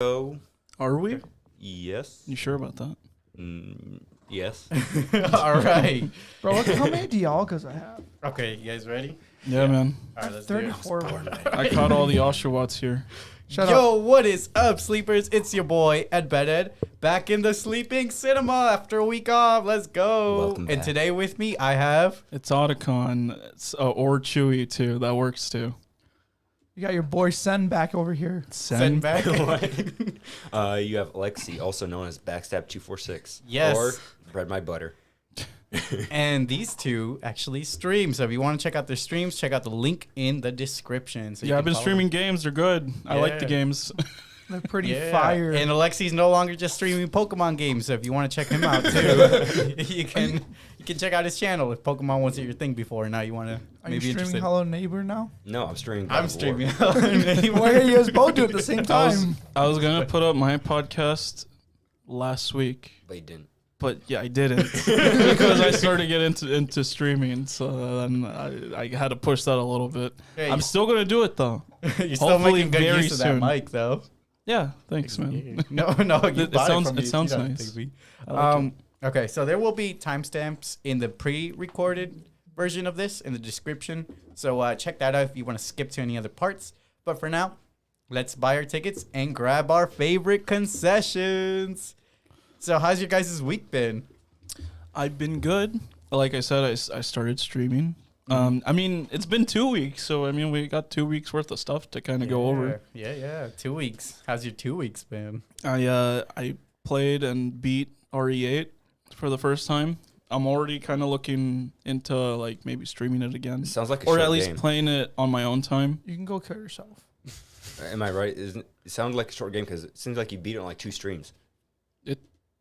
go. Are we? Yes. You sure about that? Yes. All right. Bro, look how many Dialgas I have. Okay, you guys ready? Yeah, man. All right, let's do 34 it. one. I caught all the Oshawotts here. Shut Yo, what is up, sleepers? It's your boy, Eddbedhead, back in the sleeping cinema after a week off. Let's go. Welcome And back. today with me, I have... It's Otacon. Or Chewy, too. That works, too. You got your boy Sen back over here. Send back. You have Aleksey, also known as Backstab246. Yes. Or Bread My Butter. And these two actually stream. So if you want to check out their streams, check out the link in the description. So you Yeah, I've can been follow streaming games. They're good. I like the Yeah. games. They're pretty Yeah. fire. And Alexi's no longer just streaming Pokemon games. So if you want to check him out too, you can check out his channel. If Pokemon wasn't your thing before, now you want to Are maybe you streaming interested. Hello Neighbor now? No, I'm streaming. God I'm of War. streaming. Why are you guys both do it at the same time? I was going to put up my podcast last week. But you didn't. But yeah, I didn't because I started to get into streaming. So then I had to push that a little bit. Hey, I'm still going to do it, though. You're still hopefully making good very use of soon. that mic, though. Yeah, thanks, man. No, you It bought sounds- from it me. sounds You don't nice. take me. I like it. Okay, so there will be timestamps in the pre-recorded version of this in the description. So check that out if you want to skip to any other parts. But for now, let's buy our tickets and grab our favorite concessions. So how's your guys' week been? I've been good. Like I said, I started streaming. I mean, it's been 2 weeks, so I mean, we got 2 weeks worth of stuff to kind of go over. Yeah. 2 weeks. How's your 2 weeks been? I played and beat RE8 for the first time. I'm already kind of looking into like maybe streaming it again, It sounds like a or short at least game. playing it on my own time. You can go kill yourself. Am I right? It sounds like a short game because it seems like you beat it on like 2 streams.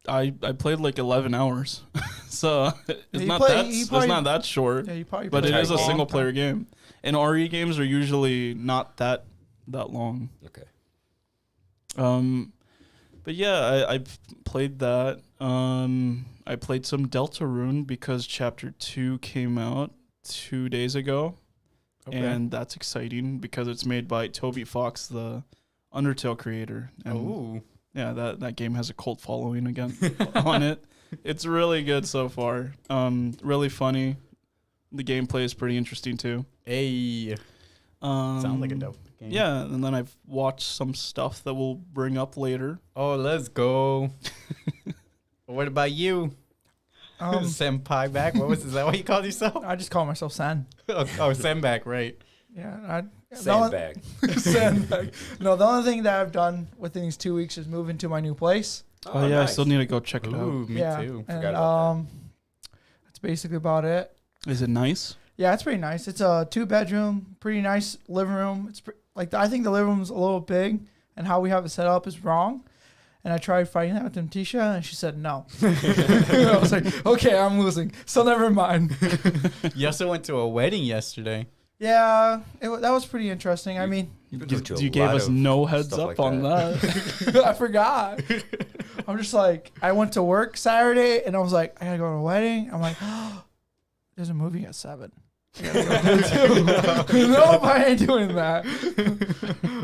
I played like 11 hours, so it's you not play- that you it's probably- not that short. Yeah, you probably. But played it is a long single time. player game, and RE games are usually not that long. Okay. But yeah, I've played that. I played some Deltarune because Chapter 2 came out 2 days ago, and that's exciting because it's made by Toby Fox, the Undertale creator. And Ooh. yeah, that game has a cult following again on it. It's really good so far. Really funny. The gameplay is pretty interesting too. Hey. Sounds like a dope game. Yeah, and then I've watched some stuff that we'll bring up later. Oh, let's go. What about you? Um, Senpai back? Is that what you called yourself? I just call myself Sen. Oh, Senback, right. Yeah. Sandbag. Sandbag. No, the only thing that I've done within these 2 weeks is move into my new place. Oh, yeah, I still need to go check it out. Ooh, me yeah. too. And Forgot about that's basically about it. Is it nice? Yeah, it's pretty nice. It's a 2-bedroom, pretty nice living room. It's I think the living room's a little big, and how we have it set up is wrong. And I tried fighting that with Tisha, and she said no. I was like, okay, I'm losing, so never mind. You also went to a wedding yesterday. Yeah, that was pretty interesting. I mean, You've been to a You gave lot us of no heads stuff up like on that. I forgot. I'm just like, I went to work Saturday, and I was like, I gotta go to a wedding. I'm like, oh, there's a movie at 7. I gotta go do it. Nope, I ain't doing that.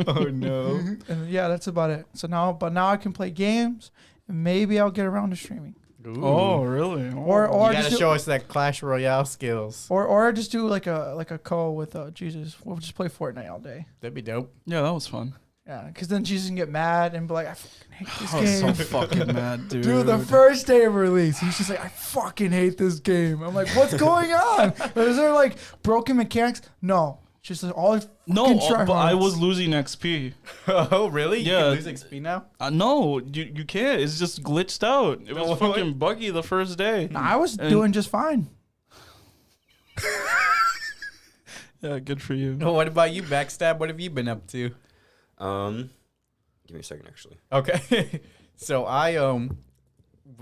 Oh, no. And yeah, that's about it. So now I can play games, and maybe I'll get around to streaming, Oh, really? or You just gotta do, show us that Clash Royale skills. or just do like a call with Jesus. We'll just play Fortnite all day. That'd be dope. Yeah, that was fun. Yeah, because then Jesus can get mad and be like, I fucking hate this I was so game. fucking mad, dude. Dude, the first day of release, he's just like, I fucking hate this game. I'm like, what's going on? Is there like broken mechanics? No. Just like, all No, fucking but I tryhards. was losing XP. Oh, really? You Yeah. can lose XP now? No, you can't. It's just glitched out. It was No, fucking buggy the first day. Nah, I was And- doing just fine. Yeah, good for you. What about you, Backstab? What have you been up to? Give me a second, actually. Okay. So I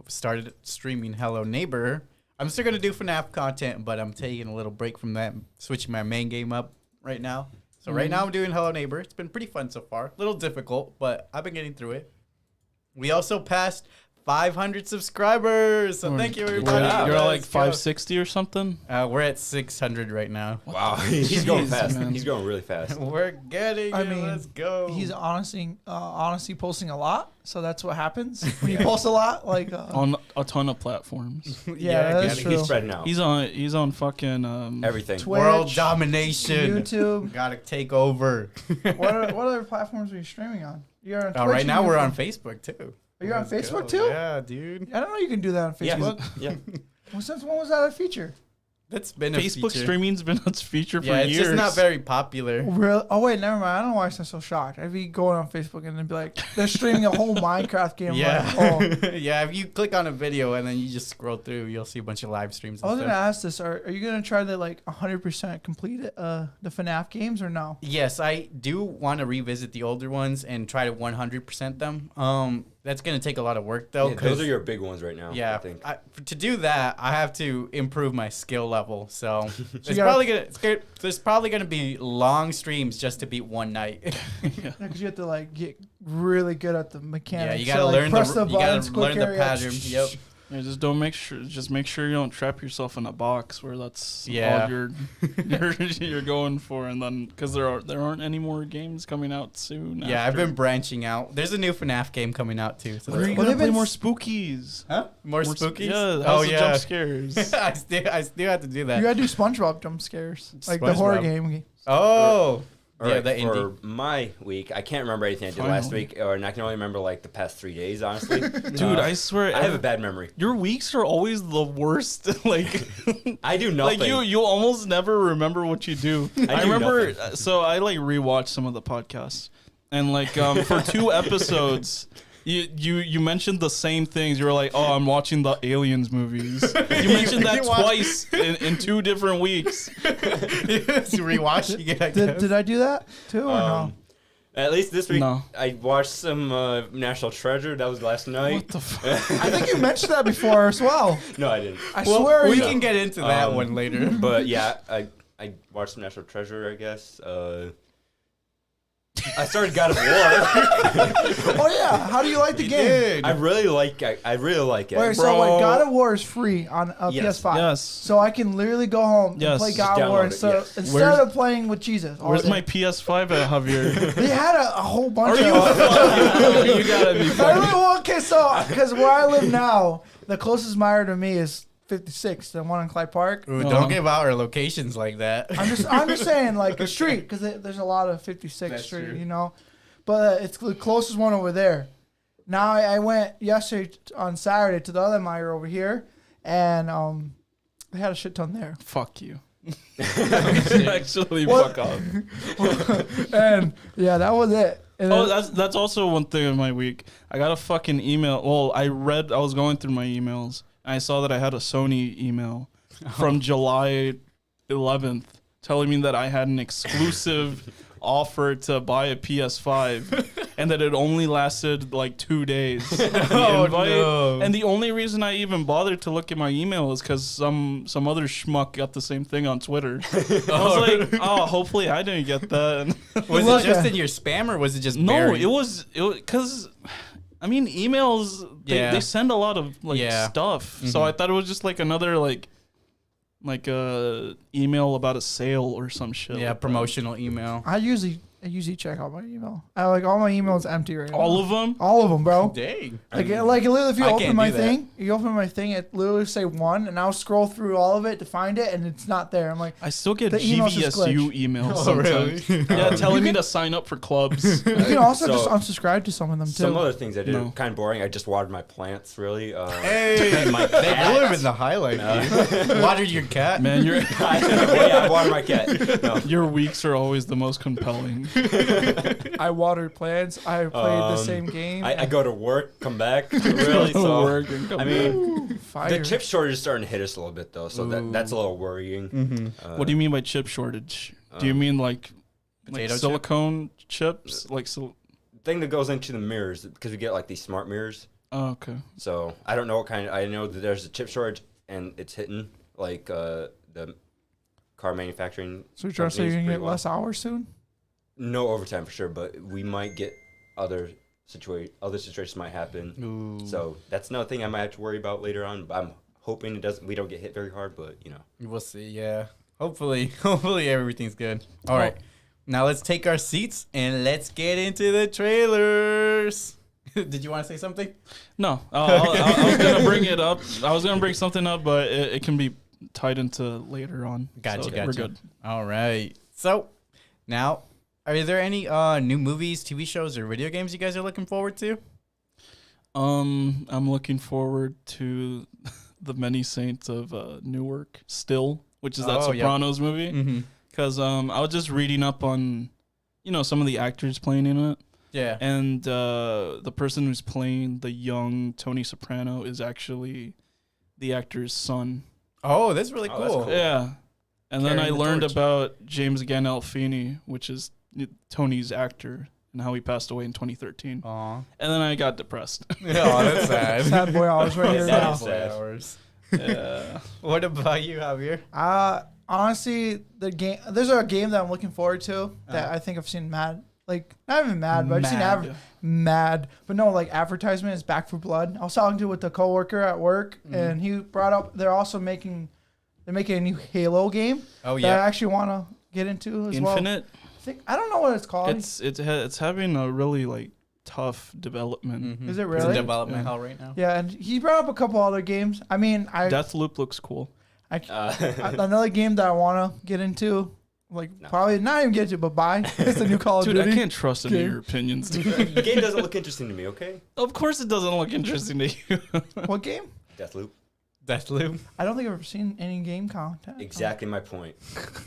started streaming Hello Neighbor. I'm still gonna do FNaF content, but I'm taking a little break from that, switching my main game up right now. So right now I'm doing Hello Neighbor. It's been pretty fun so far. A little difficult, but I've been getting through it. We also passed 500 subscribers. So thank you, everybody. You're at like Let's go. 560 or something. We're at 600 right now. Wow, he's going Jeez, fast. man. He's going really fast. We're getting I it. mean, Let's go. He's honestly posting a lot, so that's what happens when you post a lot. Like On a ton of platforms. Yeah, that's He's true. spreading out. He's on fucking Everything. Twitch, World domination. YouTube. Gotta take over. what other platforms are you streaming on? You're on Twitch Right and now we're YouTube. on Facebook too. Are you on Let's Facebook go. too? Yeah, dude. I don't know you can do that on Facebook. Yeah. Well, since when was that a feature? That's been a Facebook feature. streaming's been its feature for Yeah, it's years. just not very popular. Really? Oh wait, never mind. I don't know why I'm so shocked. I'd be going on Facebook and then be like, they're streaming a whole Minecraft game. Yeah. Like, oh. Yeah, if you click on a video and then you just scroll through, you'll see a bunch of live streams. I And was gonna stuff. ask this: Are you gonna try to like 100% complete the FNaF games or no? Yes, I do want to revisit the older ones and try to 100% them. That's gonna take a lot of work though. Yeah, those are your big ones right now. Yeah, I think. to do that, I have to improve my skill level. So, you there's probably gonna be long streams just to beat one night. Yeah, because you have to like get really good at the mechanics. Yeah, you gotta so, like, learn press the you buttons, gotta learn quick the area. pattern. Yep. Yeah, just make sure you don't trap yourself in a box where that's Yeah. all you're going for, and then because there aren't any more games coming out soon. Yeah, I've after. been branching out. There's a new FNaF game coming out too. So Where are that's you cool. gonna play been more s- spookies? Huh? More spooky? Yeah, Oh how's the yeah. jump scares. I still have to do You that. gotta do SpongeBob jump scares, like the horror SpongeBob. game. Oh. All Yeah, right, the for indie. my week, I can't remember anything I did last Finally. week, and I can only remember like the past 3 days, honestly. Dude, I swear, I have a bad memory. your weeks are always the worst. Like, I do nothing. like you almost never remember what you do. I I do remember. nothing. So I like rewatched some of the podcasts, and like for 2 episodes. You mentioned the same things. You were like, "Oh, I'm watching the Aliens movies." You mentioned that You watch- twice in 2 different weeks. Rewatching it, I guess. Did I do that too or no? At least this week, No. I watched some National Treasure. That was last night. What the fuck? I think you mentioned that before as well. No, I didn't. I Well, swear we you. can get into that one later. But yeah, I watched some National Treasure, I guess. I started God of War. Oh yeah, how do you like the game? I really like it. Wait, so Bro. like God of War is free on Yes. PS5. Yes. So I can literally go home and Yes. play Just God of War download it, instead, yes. instead Where's- of playing with Jesus. all Where's day. my PS5 at, Javier? They had a whole bunch Are of. you? You gotta be I fucking. really well, okay, so because where I live now, the closest mire to me is 56, the one in Clyde Park. Ooh, Uh-huh. don't give out our locations like that. I'm just saying like a street because there's a lot of 56 That's street, true. you know, but it's the closest one over there. Now I went yesterday on Saturday to the other mire over here, and they had a shit ton there. Fuck you. Actually, What? fuck off. And yeah, that was it. And Oh, then- that's also one thing of my week. I got a fucking email. Well, I was going through my emails, and I saw that I had a Sony email from July 11th telling me that I had an exclusive offer to buy a PS5 and that it only lasted like 2 days. The Oh, invite. no. And the only reason I even bothered to look at my email is because some other schmuck got the same thing on Twitter. I was like, oh, hopefully I didn't get that. Was Look it just at- in your spam or was it just No, buried? it was because I mean emails Yeah. they send a lot of like Yeah. stuff. So I thought it was just like another like a email about a sale or some shit. Yeah, like that. promotional email. I usually check out my email. I like all my emails empty right now. All of them. All of them, bro. Dang. Like literally, if you I open can't my do that. thing, you open my thing, it literally say 1, and I'll scroll through all of it to find it, and it's not there. I'm like, I still get The emails just GVSU emails Oh, sometimes. really? Yeah, telling me to sign up for clubs. you can also So- just unsubscribe to some of them too. Some other things I did No. kind of boring. I just watered my plants, really. Hey, my you live in the highlight. Dude. Watered your cat. Man, I watered my cat. No. your weeks are always the most compelling. I watered plants. I played the same game. I go to work, come back. Really? So, Work and come I mean, Fire. the chip shortage is starting to hit us a little bit, though. So that's a little worrying. Mm-hmm. What do you mean by chip shortage? Do you mean like Potato chip? silicone chips? Like Thing that goes into the mirrors, because we get like these smart mirrors. oh, okay. So I don't know what kind. I know that there's a chip shortage, and it's hitting like the car manufacturing. So you're trying to say you're companies gonna pretty get well. less hours soon? No overtime for sure, but we might get other other situations might happen. Ooh. So that's another thing I might have to worry about later on. But I'm hoping we don't get hit very hard. But We'll see. Yeah. Hopefully everything's good. All right. Now let's take our seats and let's get into the trailers. Did you want to say something? No, I was gonna bring it up. I was gonna bring something up, but it can be tied into later on. Gotcha. So we're good. All right. So now, are there any new movies, TV shows, or video games you guys are looking forward to? I'm looking forward to the Many Saints of Newark still, which is that Sopranos movie. Mm-hmm. Because I was just reading up on, some of the actors playing in it. Yeah. And the person who's playing the young Tony Soprano is actually the actor's son. Oh, that's really cool. That's cool. Yeah. And then I Carrying the learned torch. about James Gandolfini, which is Tony's actor, and how he passed away in 2013. Aw. And then I got depressed. Oh, that's sad. Sad boy hours right here Sad now. boy. Hours. Yeah. What about you, Javier? Honestly, there's a game that I'm looking forward to that I think I've seen not even mad, but I've seen mad, but no, like advertisement is Back for Blood. I was talking to with a coworker at work, and he brought up they're making a new Halo game. Oh that I yeah. actually want to get into as well. Infinite. I don't know what it's called. It's having a really tough development. Mhm. Is it It's really? in development Yeah. hell right now. Yeah, and he brought up a couple other games. I mean, Deathloop looks cool. another game that I want to get into. Probably not even get to, but buy. It's the new Call of Dude, Duty. I can't trust any of your opinions, dude. the game doesn't look interesting to me. Okay, Of course it doesn't look interesting to you. What game? Deathloop. Deathloop. I don't think I've ever seen any game content. Exactly my point.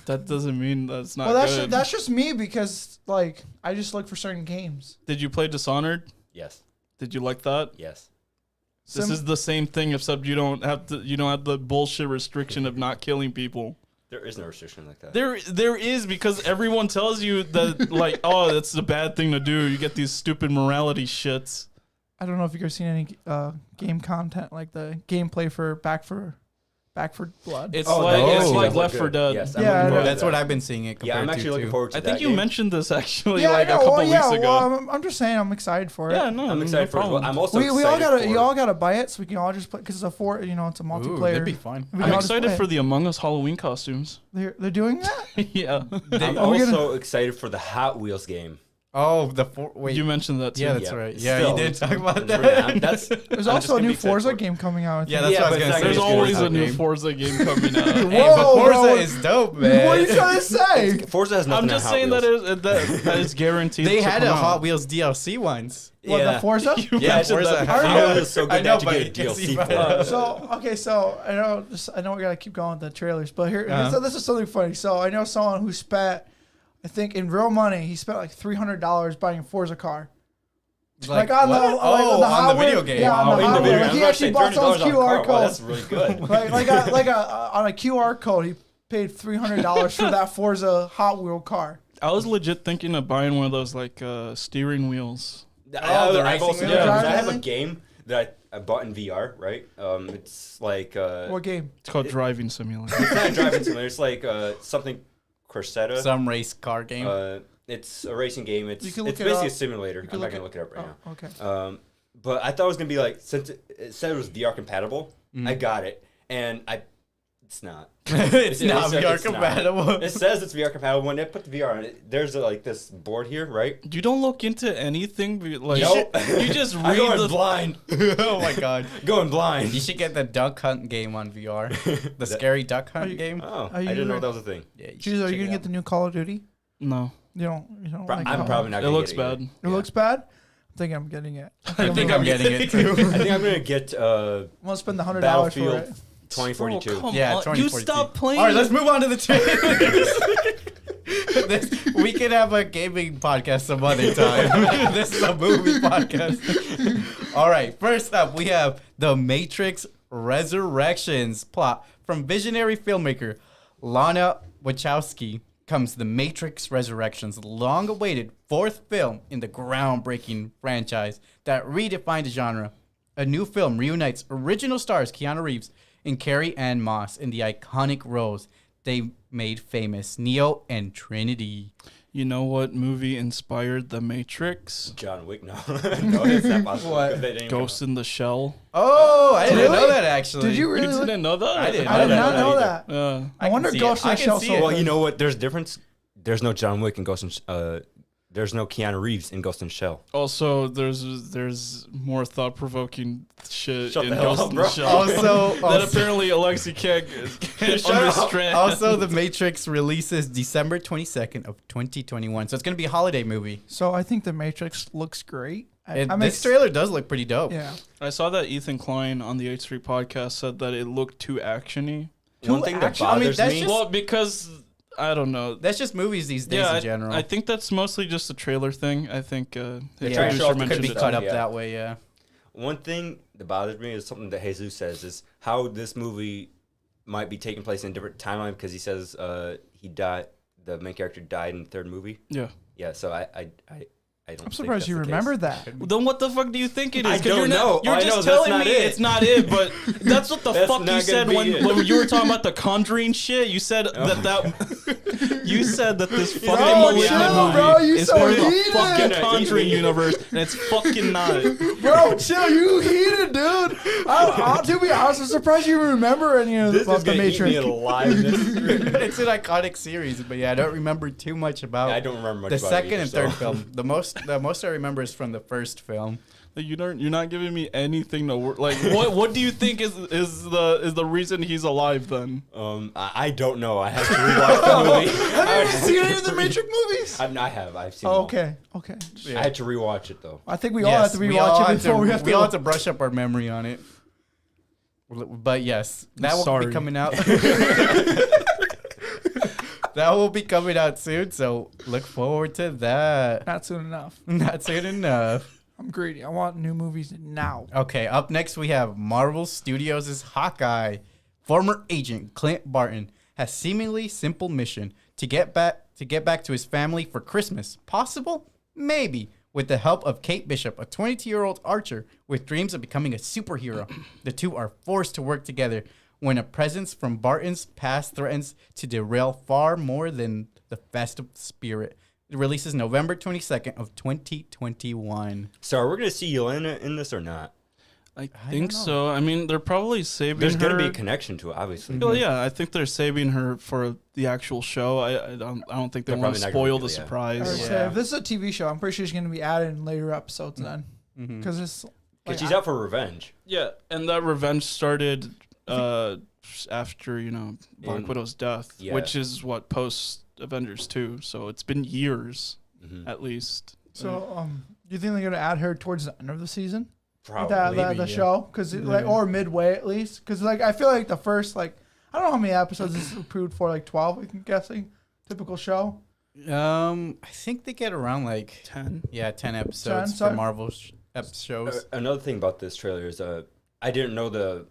That doesn't mean that's not Well, good. that's just me because I just look for certain games. Did you play Dishonored? Yes. Did you like that? Yes. This is the same thing, except you don't have the bullshit restriction of not killing people. There is no restriction like that. There is, because everyone tells you that oh, that's a bad thing to do. You get these stupid morality shits. I don't know if you guys seen any game content like the gameplay for Back for Blood. It's Oh, like that it's does like look Left good. 4 Dead. Yes, Yeah, I'm looking forward to That's that. what I've been seeing it. Yeah, I'm compared actually looking to. forward to I that. think you game. mentioned this actually yeah, a couple weeks ago. Well, I'm just saying I'm excited for it. Yeah, no, I'm excited for it. problem. Well, I'm also we excited all gotta for you all gotta buy it so we can all just play because it's it's a Ooh, multiplayer. that'd be fun. We can I'm all just excited play for it. the Among Us Halloween costumes. They're doing that. Yeah. I'm Are we also excited for the Hot Wheels game. Oh, wait. You mentioned that too. Yeah, that's Yeah. right. Yeah, Still, you did talk about I'm that. really- That's There's I'm just also a gonna new be excited Forza for it. game coming out. I Yeah, think. that's what I was but gonna it's say. There's It's always Forza a new game. Forza game coming out. Hey, Whoa, but Forza bro. is dope, man. What are you trying to say? Forza has nothing I'm just on saying Hot that Wheels. that is guaranteed. They to had come a out. Hot Wheels DLC once. What, the Forza? Yeah, Forza Forza had- Hot Wheels is so I good know, that you but get a you can see DLC by for the- it. So I know we gotta keep going with the trailers, but here Uh-huh. so this is something funny. So I know someone who spent, I think in real money, he spent like $300 buying a Forza car. Like on what? the on the Hot video Wheels- game. Yeah, on Oh, the in Hot the Wheels. video Like, game. he actually bought someone's QR Wow, code. that's really good. On a QR code, he paid $300 for that Forza Hot Wheel car. I was legit thinking of buying one of those steering wheels. the I've racing also wheel? I have a Driving? game that I bought in VR, right? It's like What game? It's called Driving Simulator. it's not a driving simulator. It's like something Corsetta. Some race car game. It's a racing game. It's You can look it's it basically up. a simulator. You can I'm not look gonna look it up right Oh, okay. now. But I thought it was gonna be like, since it said it was VR compatible, I got it, and it's not. it's not it's VR not. compatible. It says it's VR compatible. When they put the VR on it, there's this board here, right? You don't look into anything. You just I'm read going the blind. Oh my god. Going blind. You should get the duck hunt game on VR. The scary duck hunt game. Oh, Are I you didn't know like- that was a thing. Yeah, you Jeez, are you gonna get the new Call of Duty? No, You don't like I'm Call probably of not. it Gonna looks get it bad. It looks bad. I think I'm getting it. I think I'm getting it too. either. I think I'm gonna get I'm gonna spend the $100 for Battlefield it. 2042. Bro, come Yeah, on. 2042. You stop playing. All right, let's move on to the trailers. We can have a gaming podcast some other time. This is a movie podcast. All right, first up, we have The Matrix Resurrections. Plot from visionary filmmaker Lana Wachowski comes The Matrix Resurrections, long-awaited fourth film in the groundbreaking franchise that redefined the genre. A new film reunites original stars Keanu Reeves and Carrie Ann Moss in the iconic roles they made famous, Neo and Trinity. You know what movie inspired The Matrix? John Wick, no. No, it's not possible. What? They didn't Ghost in the Shell. Oh, I didn't Really? know that actually. Did you really? You didn't know that? I didn't I did know not that know either. that. Yeah. I wonder can see Ghost it. in I the can Shell. see So it. Well, good. you know what? There's difference. There's no John Wick in Ghost in there's no Keanu Reeves in Ghost in Shell. Also, there's more thought-provoking shit Shut in the hell Ghost up, in bro. the Shell. Also, that apparently Aleksey can't understand. also, The Matrix releases December 22nd of 2021, so it's gonna be a holiday movie. So I think The Matrix looks great. This trailer does look pretty dope. Yeah. I saw that Ethan Klein on the H3 podcast said that it looked too actiony. One thing that action- I mean, bothers that's me. just- Well, because I don't know. That's just movies these days Yeah, in general. I think that's mostly just a trailer thing. I think They're yeah, trying to show producer off the could mentioned be good it. cut stuff, up yeah. that way. Yeah. One thing that bothers me is something that Jesus says is how this movie might be taking place in a different timeline because he says he died. The main character died in the third movie. Yeah. Yeah, so I don't. I'm think surprised that's you the case. remember that. Then what the fuck do you think it is? I 'Cause don't you're know. You're All I know just is that's telling not me it. it's not it, but that's what the That's fuck not you said gonna when, be it. when you were talking about the Conjuring shit. You said that you said that this fucking Bro, Malignant chill, movie bro, you is so part of the heated. fucking Yeah, Conjuring heated. universe, and it's fucking not. Bro, chill. You heated, dude. To be honest, I'm surprised you remember any of This about is The gonna eat me Matrix. alive. It's an iconic series, but yeah, I don't remember too much about I don't remember much the about second it either, and third so. film. The most I remember is from the first film. Like, you're not giving me anything to work. Like, what do you think is the reason he's alive then? I don't know. I have to rewatch the movie. Have you seen any of the Matrix movies? I have. I've seen. Oh, them all. okay, okay. I had to rewatch it though. I think we all have to rewatch it before we have to. We all have to brush up our memory on it. But yes, that will Sorry. be coming out. That will be coming out soon, so look forward to that. Not soon enough. Not soon enough. I'm greedy. I want new movies now. Okay, up next we have Marvel Studios' Hawkeye. Former agent Clint Barton has seemingly simple mission to get back to his family for Christmas. Possible? Maybe. With the help of Kate Bishop, a 22-year-old archer with dreams of becoming a superhero. The two are forced to work together when a presence from Barton's past threatens to derail far more than the festive spirit. It releases November 22nd of 2021. So are we gonna see Yelena in this or not? I don't think know. so. I mean, they're probably saving There's her. gonna be a connection to it, obviously. Well, yeah, I think they're saving her for the actual show. I don't think they They're want to probably not gonna spoil do the it, yeah. I surprise. would Yeah. say if this is a TV show, I'm pretty sure she's going to be added in later episodes then. Mhm. Because it's. Because she's out for revenge. Yeah, and that revenge started after Black In- Widow's death, yeah. which is what post Avengers 2. So it's been years Mhm. at least. So, do you think they're going to add her towards the end of the season? Probably. The yeah. show? Because or midway at least? Because I feel like the first, I don't know how many episodes this is approved for, 12, I'm guessing. Typical show. I think they get around 10. 10 episodes 10, for sorry. Marvel shows. Another thing about this trailer is I didn't know the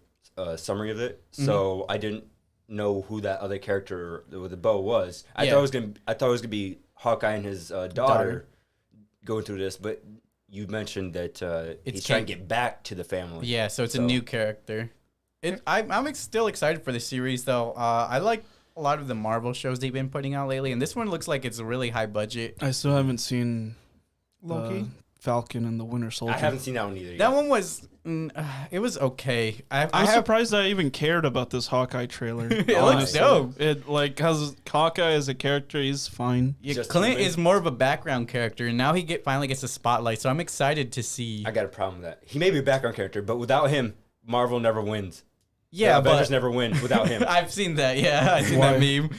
summary of it, so I didn't know who that other character with the bow was. I thought it was gonna be Hawkeye and his daughter going through this, but you mentioned that It's he's trying to Kate. get back to the family. Yeah, so it's a new character. I'm still excited for the series though. I like a lot of the Marvel shows they've been putting out lately, and this one looks like it's a really high budget. I still haven't seen Loki. Falcon and the Winter Soldier. I haven't seen that one either. That yet. one was, it was okay. I'm surprised I even cared about this Hawkeye trailer. It looks honestly. dope. It has Hawkeye as a character. He's fine. Yeah, Just Clint moving. is more of a background character, and now he finally gets a spotlight. So I'm excited to see. I got a problem with that. He may be a background character, but without him, Marvel never wins. Yeah, the Avengers but never win without him. I've seen that. Yeah, I've seen that meme.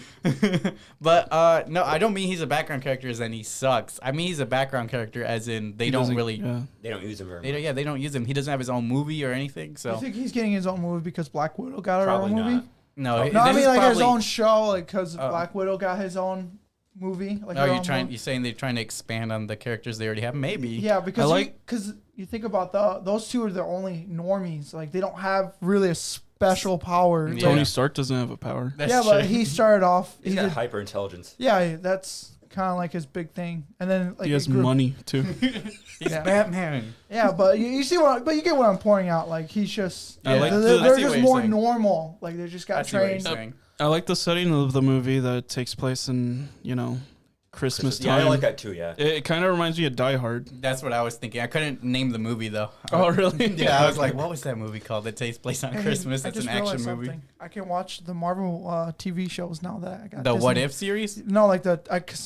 But no, I don't mean he's a background character as in he sucks. I mean he's a background character as in they He don't doesn't- really. Yeah. They don't use him very much. They don't use him. He doesn't have his own movie or anything. Do So you think he's getting his own movie because Black Widow got her Probably own movie? not. no, No, I this mean is his probably- own show, because Oh. Black Widow got his own movie. Like Oh, her you're own trying. movie. You're saying they're trying to expand on the characters they already have? Maybe. Yeah, because I like- you think about those two are the only normies. Like they don't have really a special power. Yeah. Tony Stark doesn't have a power. That's Yeah, but true. he started off. He's he got did- hyper intelligence. yeah, that's kind of like his big thing. And then like He has it grew- money too. He's Yeah. Batman. Yeah, but you see but you get what I'm pouring out. Like he's just I like they're, the- I they're see what just you're more saying. normal. Like they just got I see what you're trained. saying. I like the setting of the movie that takes place in Christmas Yeah, time. I like that too. Yeah. It kind of reminds me of Die Hard. That's what I was thinking. I couldn't name the movie though. Oh, really? Yeah, I was like, what was that movie called that takes place on Hey, Christmas? I It's an just action realized movie. something. I can watch the Marvel TV shows now that I got. The Disney. What If series? No, like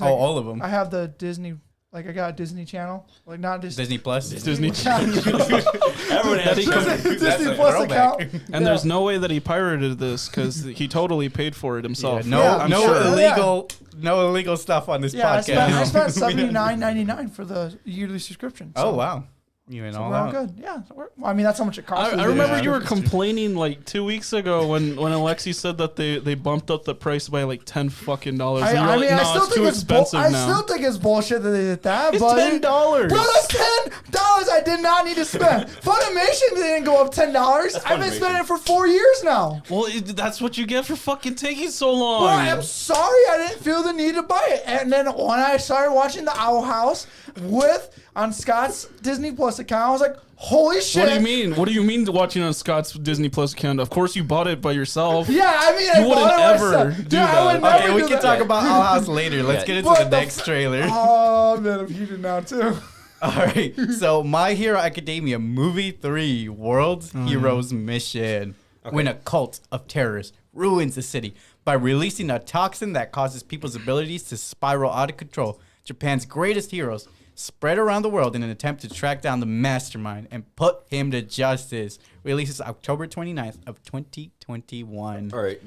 All of them. I have the Disney. Like I got a Disney Channel, like not Disney. Disney Plus. Disney. Everyone has Disney a Plus throwback. account. And there's no way that he pirated this because he totally paid for it himself. No, Yeah, I'm no sure. no illegal stuff on this Yeah, I podcast. spent $79.99 for the yearly subscription. Oh so- wow, you went So all we're all out. good. Yeah. I mean, that's how much it costs. I remember Yeah. you were complaining like 2 weeks ago when Aleksey said that they bumped up the price by like $10 fucking. And you're I mean, like, I no, still it's think too it's expensive I now. still think it's bullshit that they did that. It's but $10. Bro, that's $10 I did not need to spend. Funimation didn't go up $10. I've been Funimation. spending it for 4 years now. Well, that's what you get for fucking taking so long. Bro, I'm sorry I didn't feel the need to buy it. And then when I started watching The Owl House on Scott's Disney Plus account, I was like, holy shit. What do you mean? What do you mean watching on Scott's Disney Plus account? Of course you bought it by yourself. Yeah, I mean, You I wouldn't bought it ever myself. do Dude, that. I would never Okay, we do can that. talk about Owl House later. Let's Yeah. get into What the the next trailer. Oh, man, I'm heated now, too. All right. So, My Hero Academia Movie 3 World's Heroes Mission. When a cult of terrorists ruins the city by releasing a toxin that causes people's abilities to spiral out of control, Japan's greatest heroes spread around the world in an attempt to track down the mastermind and put him to justice. Releases October 29th of 2021. All right,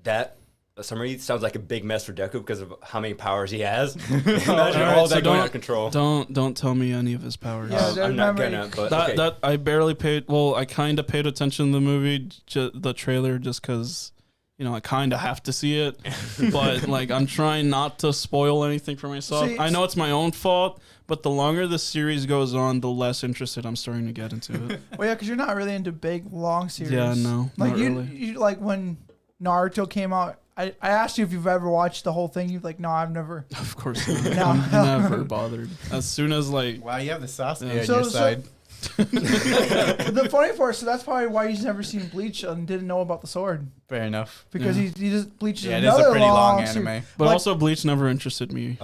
that summary sounds like a big mess for Deku because of how many powers he has. Imagine All right, all so that going don't- out of control. Don't tell me any of his powers. Yeah, I'm not Remember- gonna, but That okay. that I barely paid. Well, I kind of paid attention to the movie, the trailer, just because I kind of have to see it. But like, I'm trying not to spoil anything for myself. See, I know it's my own fault, but the longer the series goes on, the less interested I'm starting to get into it. Well, yeah, because you're not really into big, long series. Yeah, no, Like, not you, really. you, like when Naruto came out, I asked you if you've ever watched the whole thing. You're like, no, I've never. Of course not. No. I'm never bothered. As soon as like, Wow, you have the sauce Yeah. there on So- your so- side. The funny part, so that's probably why he's never seen Bleach and didn't know about the sword. Fair enough. Because Yeah. he just Bleach is Yeah, it is another a pretty long series. anime. but Like- also Bleach never interested me.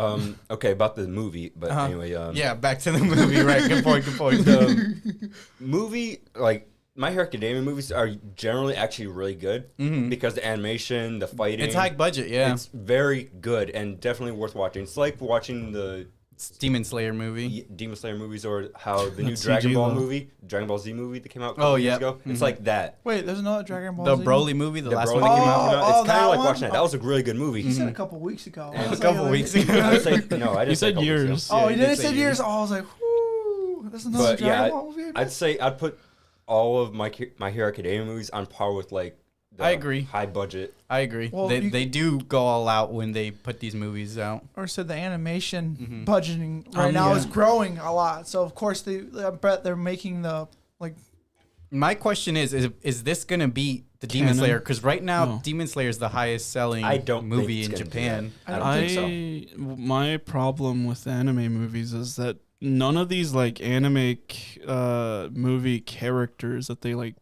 Okay, about the movie, but Uh-huh. anyway, Yeah, back to the movie, right? Good point, good point. the movie, like My Hero Academia movies, are generally actually really good because the animation, the fighting, It's high budget, yeah. it's very good and definitely worth watching. It's like watching the It's Demon Slayer movie. Demon Slayer movies or how the new That's Dragon CG Ball though. movie, Dragon Ball Z movie that came out a Oh, couple years yeah. ago. It's like that. Wait, there's another Dragon Ball The Z? Broly movie, the last Broly one that came movie out. came out. Oh, It's kind that of like one? watching that. That was a really good movie. He said a couple weeks ago. I And was A couple like, weeks like- ago. I say, no, I didn't You say a said couple weeks ago. years. Oh, Yeah, he he did did say say years. years. Oh, I was like, whoo, that's another But Dragon yeah, Ball movie. I'd say I'd put all of My Hero Academia movies on par with like the I agree. high budget. I agree. Well, they, you- they do go all out when they put these movies out. Or said the animation budgeting right Um, now yeah. is growing a lot. So of course I bet they're making the like. My question is this going to be the Demon Canon? Slayer? Because right now, No. Demon Slayer is the highest selling I don't think movie it's in gonna do Japan. that. I don't think so. My problem with anime movies is that none of these like anime movie characters that they like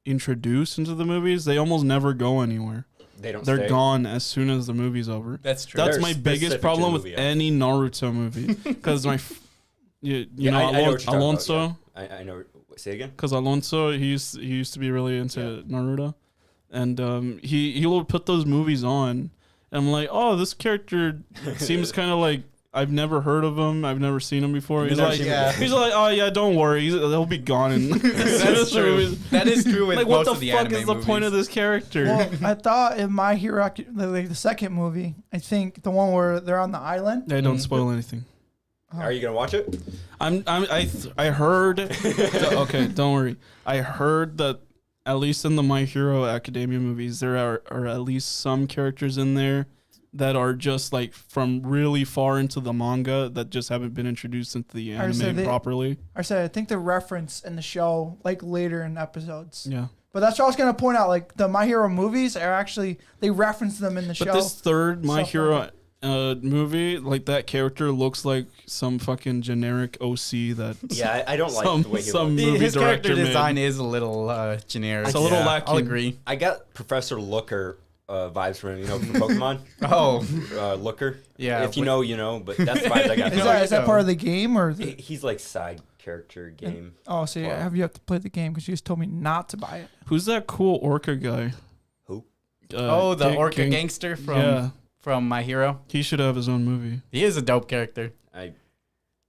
introduce into the movies, they almost never go anywhere. They don't. They're stay. gone as soon as the movie's over. That's true. That's They're my biggest specific to problem the with movie, yeah. any Naruto movie because you Yeah, know, I know what you're talking about, Alonso. yeah. I know. Say again. Because Alonso, he used to be really into Naruto, and he will put those movies on, and I'm like, oh, this character seems kind of like I've never heard of him, I've never seen him before. He's never like, seen him he's like, oh yeah, don't worry, he'll be gone. And That's true. That is true with Like, most what the of the fuck anime is the point of movies. this character? Well, I thought in My Hero, like the second movie, I think the one where they're on the island. Hey, don't spoil anything. Are you gonna watch it? I heard. Okay, don't worry. I heard that at least in the My Hero Academia movies, there are at least some characters in there that are just like from really far into the manga that just haven't been introduced into the Or so anime they- properly. I said I think the reference in the show like later in episodes. Yeah. But that's what I was gonna point out. Like the My Hero movies are actually they reference them in the But show. this third My Stuff Hero like movie, like that character looks like some fucking generic OC that Yeah, I don't like Some- the way he some looks. movie His character director made. design is a little generic. It's a little Yeah, lacking. I'll agree. I got Professor Looker vibes from him, you know, from Pokemon. Looker. Yeah. If you know, you know, but that's the vibes I got. Is that part of the game or? He's like side character game. Oh, so you have to play the game because you just told me not to buy it. Who's that cool orca guy? Who? The orca gangster from My Hero. He should have his own movie. He is a dope character.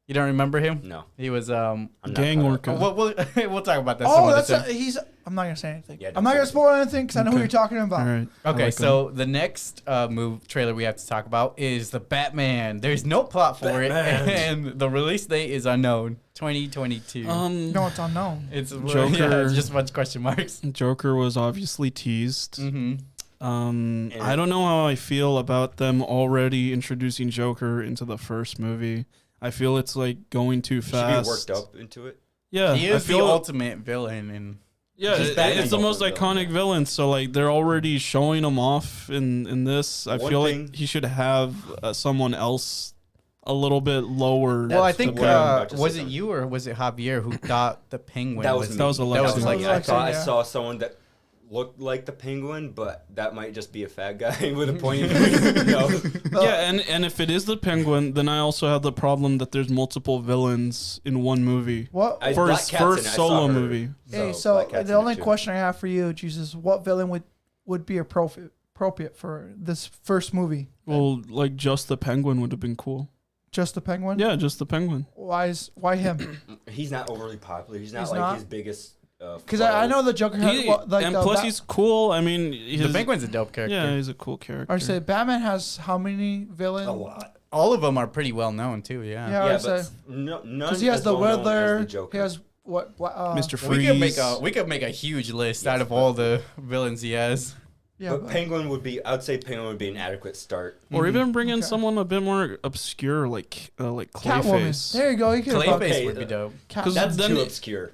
You don't remember him? No. He was gang orca. We'll talk about that. He's. I'm not gonna say anything. Yeah, I'm not gonna spoil anything because I know who you're talking about. All right. Okay, so the next trailer we have to talk about is the Batman. There's no plot for it, and the release date is unknown. 2022. No, it's unknown. It's Joker. Yeah, it's just a bunch of question marks. Joker was obviously teased. Mm-hmm. I don't know how I feel about them already introducing Joker into the first movie. I feel it's like going too fast. Should be worked up into it. Yeah, he is the ultimate villain, and it's the most iconic villain. So like they're already showing him off in this. I feel like he should have someone else a little bit lower. Well, I think was it you or was it Javier who thought the Penguin? That was Aleksey. I thought I saw someone that looked like the Penguin, but that might just be a fat guy with a pointy nose. Yeah, and if it is the Penguin, then I also have the problem that there's multiple villains in one movie. What for his first solo movie? Hey, so the only question I have for you, Jesus, what villain would be appropriate for this first movie? Well, like just the Penguin would have been cool. Just the Penguin? Yeah, just the Penguin. Why him? He's not overly popular. He's not his biggest. Because I know the Joker has and plus he's cool. I mean, the Penguin's a dope character. Yeah, he's a cool character. I say Batman has how many villains? A lot. All of them are pretty well known too. Yeah, but none. Because he has the Riddler. He has what? Mr. Freeze. We could make a huge list out of all the villains he has. Yeah, but Penguin would be. I would say Penguin would be an adequate start. Or even bring in someone a bit more obscure, like Clayface. Catwoman. There you go. Clayface would be dope. That's too obscure.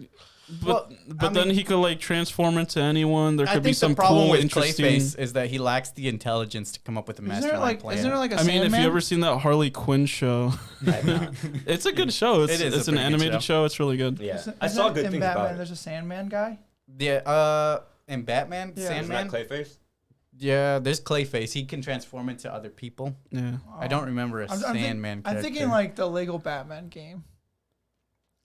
But then he could like transform into anyone. There could be some cool, interesting. Clayface is that he lacks the intelligence to come up with a mastermind plan. Isn't there like a Sandman? If you ever seen that Harley Quinn show, it's a good show. It's an animated show. It's really good. Yeah, I saw good things about it. There's a Sandman guy. Yeah, in Batman, Sandman. Is that Clayface? Yeah, there's Clayface. He can transform into other people. Yeah, I don't remember a Sandman character. I'm thinking like the Lego Batman game.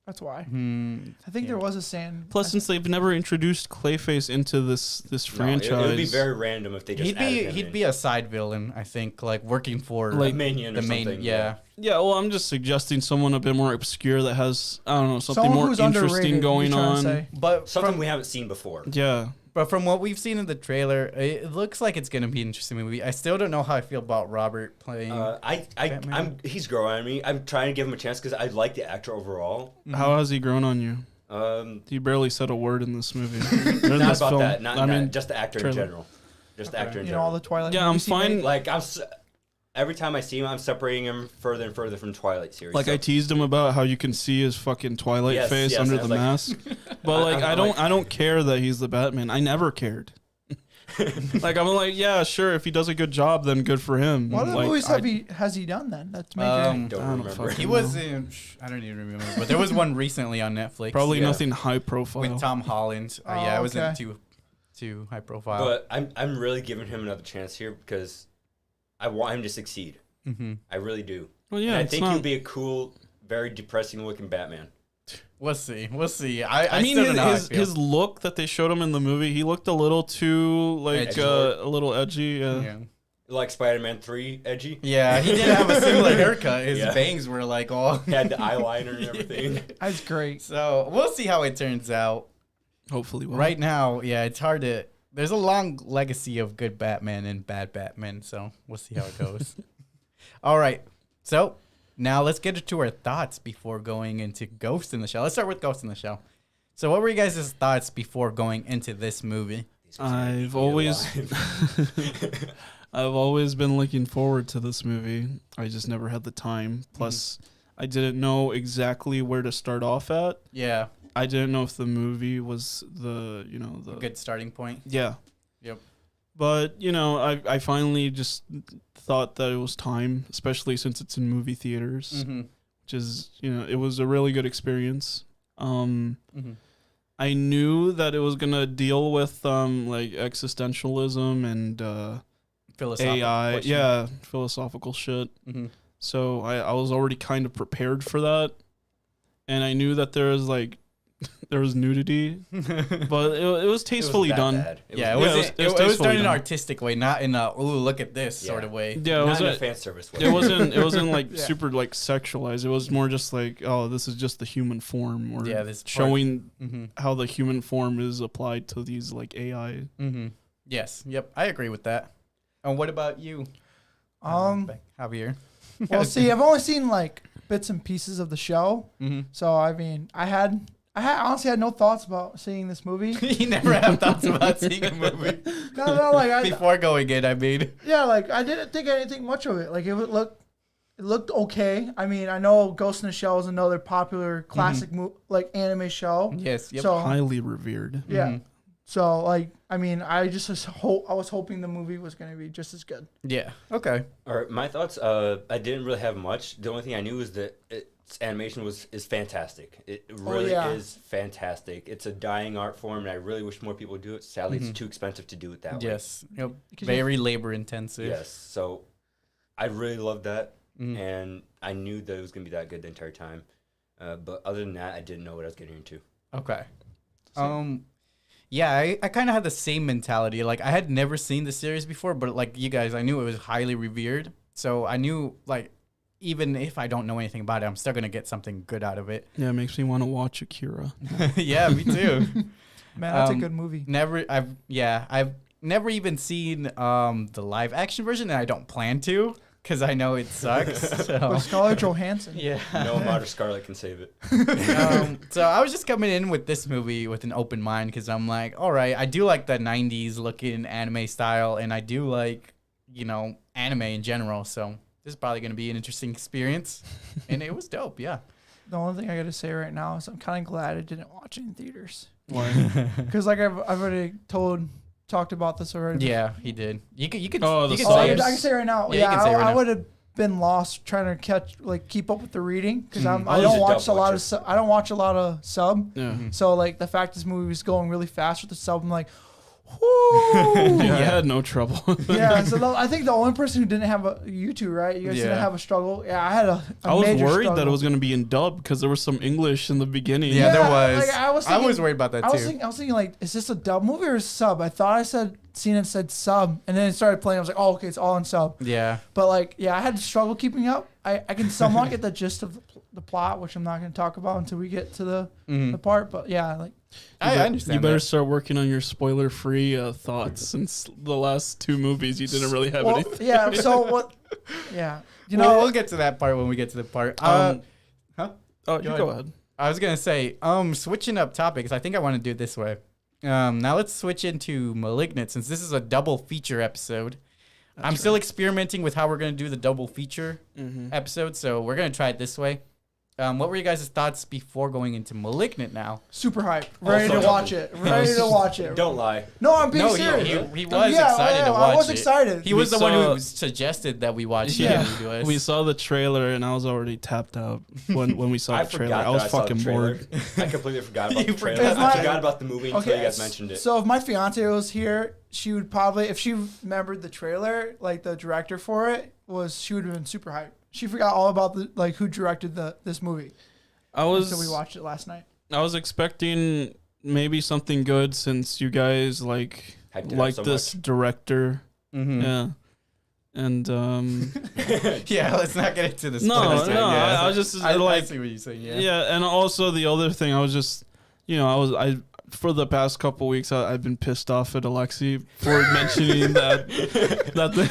That's why. I think there was a Sand. Plus, since they've never introduced Clayface into this franchise, it would be very random if they just he'd be a side villain. I think, like working for like minion or something. Yeah. Well, I'm just suggesting someone a bit more obscure that has something more interesting going on. But something we haven't seen before. Yeah. But from what we've seen in the trailer, it looks like it's gonna be an interesting movie. I still don't know how I feel about Robert playing. He's growing on me. I'm trying to give him a chance because I like the actor overall. How has he grown on you? He barely said a word in this movie. Not about that. I mean, just the actor in general. Just the actor in general. All the Twilight. Yeah, I'm fine. Like every time I see him, I'm separating him further and further from Twilight series. Like I teased him about how you can see his fucking Twilight face under the mask, but like I don't care that he's the Batman. I never cared. Like I'm like, yeah, sure. If he does a good job, then good for him. What other movies has he done then? That's don't remember. He was in. I don't even remember, but there was one recently on Netflix. Probably nothing high profile with Tom Holland. Yeah, it wasn't too high profile. But I'm really giving him another chance here because I want him to succeed. Mm-hmm. I really do. Well, yeah, and I think he'll be a cool, very depressing looking Batman. We'll see. I mean, his look that they showed him in the movie, he looked a little too like a little edgy. Yeah. Like Spider-Man 3 edgy. Yeah, he did have a similar haircut. His bangs were like all. He had the eyeliner and everything. That's great. So we'll see how it turns out. Hopefully, right now, it's hard to. There's a long legacy of good Batman and bad Batman, so we'll see how it goes. All right, so now let's get into our thoughts before going into Ghost in the Shell. Let's start with Ghost in the Shell. So what were you guys' thoughts before going into this movie? I've always been looking forward to this movie. I just never had the time. Plus, I didn't know exactly where to start off at. Yeah. I didn't know if the movie was the good starting point. Yeah. Yep. But, I finally just thought that it was time, especially since it's in movie theaters, which is, it was a really good experience. I knew that it was going to deal with like existentialism and philosophical AI, question. yeah, philosophical shit. Mm-hmm. So I was already kind of prepared for that, and I knew that there was nudity, but it was tastefully done. It was done in an artistic way, not in a "ooh, look at this" sort of way. Yeah, it was not in a fan service way. It wasn't like super like sexualized. It was more just like, oh, this is just the human form, or this showing how the human form is applied to these like AI. Mm-hmm. Yes, yep, I agree with that. And what about you, Javier? Well, see, I've only seen like bits and pieces of the show, so I mean, I honestly had no thoughts about seeing this movie. You never have thoughts about seeing a movie. No, like before going in, I mean. Yeah, like I didn't think anything much of it. Like it looked okay. I mean, I know Ghost in the Shell is another popular classic like anime show. Yes, yep. So Highly revered. yeah. So like, I mean, I was hoping the movie was gonna be just as good. Yeah. Okay. All right, my thoughts. I didn't really have much. The only thing I knew is that its animation is fantastic. It really is fantastic. It's a dying art form, and I really wish more people would do it. Sadly, it's too expensive to do it that way. Yes. Yep. Very labor intensive. Yes. So I really loved that, and I knew that it was gonna be that good the entire time. But other than that, I didn't know what I was getting into. Okay. Yeah, I kind of had the same mentality. Like, I had never seen the series before, but like you guys, I knew it was highly revered. So I knew, like, even if I don't know anything about it, I'm still going to get something good out of it. Yeah, it makes me want to watch Akira. Yeah, me too. Man, that's a good movie. I've never even seen the live action version, and I don't plan to, because I know it sucks. So. With Scarlett Johansson. Yeah. No amount of Scarlett can save it. So I was just coming in with this movie with an open mind, because I'm like, all right, I do like the 90s looking anime style, and I do like, anime in general. So this is probably going to be an interesting experience. And it was dope, yeah. The only thing I got to say right now is I'm kind of glad I didn't watch it in theaters. Why? Because like I've already talked about this already. Yeah, he did. You could. Oh, you the could I say can say right now. Yeah, you can say right I now. would have been lost trying to keep up with the reading because I was don't a watch dub a lot watcher. of I don't watch a lot of sub. Yeah. So like the fact this movie was going really fast with the sub, I'm like, whoo. Yeah, I had no trouble. Yeah, so I think the only person who didn't have you two, right? You guys didn't have a struggle. Yeah, I had a I was major worried struggle. that it was going to be in dub because there was some English in the beginning. Yeah, there was. Like, I was worried about that too. I was thinking like, is this a dub movie or a sub? I thought I seen it said sub, and then it started playing. I was like, oh, okay, it's all in sub. Yeah. But like, yeah, I had struggle keeping up. I can somewhat get the gist of the plot, which I'm not going to talk about until we get to the part. But yeah, like. I understand. You better that. start working on your spoiler-free thoughts since the last two movies you didn't really have any. Yeah. So what? Yeah. We'll get to that part when we get to the part. Oh, Go go ahead. I was gonna say, switching up topics. I think I want to do it this way. Now let's switch into Malignant, since this is a double feature episode. I'm still experimenting with how we're gonna do the double feature episode, so we're gonna try it this way. What were you guys' thoughts before going into Malignant now? Super hype. Ready to watch it. Ready to watch it. Don't lie. No, I'm being No, serious. he was excited to watch it. I was excited. He was the one who suggested that we watch it. We saw the trailer and I was already tapped out when we saw the trailer. I was fucking bored. I completely forgot about the trailer. forgot. I forgot about the movie until you guys mentioned it. So if my fiance was here, she would probably, if she remembered the trailer, like the director for it, she would have been super hyped. She forgot all about who directed this movie. So we watched it last night. I was expecting maybe something good since you guys like this director. Mm-hmm. Yeah. And yeah, let's not get into this. I was just I like, see what you're saying. yeah, and also the other thing, I was just, I for the past couple weeks, I've been pissed off at Aleksey for mentioning that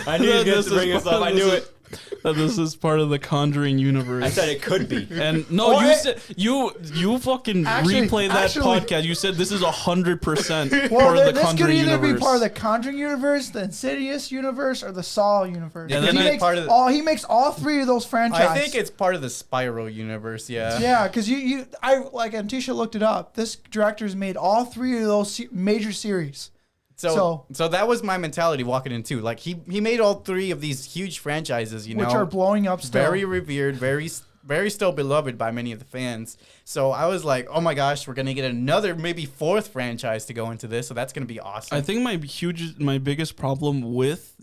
I knew you guys to bring us up. I knew it. That this is part of the Conjuring universe. I said it could be. And no, you said you fucking replay that podcast. You said this is 100% part of the this Conjuring could either universe. be part of the Conjuring universe, the Insidious universe, or the Saw universe. Yeah, he makes all three of those franchises. I think it's part of the Spiral universe. Yeah. Yeah, because Antisha looked it up. This director's made all three of those major series. So that was my mentality walking in too. Like he made all three of these huge franchises, which are blowing up still. Very revered, very very still beloved by many of the fans. So I was like, oh my gosh, we're gonna get another maybe 4th franchise to go into this. So that's gonna be awesome. I think my biggest problem with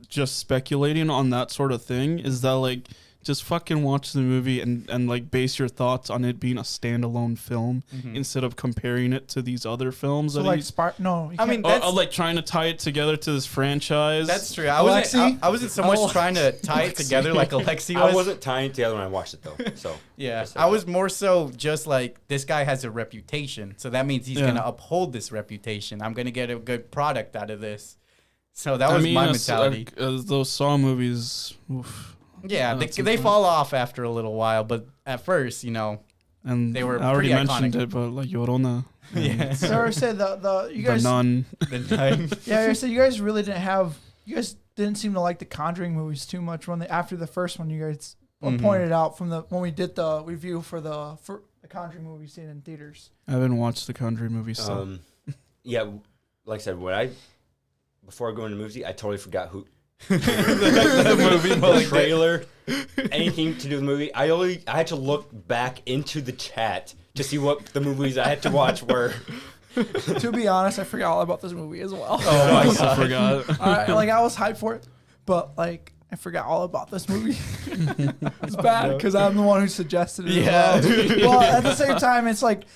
just speculating on that sort of thing is that like. Just fucking watch the movie and like base your thoughts on it being a standalone film instead of comparing it to these other films. So like no, I mean, or like trying to tie it together to this franchise. That's true. I wasn't so much trying to tie it together like Aleksey was. I wasn't tying it together when I watched it though. So yeah, I was more so just like this guy has a reputation, so that means he's gonna uphold this reputation. I'm gonna get a good product out of this. So that was my mentality. Those Saw movies. Oof. Yeah, they fall off after a little while, but at first, and they were. I already mentioned iconic. it, but like Yorona. Yeah. So I said you guys. The Nun. The Nun. Yeah, I said you guys really didn't have. You guys didn't seem to like the Conjuring movies too much after the first one. You guys pointed out when we did the review for the Conjuring movie seen in theaters. I haven't watched the Conjuring movies. So. Yeah, like I said, before I go into the movie, I totally forgot who. the movie, the trailer, anything to do with the movie. I had to look back into the chat to see what the movies I had to watch were. To be honest, I forgot all about this movie as well. Oh my god, I forgot. I was hyped for it, but like I forgot all about this movie. It's bad because I'm the one who suggested it. Yeah. Well, at the same time, it's like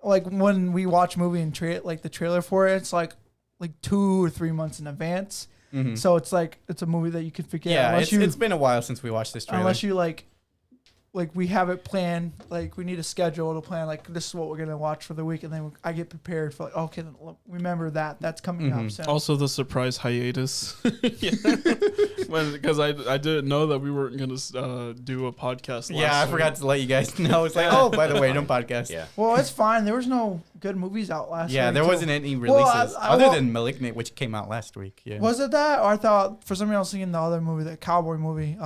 when we watch a movie and the trailer for it, it's like 2 or 3 months in advance. Mm-hmm. So it's a movie that you can forget. Yeah, it's been a while since we watched this trailer. Unless you like we have it planned, we need a schedule to plan, this is what we're going to watch for the week. And then I get prepared for okay, then remember that's coming up soon. Also the surprise hiatus. Because I didn't know that we weren't going to do a podcast last week. I forgot to let you guys know. It's like, oh, by the way, don't podcast. Yeah. Well, it's fine. There was no good movies out last week. Yeah, there wasn't any releases other than Malignant, which came out last week. Yeah. Was it that? Or I thought for some reason I was thinking the other movie, the cowboy movie.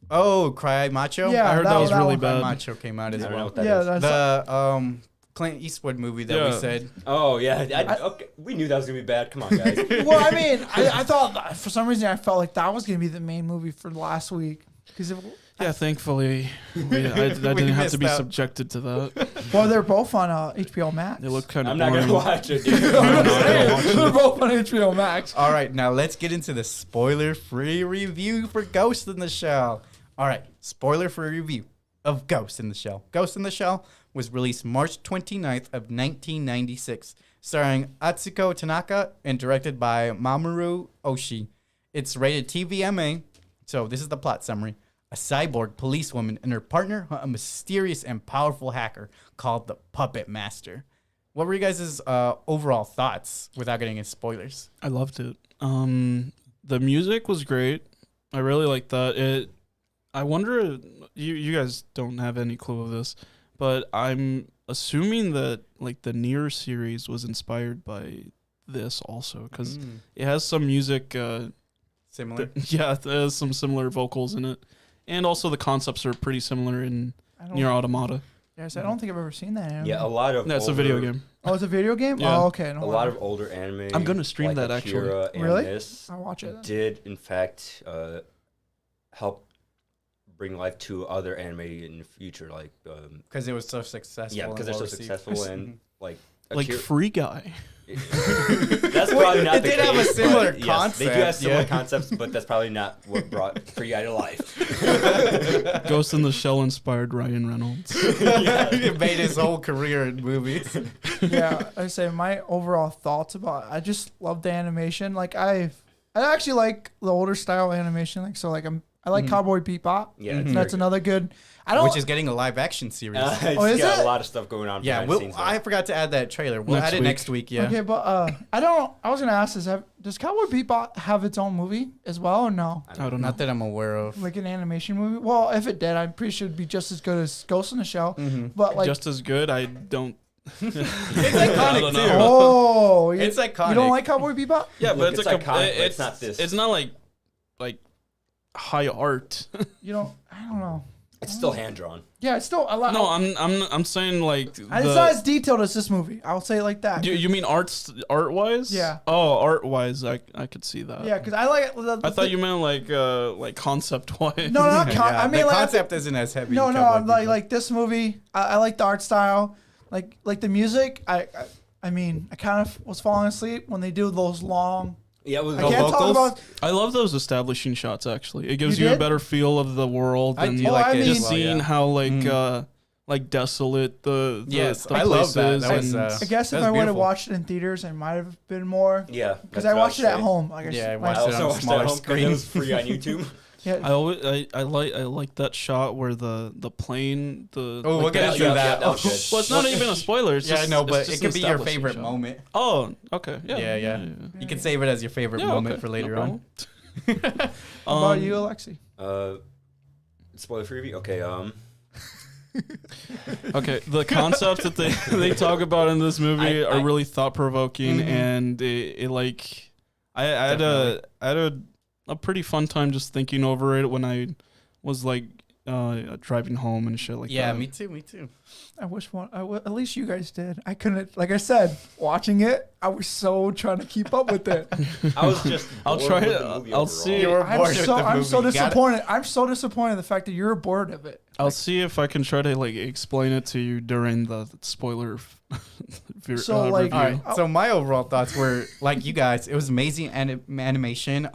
Oh, Cry Macho? Yeah, I heard that was really Cry bad. Macho came out as well. The Clint Eastwood movie that we said. Oh, yeah. Okay. We knew that was going to be bad. Come on, guys. Well, I mean, I thought for some reason I felt like that was going to be the main movie for last week. Thankfully, I didn't have to be subjected to that. Well, they're both on HBO Max. They look kind of I'm not going to watch it, dude. They're both on HBO Max. All right, now let's get into the spoiler-free review for Ghost in the Shell. All right, spoiler-free review of Ghost in the Shell. Ghost in the Shell was released March 29th of 1996, starring Atsuko Tanaka and directed by Mamoru Oshii. It's rated TVMA, so this is the plot summary. A cyborg policewoman and her partner hunt a mysterious and powerful hacker called the Puppet Master. What were you guys' overall thoughts without getting into spoilers? I loved it. The music was great. I really liked that. I wonder, you guys don't have any clue of this, but I'm assuming that the Nier series was inspired by this also, because it has some music Similar? There's some similar vocals in it. And also the concepts are pretty similar in Nier Automata. Yes, I don't think I've ever seen that anime. Yeah, a lot of That's a video game. Oh, it's a video game? Yeah. Oh, okay. A lot of older anime. I'm going to stream that, Akira actually. and Really? This I'll watch it. did, in fact, help bring life to other anime in the future. Because it was so successful. Yeah, because they're so successful and, Akira, Free Guy. That's probably not it the did case. have a similar but concept. Yes, they do have similar concepts, but that's probably not what brought Free Guy to life. Ghost in the Shell inspired Ryan Reynolds. He made his whole career in movies. Yeah, I say my overall thoughts about it. I just love the animation. I actually like the older style animation. I like Cowboy Bebop. Yeah, That's another good. Which is getting a live action series. It's got a lot of stuff going on. Yeah, I forgot to add that trailer. We'll add it next week. Yeah. Okay, but I was gonna ask this: does Cowboy Bebop have its own movie as well, or no? I don't know. Not that I'm aware of. Like an animation movie? Well, if it did, I'm pretty sure it'd be just as good as Ghost in the Shell. Mm-hmm. But just as good. I don't. It's iconic too. Oh, it's iconic. You don't like Cowboy Bebop? Yeah, but it's iconic. It's not this. It's not like high art. I don't know. It's still hand drawn. Yeah, it's still a lot. No, I'm saying like it's not as detailed as this movie. I would say it like that. You mean art wise? Yeah. Oh, art wise, I could see that. Yeah, because I like. I thought you meant like concept wise. No, not I mean, the like, concept isn't as heavy. No, I'm like this movie. I like the art style, like the music. I mean, I kind of was falling asleep when they do those long. Yeah, with I can't talk about. I love those establishing shots. Actually, it gives You you a did? better feel of the world I and do like it as just well, seeing yeah. how like desolate the Yes, the I love that. place That is was, and- I guess if That's I would have beautiful. watched it in theaters, I might have been more. Yeah, Because that's I what watched it was at saying. home. Like Yeah, I I watched it also on a watched it smaller at home 'cause screen. it was free on YouTube. Yeah. I like that shot where the plane Oh, like we'll get the- into that. that was good. Well, it's not even a spoiler. It's Yeah, I just, know, it's but just it an could be your establishing favorite shot. moment. Oh, okay, yeah, Yeah. You can save it as your favorite Yeah, moment okay, for no later on. problem. How about you, Aleksey? Spoiler free review. Okay. Okay, the concepts that they talk about in this movie are really thought provoking, and it like I had a pretty fun time just thinking over it when I was like driving home and shit like Yeah, that. me too. I wish at least you guys did. I couldn't. Like I said, watching it, I was so trying to keep up with it. I was just. I'll bored try with it. the movie I'll overall. see. You were I'm bored with so the I'm so movie. Got it? disappointed. I'm so disappointed in the fact that you're bored of it. I'll see if I can try to like explain it to you during the spoiler So, like, review. All right. So my overall thoughts were like you guys. It was amazing animation.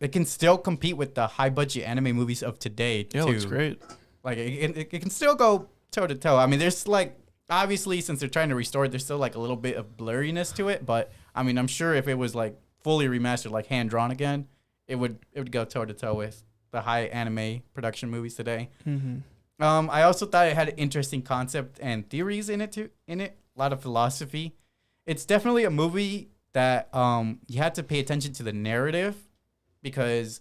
It can still compete with the high budget anime movies of today. Yeah, it too. looks great. Like it can still go toe to toe. I mean, there's like obviously since they're trying to restore it, there's still like a little bit of blurriness to it. But I mean, I'm sure if it was like fully remastered, like hand drawn again, it would go toe to toe with the high anime production movies today. Mm-hmm. I also thought it had an interesting concept and theories in it. A lot of philosophy. It's definitely a movie that you had to pay attention to the narrative because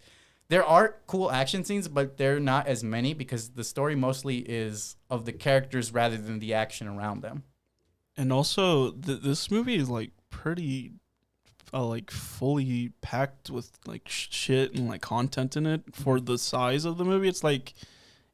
there are cool action scenes, but they're not as many because the story mostly is of the characters rather than the action around them. And also, this movie is like pretty, like fully packed with like shit and like content in it for the size of the movie. It's like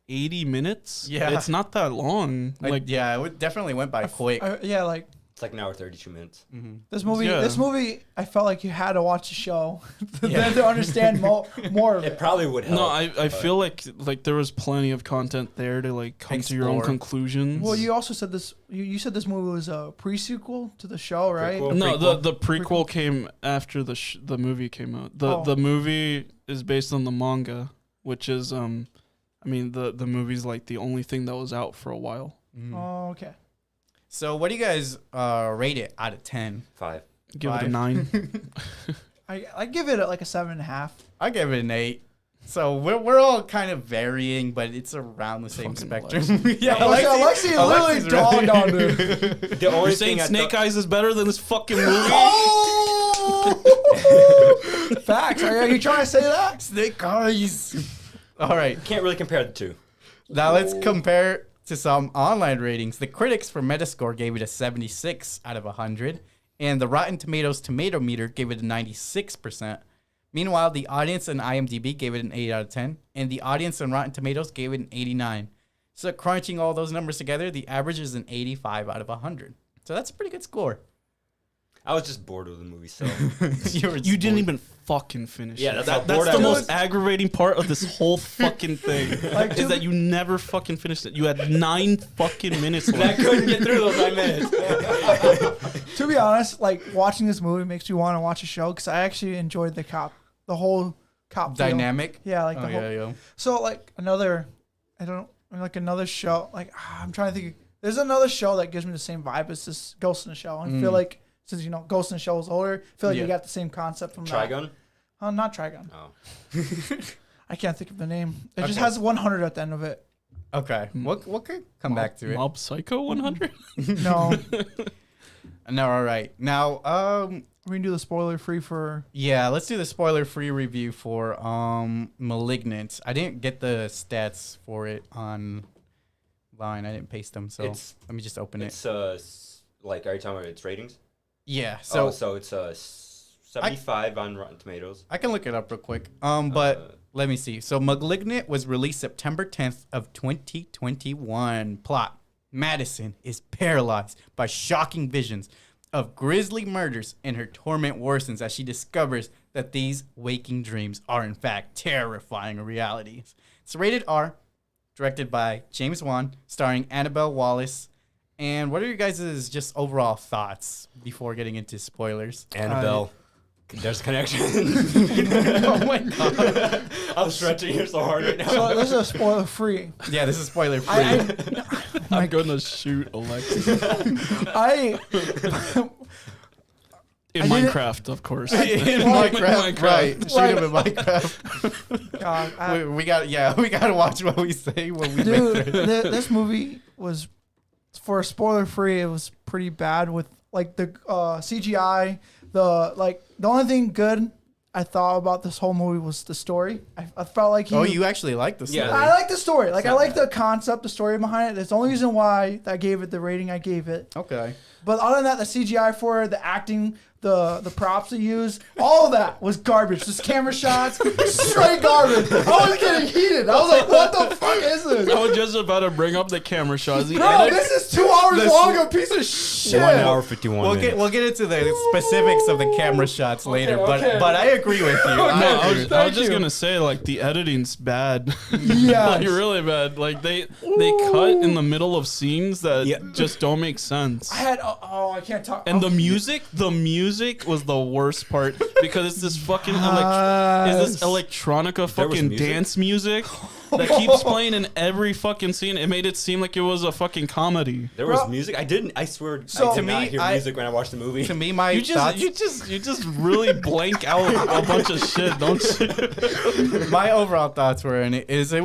80 minutes. Yeah. It's not that long. Like yeah, it definitely went by quick. Yeah, like It's like an hour 32 minutes. Mm-hmm. this movie. Yeah. This movie, I felt like you had to watch the show Yeah. to understand more of It it. probably would help. No, I but- feel like there was plenty of content there to like come to your own Explore. conclusions. Well, you also said this. You said this movie was a pre-sequel to the show, right? Prequel. No, prequel. the prequel came after the movie came out. The movie is based on the manga, which is I mean the movie's like the only thing that was out for a while. Mm-hmm. Oh, okay. So what do you guys rate it out of 10? 5. Give it a 5. 9. I give it like a 7.5. I give it an 8. So we're all kind of varying, but it's around the same Fucking spectrum. yeah, Alexi literally Alexei's dogged on it. The only You're saying thing I Snake thought- Eyes is better than this fucking movie? Oh! Facts. Are you trying to say that? Snake Eyes. All right. Can't really compare the two. Now let's compare to some online ratings. The critics for Metascore gave it a 76 out of 100, and the Rotten Tomatoes tomato meter gave it a 96%. Meanwhile, the audience on IMDb gave it an 8 out of 10, and the audience on Rotten Tomatoes gave it an 89. So crunching all those numbers together, the average is an 85 out of 100. So that's a pretty good score. I was just bored with the movie, so You didn't even fucking finish Yeah, it. that's how That's bored I the was. most aggravating part of this whole fucking thing. Like, is that you never fucking finished it. You had 9 fucking minutes I left. couldn't get through those 9 minutes. To be honest, like watching this movie makes me want to watch a show because I actually enjoyed the whole cop feel. Dynamic. Yeah, like the whole. yeah. So like another show. Like I'm trying to think. There's another show that gives me the same vibe as this Ghost in the Shell. I feel like since Ghost in the Shell is older, I feel like you got the same concept from that. Trigun? Not Trigun. Oh. I can't think of the name. It just Okay. has 100 at the end of it. Okay. What could come back to it? Mob Psycho 100? No, No, all right. Now, we can do the spoiler free for. yeah, let's do the spoiler-free review for Malignant. I didn't get the stats for it online. I didn't paste them, so It's- let me just open it. It's like, are you talking about its ratings? Yeah, So so it's 75 on Rotten Tomatoes. I can look it up real quick. But Let me see. So Malignant was released September 10th of 2021. Plot. Madison is paralyzed by shocking visions of grisly murders, and her torment worsens as she discovers that these waking dreams are in fact terrifying realities. It's rated R, directed by James Wan, starring Annabelle Wallis. And what are your guys' just overall thoughts before getting into spoilers? Annabelle. There's a connection. Oh my god. I'm stretching here so hard right now. So this is spoiler free. Yeah, this is spoiler free. I'm gonna shoot Alexa. In Minecraft, of course. in Minecraft, right? Shoot him in Minecraft. God, we gotta watch what we say when we dude, make it. this movie was, for spoiler free, it was pretty bad with like the CGI. The only thing good I thought about this whole movie was the story. I felt like you actually like the story. Yeah. I like the story. Like I like the concept, the story behind it. That's the only reason why I gave it the rating I gave it. Okay. But other than that, the CGI for it, the acting, the props they used, all of that was garbage. Just camera shots, straight garbage. I was getting heated. I was like, what the fuck is this? I was just about to bring up the camera shots. Bro, this is 2 hours long, a piece of shit. 1 hour 51 minutes. We'll get into the specifics of the camera shots later, okay. but I agree with you. I was just gonna say, like, the editing's bad. Yeah. Like, really bad. Like, they cut in the middle of scenes that just don't make sense. I had, I can't talk. And the music was the worst part because it's this fucking electronica fucking music? dance music that keeps playing in every fucking scene. It made it seem like it was a fucking comedy. There was music. I swear, So I did to not me, hear music when I watched the movie. To me, my You thoughts, just really blank out a bunch of shit, don't you? my overall thoughts were in it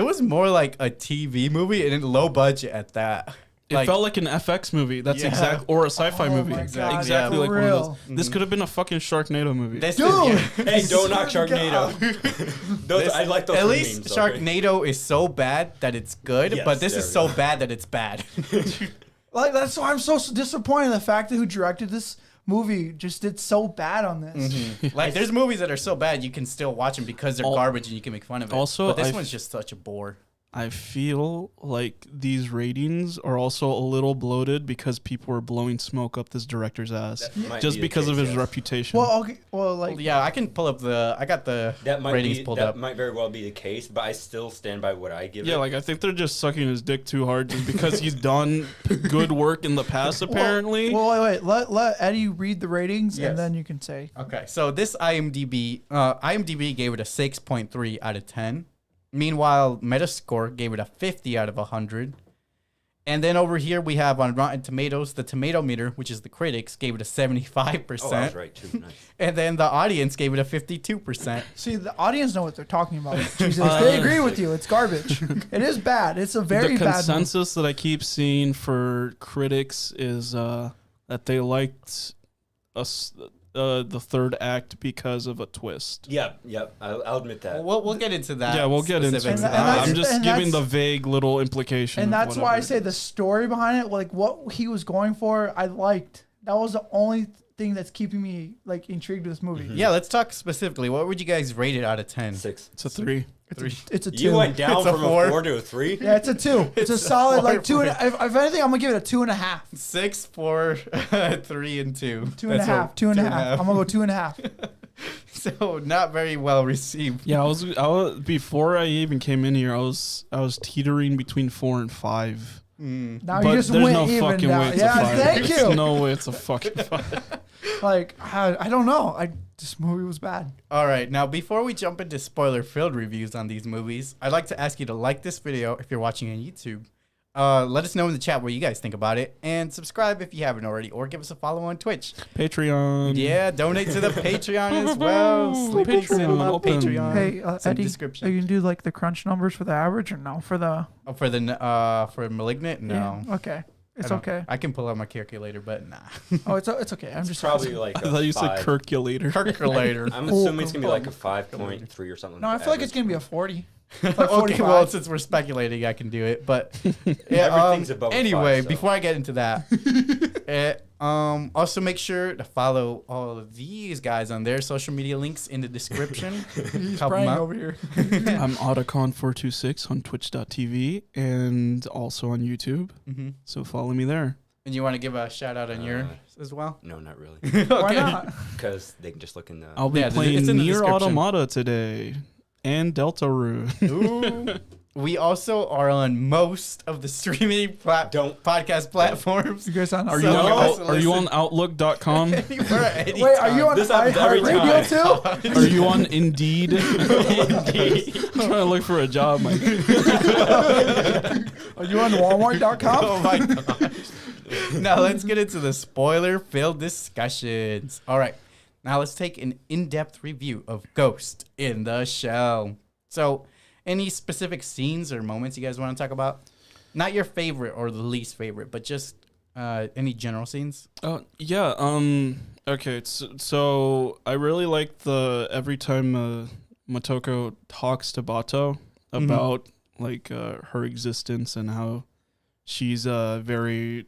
was more like a TV movie and low budget at that. It felt like an FX movie. That's Yeah. or a sci-fi movie. my God, Exactly for like one of real. those. This could have been a fucking Sharknado movie. This Dude. Hey, don't knock Sharknado. I like those. At three least memes, okay? Sharknado is so bad that it's good, Yes, but this there is we so go. bad that it's bad. Like that's why I'm so disappointed. The fact that who directed this movie just did so bad on this. Like, there's movies that are so bad you can still watch them because they're garbage and you can make fun of it. Also, but this one's just such a bore. I feel like these ratings are also a little bloated because people are blowing smoke up this director's ass might just be the because of case, his yes. reputation. Well, okay, well, like Yeah, I can pull up I got the ratings pulled up. That might very well be the case, but I still stand by what I give yeah, it. like I think they're just sucking his dick too hard just because he's done good work in the past, apparently. Well, wait. Let Eddie read the ratings Yes. and then you can say. Okay, so this IMDb gave it a 6.3 out of 10. Meanwhile, Metascore gave it a 50 out of 100. And then over here we have on Rotten Tomatoes, the tomato meter, which is the critics, gave it a 75%. Oh, I was right too. Nice. And then the audience gave it a 52%. See, the audience know what they're talking about. Jesus, they agree with you. It's garbage. It is bad. It's a very the bad. consensus that I keep seeing for critics is that they liked the third act because of a twist. Yep. I'll admit that. We'll get into that. Yeah, we'll get into specifics that. of that. I'm just and giving that's- the vague little implication. And of that's why I whatever. say the story behind it, like what he was going for, I liked. That was the only thing that's keeping me like intrigued with this movie. Yeah, let's talk specifically. What would you guys rate it out of 10? 6. It's a 3. It's a 2. You went down It's a from 4. a 4 to a 3. Yeah, it's a 2. It's a solid 4 like 2. for If anything, I'm gonna give it a 2.5. 6, 4, 3, and 2. 2.5. 2.5. I'm gonna go 2.5. So not very well received. Yeah, I was before I even came in here. I was teetering between 4 and 5. Now But you just there's went no even fucking now. way it's Yeah, a 5. thank There's you. no way it's a fucking 5. Like I don't know. This movie was bad. All right, now before we jump into spoiler-filled reviews on these movies, I'd like to ask you to like this video if you're watching on YouTube. Let us know in the chat what you guys think about it, and subscribe if you haven't already, or give us a follow on Twitch. Patreon. Yeah, donate to the Patreon as well. Sleeping Patreon Cinema open. Patreon. Hey, It's in Eddie, description. are you gonna do like the crunch numbers for the average or no? For the Oh, for Malignant, no. Yeah, okay. It's I don't- okay. I can pull out my calculator, but nah. Oh, it's okay. I'm It's just probably asking. like I thought you said 5. calculator. Calculator. I'm assuming it's gonna be like a 5.3 or something. No, I feel like it's gonna be a 40. Like Okay, 45. well, since we're speculating, I can do it. But yeah, Everything's above a anyway, 5, so. before I get into that, Also, make sure to follow all of these guys on their social media links in the description. He's Help 'em praying out. over here. I'm Otacon426 on Twitch.tv and also on YouTube. Mm-hmm. So follow me there. And you want to give a shout out on yours as well? No, not really. Why not? Because they can just look in the. I'll be Yeah, it's playing in the Nier description. Automata today and Deltarune. Ooh. We also are on most of the streaming podcast platforms. You guys on? Are So you on also Are you on Outlook.com? Wait, are you on This happens every iHeartRadio too? Are you on Indeed? I'm trying to look for a job, Mike. Are you on Walmart.com? Oh my gosh. Now let's get into the spoiler-filled discussions. All right. Now let's take an in-depth review of Ghost in the Shell. So, any specific scenes or moments you guys want to talk about? Not your favorite or the least favorite, but just any general scenes. Yeah. Okay. So I really like every time Motoko talks to Bato about like her existence and how she's very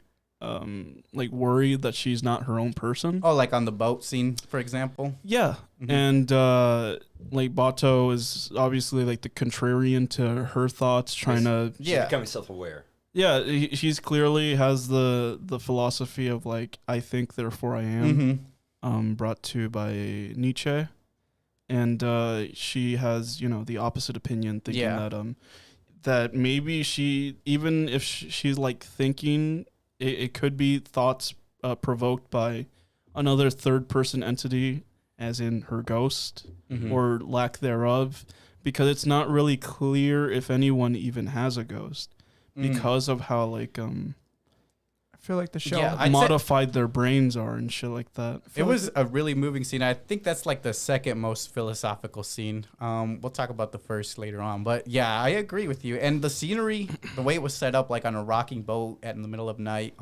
like worried that she's not her own person. Oh, like on the boat scene, for example. Yeah. Mhm. And like Bato is obviously like the contrarian to her thoughts, trying to She's becoming self-aware. yeah, she's clearly has the philosophy of like I think therefore I am, brought to by Nietzsche, and she has the opposite opinion, thinking that that maybe she, even if she's like thinking it could be thoughts provoked by another third person entity, as in her ghost or lack thereof, because it's not really clear if anyone even has a ghost. Because of how like I feel like the show. Yeah, I'd modified their brains are and shit like that. It was a really moving scene. I think that's like the second most philosophical scene. We'll talk about the first later on, but yeah, I agree with you. And the scenery, the way it was set up, like on a rocking boat in the middle of night,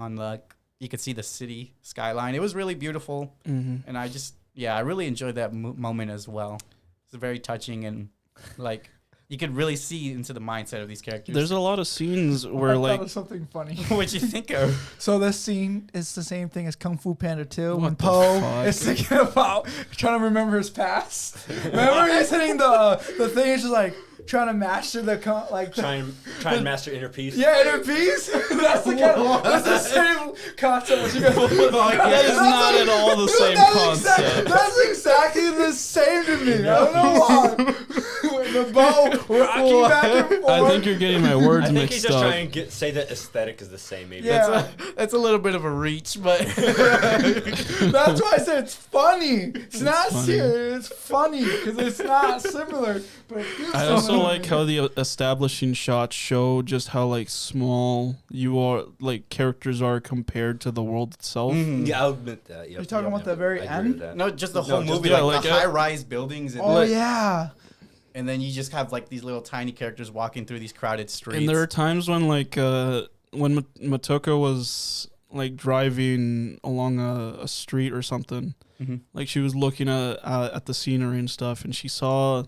you could see the city skyline. It was really beautiful, and I really enjoyed that moment as well. It's very touching, and like you could really see into the mindset of these characters. There's a lot of scenes where I like thought of something funny. What'd you think of? So this scene is the same thing as Kung Fu Panda 2 when What the Po fuck? is thinking about trying to remember his past. Remember he's hitting the thing, it's just like trying to master Try and master inner peace. yeah, inner peace. That's the same concept as you guys. that is not at all the same concept. That's exactly the same to me. I don't know why. The bow, we're rocking back and forth. I think you're getting my words I think he's mixed just up. trying to say that aesthetic is the same. Maybe. Yeah. That's a little bit of a reach, but That's why I said it's funny. It's not funny. serious. It's funny because it's not similar. But it feels I also similar. like how the establishing shots show just how like small you are, like characters are compared to the world itself. Yeah, I'll admit that. Yep, You're talking about the very I agree end? with that. no, just the whole just movie, yeah, like like, the high-rise buildings, and, Oh yeah. and then you just have like these little tiny characters walking through these crowded streets. And there are times when like when Motoko was like driving along a street or something, like she was looking at the scenery and stuff, and she saw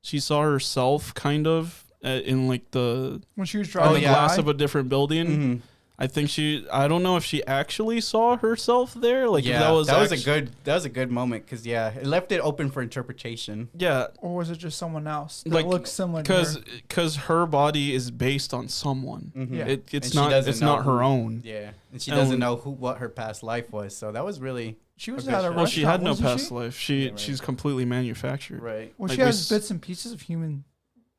herself kind of in like the When she was driving glass by. of a different building. I think I don't know if she actually saw herself there. Like if yeah, that was a good moment because it left it open for interpretation. yeah, Or was it just someone else that like looks similar to her? because her body is based on someone. Yeah. It's And she not doesn't it's know not her who- own. Yeah, and she And- doesn't know what her past life was. So that was really She was Okay, at a sure. Well, she had no restaurant, wasn't past she? life. Yeah, right. She's completely manufactured. right. Well, like she we has s- bits and pieces of human.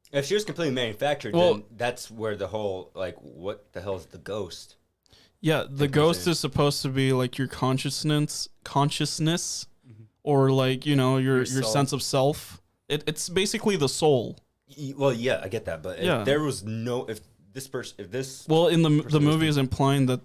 If she was completely manufactured, Well- then that's where the whole like, what the hell is the ghost? Yeah, the That comes ghost in. is supposed to be like your consciousness, or like your soul. sense of self. It's basically the soul. Well, yeah, I get that, but Yeah. if there was if this Well, in the Person movie was- is implying that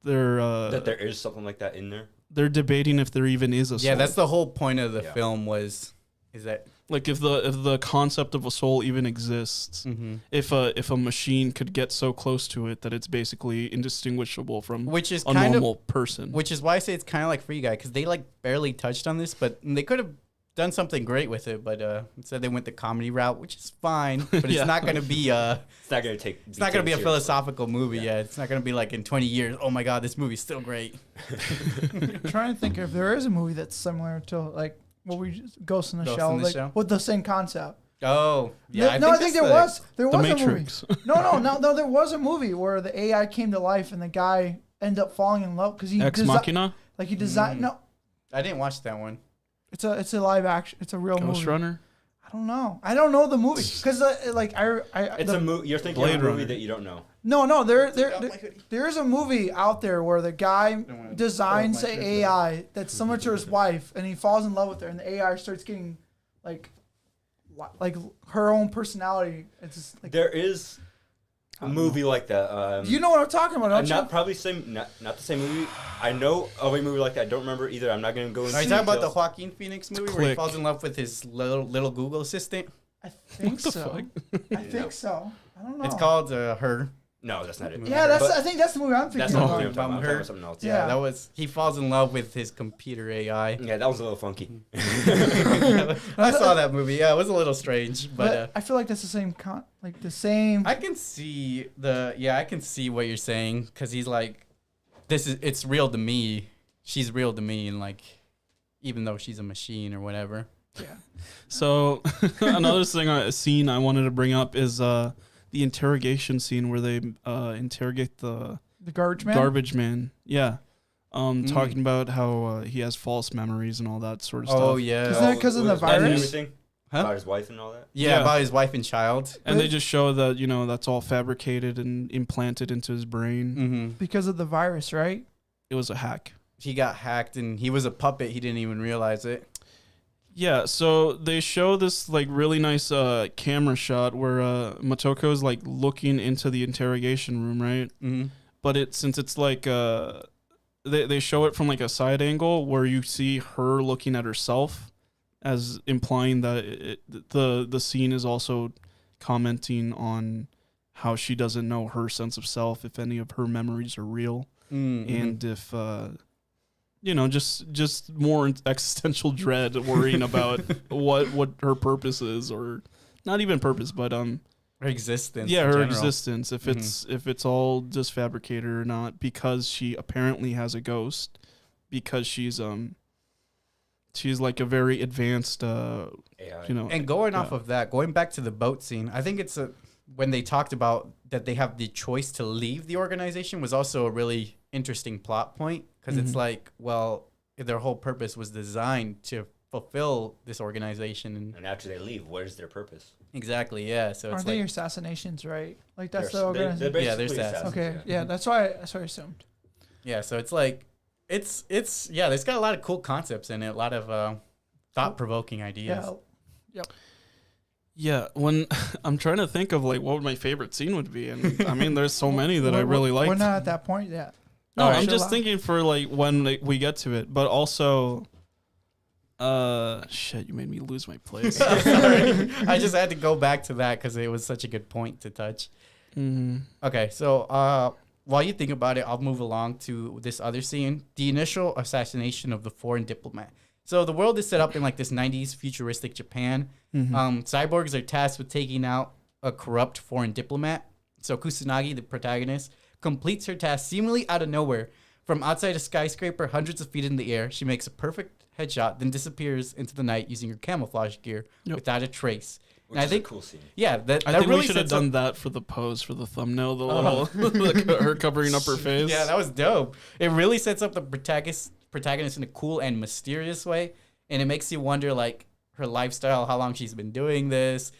they're that there is something like that in there. they're debating if there even is a soul. Yeah, that's the whole point of the Yeah. film is that like if the concept of a soul even exists. If a machine could get so close to it that it's basically indistinguishable from which is a kind normal of person. which is why I say it's kind of like Free Guy because they like barely touched on this, but they could have done something great with it, but instead they went the comedy route, which is fine. But it's not going to be It's not gonna take. it's not going to be a philosophical movie. Yeah, it's not going to be like in 20 years. Oh my God, this movie's still great. I'm trying to think if there is a movie that's similar to like Ghost in the Ghost Shell, in the like Shell? with the same concept. Oh, yeah. I think there was The a Matrix. movie. No, there was a movie where the AI came to life and the guy ended up falling in love because he Ex Machina. like he designed. No, I didn't watch that one. it's a live action. It's a real Ghost movie. Runner. I don't know. I don't know the movie because like It's a movie. You're thinking Blade of a movie Runner. that you don't know. No, there is a movie out there where the guy designs an AI that's similar to his wife, and he falls in love with her, and the AI starts getting like her own personality. It's just like There is a movie like that. you know what I'm talking about, don't you? Not probably not the same movie. I know of a movie like that. I don't remember either. I'm not gonna go into. Are you talking about the details. Joaquin Phoenix movie where he Click. falls in love with his little Google assistant? I think the so. fuck? I think so. I don't know. It's called Her. No, that's not it. Yeah, I think that's the movie I'm thinking That's not about. what I'm talking about. I'm talking Her. about something else. Yeah. That was he falls in love with his computer AI. Yeah, that was a little funky. I saw that movie. Yeah, it was a little strange, but I feel like that's the same the same. I can see I can see what you're saying because he's like, it's real to me. She's real to me, and like, even though she's a machine or whatever. Yeah. So another scene I wanted to bring up is the interrogation scene where they interrogate the garbage man. Yeah. Talking about how he has false memories and all that sort of stuff. Oh yeah. Isn't that because of the And virus? everything Huh? about his wife and all that. Yeah, about his wife and child. And they just show that, that's all fabricated and implanted into his brain. Mm-hmm. Because of the virus, right? It was a hack. He got hacked and he was a puppet. He didn't even realize it. Yeah, so they show this like really nice camera shot where Motoko is like looking into the interrogation room, right? Mm-hmm. But since it's like they show it from like a side angle where you see her looking at herself, as implying that the scene is also commenting on how she doesn't know her sense of self, if any of her memories are real, and if just more existential dread, worrying about what her purpose is, or not even purpose, but her existence. yeah, in her general. existence, if it's all just fabricated or not, because she apparently has a ghost, because she's like a very advanced AI. And going off of that, going back to the boat scene, I think it's when they talked about that they have the choice to leave the organization was also a really interesting plot point, because it's like, well, their whole purpose was designed to fulfill this organization, And after they leave, what is their purpose? exactly, yeah. So Aren't it's they like, your assassinations, right? Like that's They're the organization. Yeah, they're basically assassins. Okay, yeah, that's what I assumed. yeah, so it's like, it's it's got a lot of cool concepts in it, a lot of thought provoking ideas. Yeah. Yeah, when I'm trying to think of like what my favorite scene would be, and I mean, there's so many that I really like. We're not at that point yet. No, Alright. I'm just Chill out. thinking for like when we get to it, but also, shit, you made me lose my place. Sorry. I just had to go back to that because it was such a good point to touch. Okay, so while you think about it, I'll move along to this other scene, the initial assassination of the foreign diplomat. So the world is set up in like this 90s futuristic Japan. Cyborgs are tasked with taking out a corrupt foreign diplomat. So Kusanagi, the protagonist, completes her task seemingly out of nowhere. From outside a skyscraper hundreds of feet in the air, she makes a perfect headshot, then disappears into the night using her camouflage gear without a trace. Which And I is think a cool scene. yeah, that I think really we should have sets up- done that for the pose for the thumbnail, the little her covering up her face. Yeah, that was dope. It really sets up the protagonist in a cool and mysterious way, and it makes you wonder like her lifestyle, how long she's been doing this.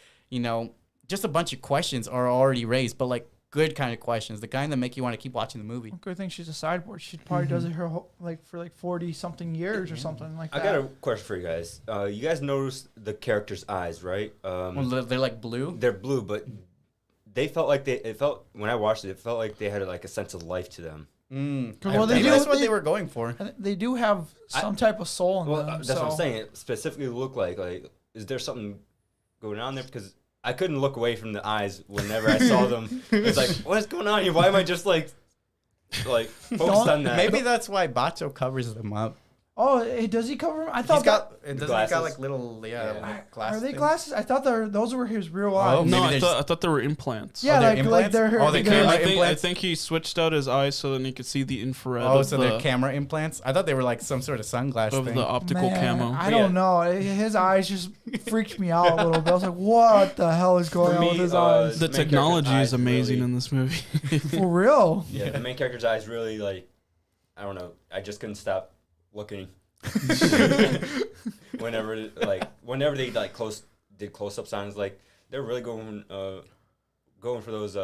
Just a bunch of questions are already raised, but like good kind of questions, the kind that make you want to keep watching the movie. Good thing she's a cyborg. She probably does it her whole, for 40 something years or something like that. I got a question for you guys. You guys noticed the character's eyes, right? Well, they're like blue. They're blue, but they felt like when I watched it, it felt like they had like a sense of life to them. Well, Maybe that's what they were going for. They do have some type of soul in Well, them. that's what I'm saying. It specifically looked like is there something going on there? Because I couldn't look away from the eyes whenever I saw them. It's like, what's going on here? Why am I just like focused on that? Maybe that's why Bato covers them up. Oh, does he cover him? I He's thought got. Doesn't he glasses. got like little like glass? Are they things? glasses? I thought those were his real Oh, eyes. No, maybe I thought they were implants. Yeah, they're like implants? they're Oh, they they're- camera I implants? think he switched out his eyes so then he could see the infrared. Oh, of so the, they're camera implants? I thought they were like some sort of sunglass of thing. the optical Man, camo. I don't know. His eyes just freaked me out a little bit. I was like, what the hell is going on with his eyes? The main technology character's is eyes amazing really- in this movie. For real. Yeah, the main character's eyes really like, I don't know. I just couldn't stop looking. whenever they like did close ups on, like they're really going for those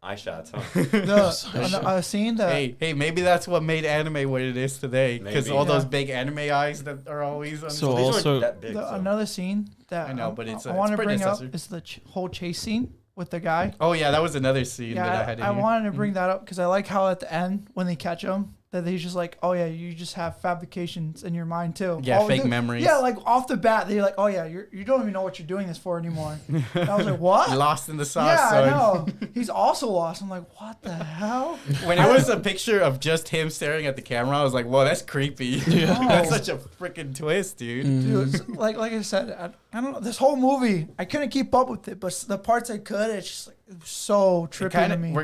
eye shots, huh? The scene that Hey, maybe that's what made anime what it is today. Because Maybe. all those Yeah. big anime eyes that are always on. So These also- weren't that big. so. another scene that I know, but it's I a- want to it's bring up predecessor. is the whole chase scene with the guy. Oh yeah, that was another scene that I had. In I here. wanted to bring that up because I like how at the end when they catch him that he's just like, oh yeah, you just have fabrications in your mind too. Yeah, Oh, fake dude, memories. Yeah, like off the bat, they're like, oh yeah, you don't even know what you're doing this for anymore. And I was like, what? Lost in the sauce. Yeah, son. I know. He's also lost. I'm like, what the hell? When it was a picture of just him staring at the camera, I was like, "Whoa, that's creepy." Yeah. That's Oh. such a freaking twist, dude. Dude, it's like I said, I don't know. This whole movie, I couldn't keep up with it, but the parts I could, it's just like it was so trippy to me.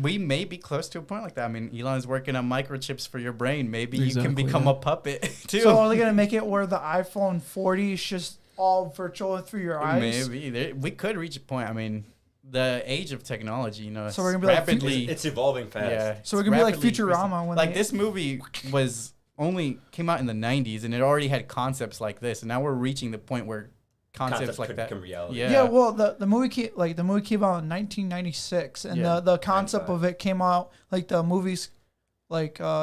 We may be close to a point like that. I mean, Elon's working on microchips for your brain. Maybe you can Exactly, become yeah. a puppet too. So are they gonna make it where the iPhone 40 is just all virtual through your eyes? Maybe we could reach a point. I mean, the age of technology, you know, So we're gonna be like rapidly. It's evolving fast. yeah, So we're it's gonna be like rapidly Futurama increasing. when like they- this movie came out in the 90s and it already had concepts like this, and now we're reaching the point where concepts Concepts like could that become reality. Yeah. Yeah, well, the movie came out in 1996, and Yeah. the concept 95. of it came out like the movie's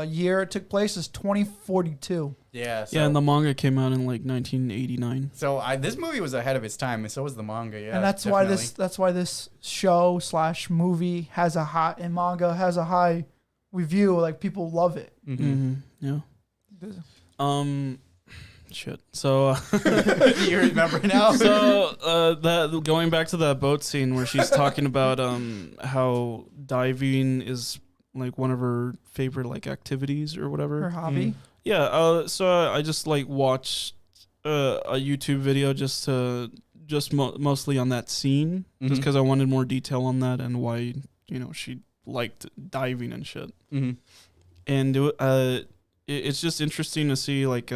year it took place is 2042. yeah. So, Yeah, and the manga came out in like 1989. so this movie was ahead of its time, and so was the manga. Yeah, and that's definitely. why this show / movie has a high and manga has a high review. Like people love it. Mm-hmm. Yeah. Shit. So, You remember now? that going back to that boat scene where she's talking about how diving is like one of her favorite like activities or whatever. Her hobby. Yeah. So I just like watched a YouTube video just mostly on that scene, just Mhm. because I wanted more detail on that and why she liked diving and shit. Mm-hmm. And it's just interesting to see like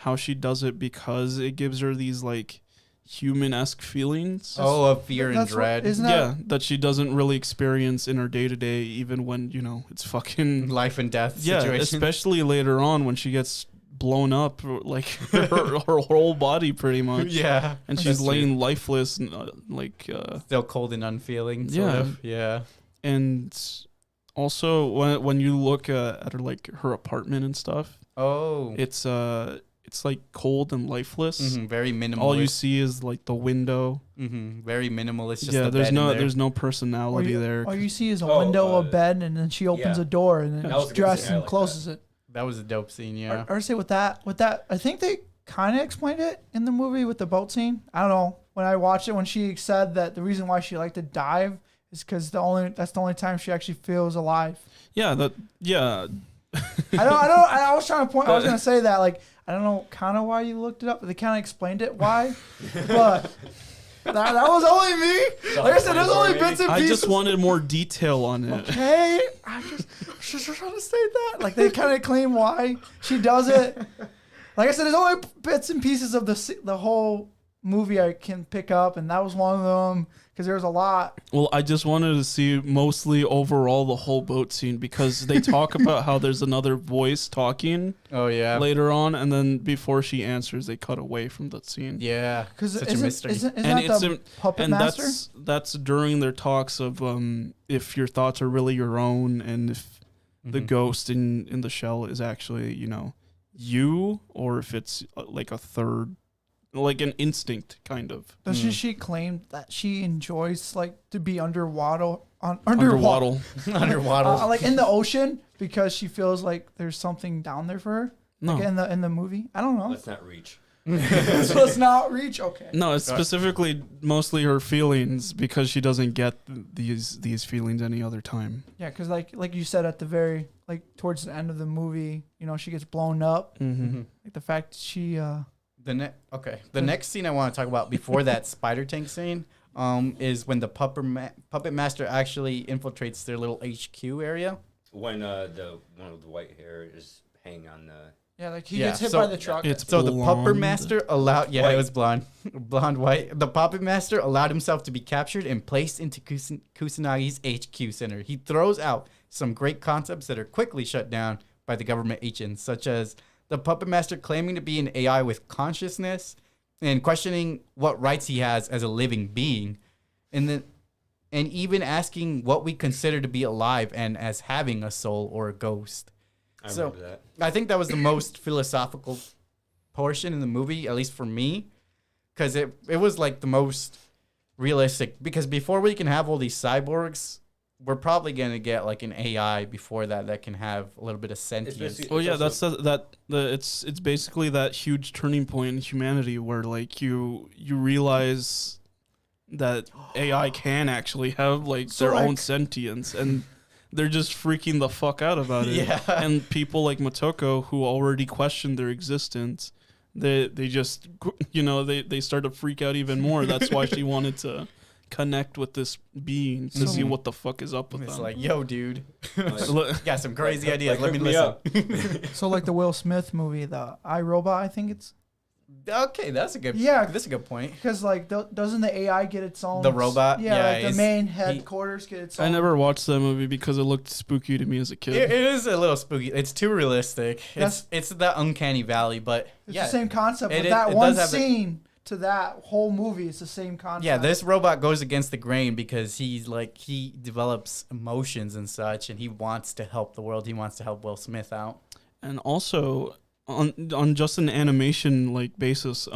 how she does it because it gives her these like human-esque feelings. Oh, of fear and That's what- dread. isn't that- Yeah, that she doesn't really experience in her day-to-day, even when it's fucking Life and death yeah, situation. especially later on when she gets blown up, like her whole body pretty much. Yeah. And she's That's true. laying lifeless, and Still cold and unfeeling, sort Yeah. of. Yeah. and also when you look at her like her apartment and stuff, Oh. it's like cold and lifeless. Mhm, very minimalist. All you see is like the window. Very minimalist. Just Yeah, the there's bed in there. there's no personality there. All you see is a Oh, window, a bed, and then she opens yeah. a door and then That was she's a good dressed scene. I and like closes it. That was a dope scene. Yeah. Or say with that, I think they kind of explained it in the movie with the boat scene. I don't know. When I watched it, when she said that the reason why she liked to dive is because that's the only time she actually feels alive. Yeah, I was trying to point. I was gonna say that like I don't know kind of why you looked it up, but they kind of explained it why. But that was only me. Like I said, there's only bits and I pieces. just wanted more detail on it. Okay, I just trying to say that. Like they kind of claim why she does it. Like I said, there's only bits and pieces of the whole movie I can pick up, and that was one of them because there's a lot. Well, I just wanted to see mostly overall the whole boat scene because they talk about how there's another voice talking Oh yeah. later on, and then before she answers, they cut away from that scene. Yeah. Because Such a mystery. Isn't And that it's the puppet And master? that's during their talks of if your thoughts are really your own, and if the Mhm. ghost in the shell is actually you, or if it's like a third, like an instinct kind of. Doesn't she claim that she enjoys like to be underwater? Underwater. Underwater. Like in the ocean because she feels like there's something down there for her. No. Like in the movie. I don't know. Let's not reach. So let's not reach. Okay. No, it's specifically mostly her feelings because she doesn't get these feelings any other time. Yeah, because like you said at the very like towards the end of the movie, you know, she gets blown up. Mm-hmm. Like the fact she The next scene I want to talk about before that spider tank scene is when the puppet master actually infiltrates their little HQ area. When the one with the white hair is hanging on the. yeah, like he gets hit by the truck. So the puppet blonde. master allowed, White. it was blonde, white. The puppet master allowed himself to be captured and placed into Kusanagi's HQ center. He throws out some great concepts that are quickly shut down by the government agents, such as the puppet master claiming to be an AI with consciousness and questioning what rights he has as a living being, and even asking what we consider to be alive and as having a soul or a ghost. I remember that. I think that was the most philosophical portion in the movie, at least for me, because it was like the most realistic. Because before we can have all these cyborgs, we're probably gonna get like an AI before that can have a little bit of sentience. Oh yeah, it's basically that huge turning point in humanity where like you realize that AI can actually have like So, their like- own sentience, and they're just freaking the fuck out about it. Yeah. And people like Motoko, who already questioned their existence, they just, you know, they start to freak out even more. That's why she wanted to connect with this being to see what the fuck is up with It's them. like, yo, dude, Look- got some crazy ideas. Like, Let me hook listen. me So like the Will Smith movie, the iRobot, I think it's Okay, that's a good. Yeah. that's a good point. because like doesn't the AI get its own The robot? Yeah, Yeah, like the it's- main headquarters get its own. I never watched that movie because it looked spooky to me as a kid. It is a little spooky. It's too realistic. That's- It's the uncanny valley, but It's yeah, the same concept, It but is- that it one does have the- scene to that whole movie is the same concept. yeah. This robot goes against the grain because he develops emotions and such, and he wants to help the world. He wants to help Will Smith out. And also on just an animation like basis,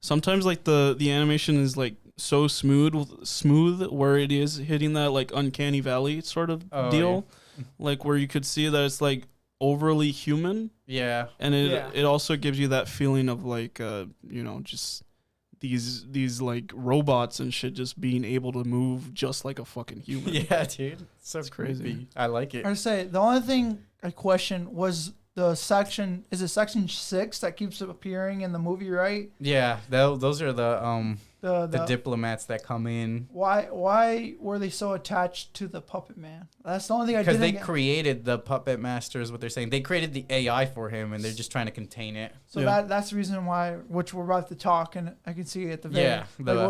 sometimes like the animation is like so smooth where it is hitting that like uncanny valley sort of Oh, deal, like where you could see that it's like overly human, Yeah, and it Yeah. it also gives you that feeling of like you know, just these like robots and shit just being able to move just like a fucking human. yeah, dude. So It's crazy. creepy. I like it. I say the only thing I question was the section. Is it section 6 that keeps appearing in the movie? Right. Yeah, those are the The diplomats that come in why were they so attached to the puppet man? That's the only thing I because didn't. they created the puppet master. Is what they're saying. They created the AI for him, and they're just trying to contain it. So Yeah. that's the reason why, which we're about to talk, and I can see at the very Yeah,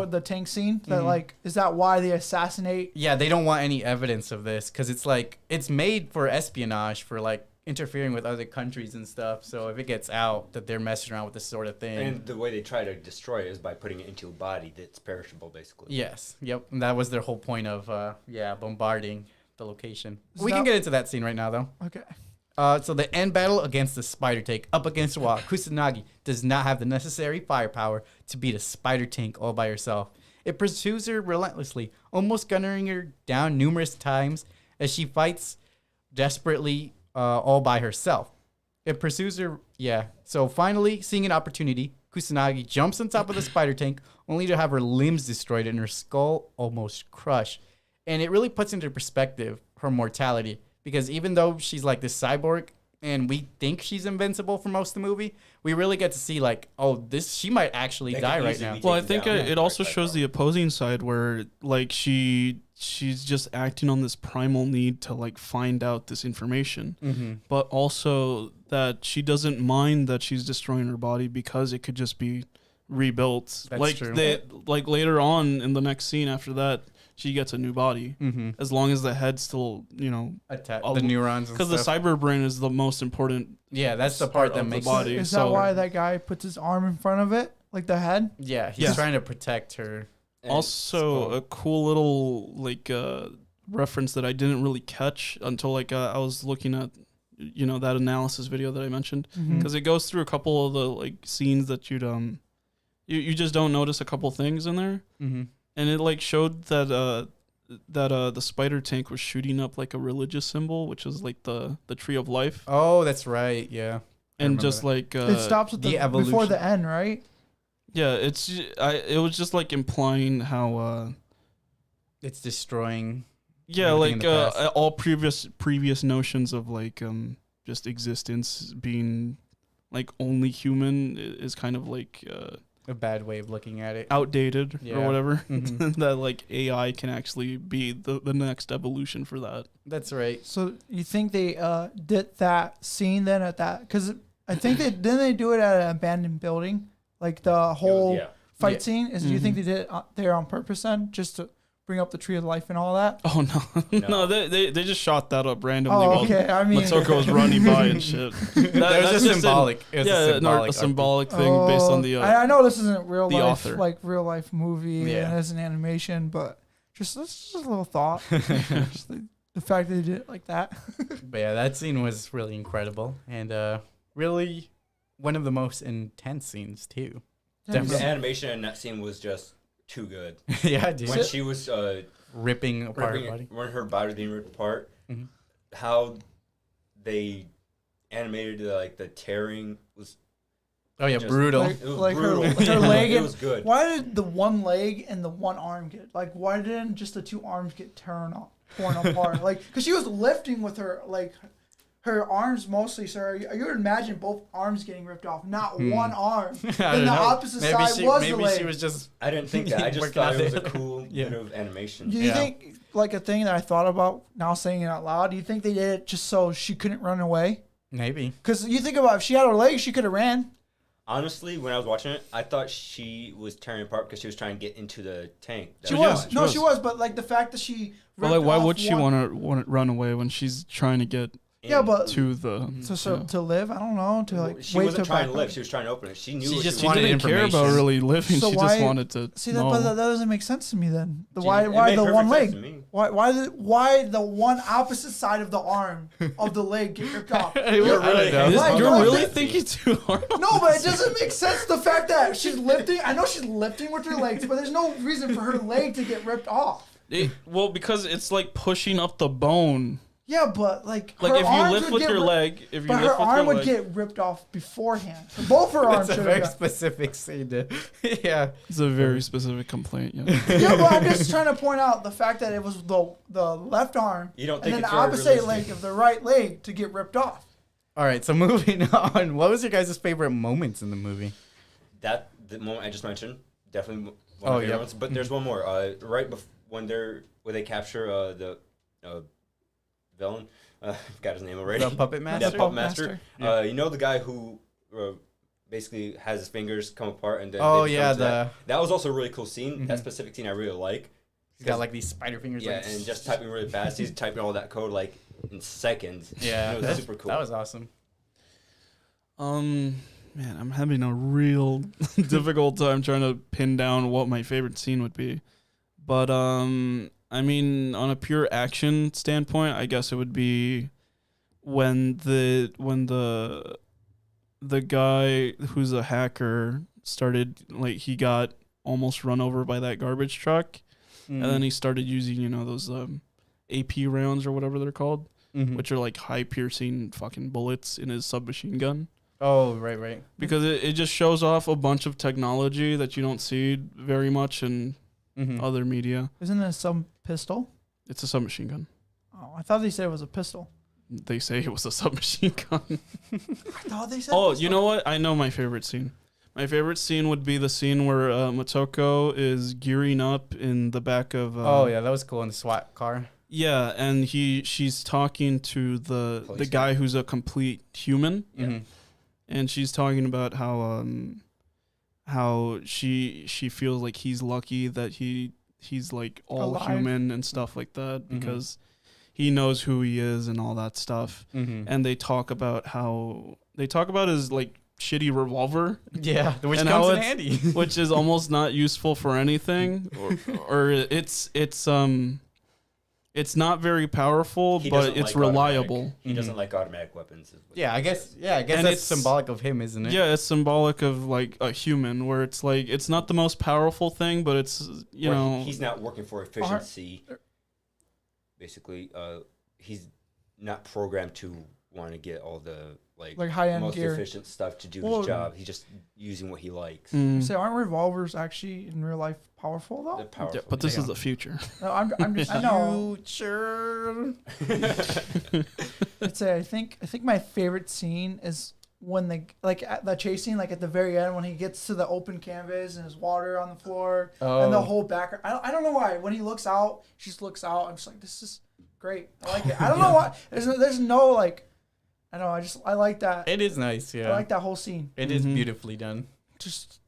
the tank scene. That Mhm. like, is that why they assassinate? Yeah, they don't want any evidence of this because it's like it's made for espionage for like interfering with other countries and stuff. So if it gets out that they're messing around with this sort of thing. And the way they try to destroy it is by putting it into a body that's perishable, basically. Yes. Yep. And that was their whole point of bombarding the location. Is We can that- get into that scene right now though. Okay. So the end battle against the spider tank up against the wall. Kusanagi does not have the necessary firepower to beat a spider tank all by herself. It pursues her relentlessly, almost gunning her down numerous times as she fights desperately all by herself. It pursues her, yeah. So finally, seeing an opportunity, Kusanagi jumps on top of the spider tank, only to have her limbs destroyed and her skull almost crushed. And it really puts into perspective her mortality. Because even though she's like this cyborg and we think she's invincible for most of the movie, we really get to see like, oh, she might actually They die could right easily now. be Well, I taken think down. it also shows the opposing side where like she's just acting on this primal need to like find out this information, Mm-hmm. but also that she doesn't mind that she's destroying her body because it could just be rebuilt. That's like true. like later on in the next scene after that, she gets a new body Mm-hmm. as long as the head still, you know, The neurons and because the stuff. cyber brain is the most important. Yeah, that's the part part that of the makes body. Is so- that why that guy puts his arm in front of it, like the head? Yeah, he's Yeah. trying to protect her. And Also, skull. a cool little like reference that I didn't really catch until like I was looking at, you know, that analysis video that I mentioned, Mhm. because it goes through a couple of the like scenes that you just don't notice a couple things in there, Mm-hmm. and it like showed that the spider tank was shooting up like a religious symbol, which is like the tree of life, Oh, that's right. Yeah. I and remember just that. like It stops at the before evolution. the end, right? yeah, it was just like implying how It's destroying Yeah, everything in like the past. all previous notions of like just existence being like only human is kind of like A bad way of looking at it. outdated Yeah. or whatever. Mhm. That like AI can actually be the next evolution for that. That's right. So you think they did that scene then at that? Because I think they didn't they do it at an abandoned building, like the whole Yeah. fight Yeah. scene. Do you think they did it there on purpose then, just to bring up the tree of life and all that? Oh no, No. no, they just shot that up randomly. Oh, while okay. I mean, Matoko was running by and shit. That was that's just just symbolic. It was a a symbolic thing based on the. I know this isn't real the life, author. like real life movie, Yeah. and it's an animation, but this is just a little thought. Just the fact that they did it like that. But yeah, that scene was really incredible and really one of the most intense scenes too. The Definitely. animation in that scene was just too good. Yeah, dude. When she was Ripping apart her body. when her body being ripped apart, Mhm. how they animated the tearing was Oh yeah, just- brutal. Like- it was Like her- brutal. her leg it and- was good. Why did the one leg and the one arm get why didn't just the two arms get torn apart? Like, because she was lifting with her her arms mostly, sir. You would imagine both arms getting ripped off, not one arm. I Then don't the know. opposite maybe side she, was the maybe leg. she was just I didn't think that. I just Working thought on it was a it. cool Yeah. bit of animation. Do you Yeah. think, like a thing that I thought about now saying it out loud, do you think they did it just so she couldn't run away? maybe. Because you think about if she had her legs, she could have ran. Honestly, when I was watching it, I thought she was tearing apart because she was trying to get into the tank. She That's was. why. No, was. she was. But like the fact that she. But like, ripped why off would she one- want to run away when she's trying to get Yeah, but to the? to live, I don't know. To like She wait wasn't to trying back to live. up. She was trying to open it. She knew She what just she wanted was She doing. didn't care about information. really living. So she why- just wanted to See that, know. but that doesn't make sense to me. Then It why made the one perfect sense leg? to me. Why the one opposite side of the arm of the leg get ripped off? You're really hating Like, You're like really that- thinking too hard. No, but it doesn't make sense. The fact that she's lifting, I know she's lifting with her legs, but there's no reason for her leg to get ripped off. Well, because it's like pushing up the bone. Yeah, but like Like her if you arms lift would with get your ri- leg, if you but lift her with arm your would leg, get ripped off beforehand. So both her arms That's a should very have. specific scene. Yeah. it's a very specific complaint. Yeah. Yeah, but I'm just trying to point out the fact that it was the left arm You don't and think then it's the very opposite realistic? leg of the right leg to get ripped off. All right, so moving on. What was your guys' favorite moments in the movie? That the moment I just mentioned, definitely one Oh, of my favorite yep. ones. But there's one more. Right when they capture the villain. I forgot his name already. The puppet master. Yeah, Puppet Puppet Master. Yeah. You know the guy who basically has his fingers come apart and then. Oh they yeah, become that was also a really cool scene. That Mhm. specific scene I really like. he's got like these spider fingers. Yeah, like, and just typing really fast. He's typing all that code like in seconds. Yeah, it was that's- super cool. That was awesome. Man, I'm having a real difficult time trying to pin down what my favorite scene would be. But I mean, on a pure action standpoint, I guess it would be when the guy who's a hacker started, like, he got almost run over by that garbage truck, and then he started using, those AP rounds or whatever they're called, Mhm. which are like high piercing fucking bullets in his submachine gun. Oh right. Because it just shows off a bunch of technology that you don't see very much in Mhm. other media. Isn't it some pistol? It's a submachine gun. Oh, I thought they said it was a pistol. They say it was a submachine gun. I thought they said. Oh, pistol. you know what? I know my favorite scene. My favorite scene would be the scene where Motoko is gearing up in the back of. Oh yeah, that was cool in the SWAT car. Yeah, and she's talking to the Police guy who's a complete human, Yeah. Mhm. and she's talking about how she feels like he's lucky that he's like all Alive. human and stuff like that Mhm. because he knows who he is and all that stuff. Mhm. And they talk about his like shitty revolver, Yeah, which And comes how in it's- handy. which is almost not useful for anything, or it's not very powerful, He but doesn't it's like reliable. automatic- He doesn't like automatic weapons. is what Yeah, he I guess. says. Yeah, I guess And that's it's- symbolic of him, isn't it? Yeah, it's symbolic of like a human, where it's like it's not the most powerful thing, but it's Where he's not working for efficiency. er Basically, he's not programmed to want to get all the like high-end most gear. efficient stuff to do Well, his job. He's just using what he likes. So aren't revolvers actually in real life powerful though? They're powerful. But this is the future. No, I'm just I know. Future. I'd say I think my favorite scene is when at the chase scene, like at the very end when he gets to the open canvas and there's water on the floor and the whole background. I don't know why when he looks out, she just looks out. I'm just like, this is great. I like it. I don't know why. There's no like. I don't know. I like that. It is nice, yeah. I like that whole scene. It is beautifully done. Just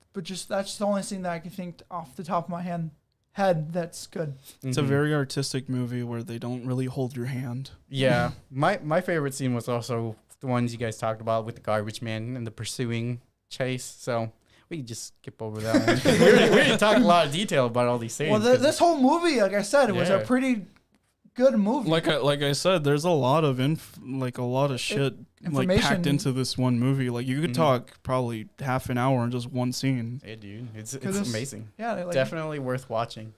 that's the only scene that I can think off the top of my head that's good. It's a very artistic movie where they don't really hold your hand. Yeah. My favorite scene was also the ones you guys talked about with the garbage man and the pursuing chase. So we can just skip over that one. we didn't talk a lot of detail about all these scenes. Well, this whole movie, like I said, it was a pretty good movie. Like I said, there's a lot of shit like packed into this one movie. Like you could talk probably half an hour on just one scene. Yeah, dude, it's amazing. Yeah, like, definitely worth watching.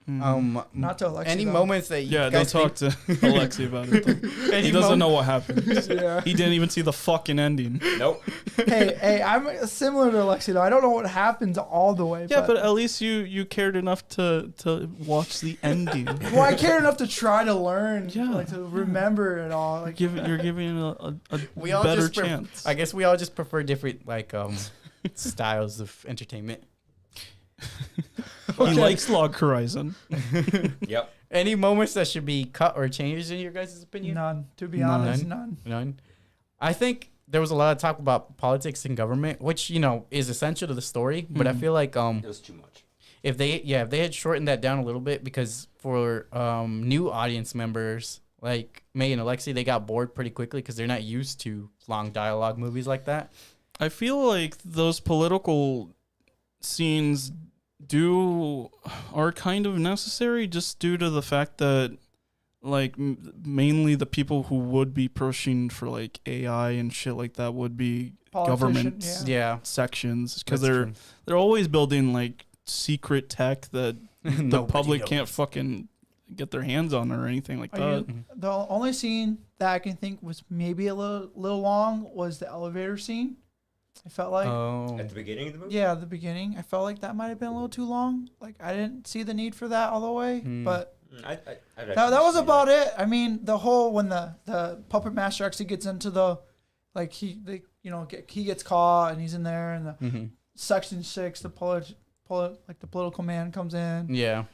Not to Aleksey. Any though. moments that you Don't guys talk to Aleksey about it. Though. He doesn't know what happened. Yeah. He didn't even see the fucking ending. Nope. hey, I'm similar to Aleksey though. I don't know what happens all the way. Yeah, but at least you cared enough to watch the ending. Well, I care enough to try to learn, Yeah. like to remember it all. Like You're giving a we all better just chance. I guess we all just prefer different styles of entertainment. He likes Log Horizon. Yep. Any moments that should be cut or changed in your guys' opinion? none. To be honest, none. None. I think there was a lot of talk about politics and government, which is essential to the story. But I feel like It was too much. if they had shortened that down a little bit, because for new audience members like May and Aleksey, they got bored pretty quickly because they're not used to long dialogue movies like that. I feel like those political scenes are kind of necessary just due to the fact that like mainly the people who would be pushing for like AI and shit like that would be government sections because they're always building like secret tech that the public can't fucking get their hands on or anything like that. The only scene that I can think was maybe a little long was the elevator scene. I felt like At the beginning of the movie? the beginning. I felt like that might have been a little too long. Like I didn't see the need for that all the way, but that was about it. I mean, the whole when the puppet master actually gets into the like he gets caught and he's in there and the section 6 the political man comes in. Yeah.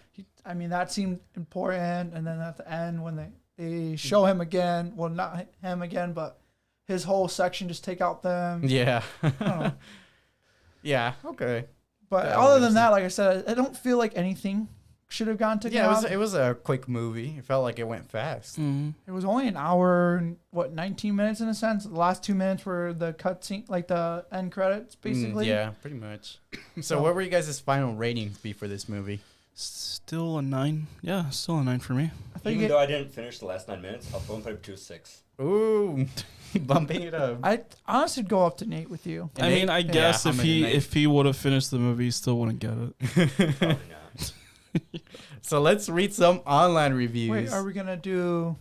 I mean that seemed important, and then at the end when they show him again, well not him again, but his whole section just take out them. Yeah. I don't know. Yeah. Okay. But other than that, like I said, I don't feel like anything should have gone to. Yeah, it was a quick movie. It felt like it went fast. It was only an hour and 19 minutes in a sense. The last 2 minutes were the cutscene, like the end credits, basically. Yeah, pretty much. So, what were you guys' final ratings be for this movie? Still a 9. Yeah, still a 9 for me. Even though I didn't finish the last 9 minutes, I'll put it to a 6. Ooh, bumping it up. I honestly would go up to Nate with you. I mean, I guess if he would have finished the movie, he still wouldn't get it. Probably not. So let's read some online reviews. Wait, are we gonna do?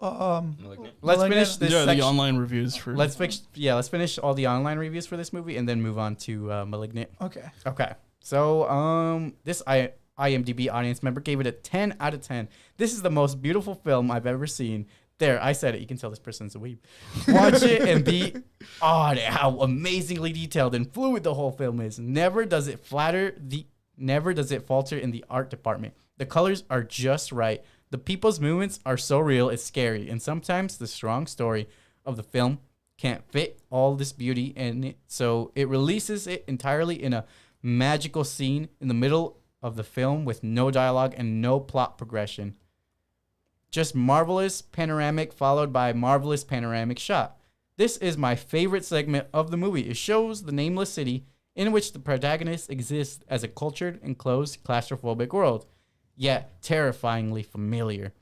Malignant? Let's finish this. Yeah, the online reviews for. Let's finish all the online reviews for this movie and then move on to Malignant. Okay. Okay. So this IMDb audience member gave it a 10 out of 10. This is the most beautiful film I've ever seen. There, I said it. You can tell this person's a weeb. Watch it and be awed at how amazingly detailed and fluid the whole film is. Never does it falter in the art department. The colors are just right. The people's movements are so real, it's scary. And sometimes the strong story of the film can't fit all this beauty in it, so it releases it entirely in a magical scene in the middle of the film with no dialogue and no plot progression. Just marvelous panoramic followed by marvelous panoramic shot. This is my favorite segment of the movie. It shows the nameless city in which the protagonist exists as a cultured, enclosed, claustrophobic world, yet terrifyingly familiar.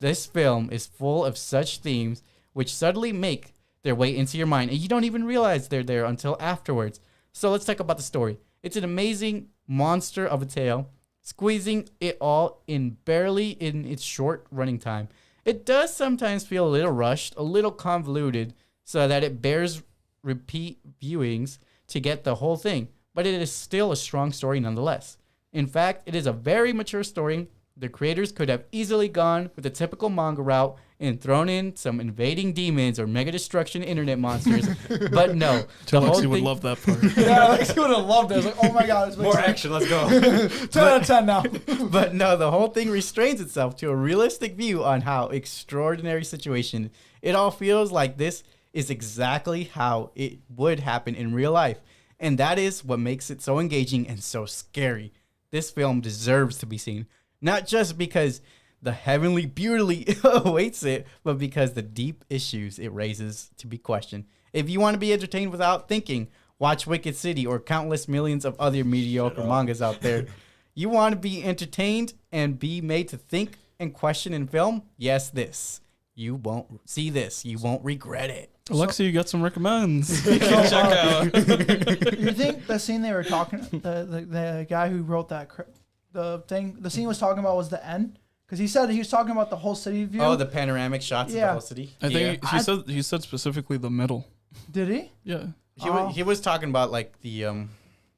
This film is full of such themes which subtly make their way into your mind, and you don't even realize they're there until afterwards. So let's talk about the story. It's an amazing monster of a tale, squeezing it all in barely in its short running time. It does sometimes feel a little rushed, a little convoluted, so that it bears repeat viewings to get the whole thing, but it is still a strong story nonetheless. In fact, it is a very mature story. The creators could have easily gone with the typical manga route and thrown in some invading demons or mega destruction internet monsters, but no. Aleksey would love that part. Yeah, Aleksey would have loved it. I was like, oh my god, it's More action, let's go. 10 out of 10 now. But no, the whole thing restrains itself to a realistic view on how extraordinary situation. It all feels like this is exactly how it would happen in real life. And that is what makes it so engaging and so scary. This film deserves to be seen. Not just because the heavenly beauty awaits it, but because the deep issues it raises to be questioned. If you want to be entertained without thinking, watch Wicked City or countless millions of other mediocre mangas out there. You want to be entertained and be made to think and question in film? Yes, this. You won't see this. You won't regret it. Aleksey, you got some recommends. You can check out. You think the scene they were talking, the guy who wrote that, the scene was talking about was the end? Because he said he was talking about the whole city view. Oh, the panoramic shots of the whole city. I think he said specifically the middle. Did he? Yeah. He was talking about like the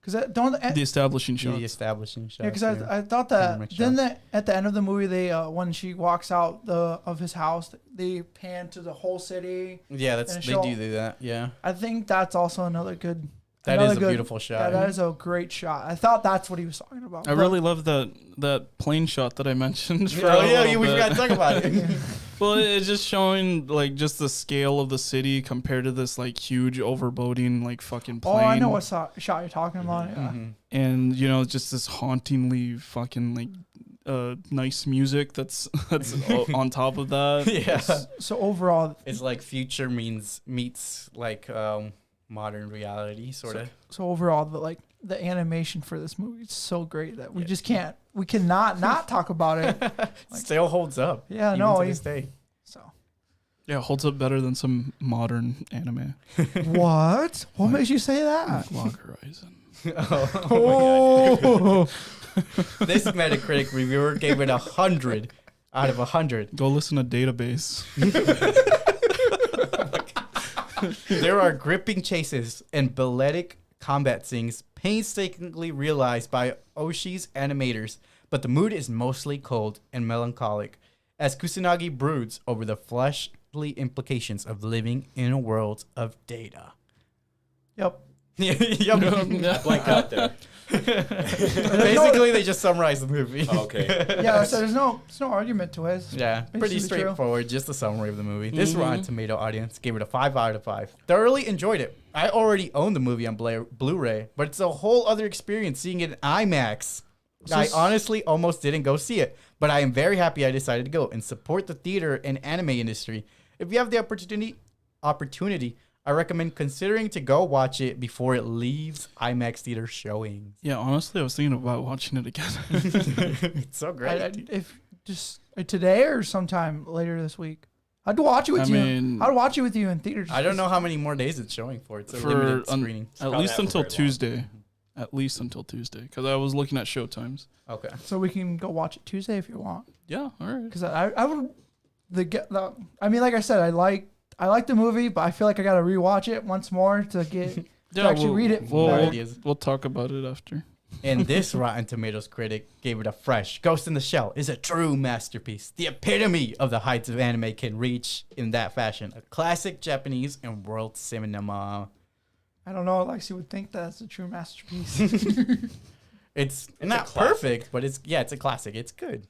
the establishing shot. The establishing shot. Yeah, because I thought that then at the end of the movie they when she walks out of his house they pan to the whole city. Yeah, they do that. Yeah. I think that's also another good. That is a beautiful shot. Yeah, that is a great shot. I thought that's what he was talking about. I really love that plane shot that I mentioned. We forgot to talk about it. Well, it's just showing like just the scale of the city compared to this like huge overboating like fucking plane. Oh, I know what shot you're talking about. Yeah. Mm-hmm. And just this hauntingly fucking like nice music that's on top of that. Yeah. So overall, it's like future meets like modern reality, sort of. So overall, the animation for this movie is so great that we cannot not talk about it. Still holds up. Yeah, even no, to this day. So. Yeah, it holds up better than some modern anime. What? What makes you say that? Log Horizon. Oh. This Metacritic reviewer gave it 100 out of 100. Go listen to Database. There are gripping chases and balletic combat scenes painstakingly realized by Oshi's animators, but the mood is mostly cold and melancholic as Kusanagi broods over the fleshly implications of living in a world of data. Yep. Yep. Blank out there. Basically, they just summarize the movie. Okay. Yeah, so there's no argument to it. Yeah, pretty basically straightforward. Just a summary of the movie. This Rotten Tomato audience gave it a 5 out of 5. Thoroughly enjoyed it. I already own the movie on Blu-ray, but it's a whole other experience seeing it in IMAX. I honestly almost didn't go see it, but I am very happy I decided to go and support the theater and anime industry. If you have the opportunity, I recommend considering to go watch it before it leaves IMAX theater showing. Yeah, honestly, I was thinking about watching it again. It's so great. If just today or sometime later this week, I'd watch it with you. I'd watch it with you in theaters. I don't know how many more days it's showing for. It's a limited screening. At least until Tuesday. At least until Tuesday, because I was looking at showtimes. Okay. So we can go watch it Tuesday if you want. Yeah, all right. Because I would I mean, like I said, I like the movie, but I feel like I gotta rewatch it once more to get to actually read it. We'll talk about it after. And this Rotten Tomatoes critic gave it a fresh. Ghost in the Shell is a true masterpiece. The epitome of the heights of anime can reach in that fashion. A classic Japanese and world cinema. I don't know, Aleksey would think that's a true masterpiece. It's not perfect, but it's a classic. It's good.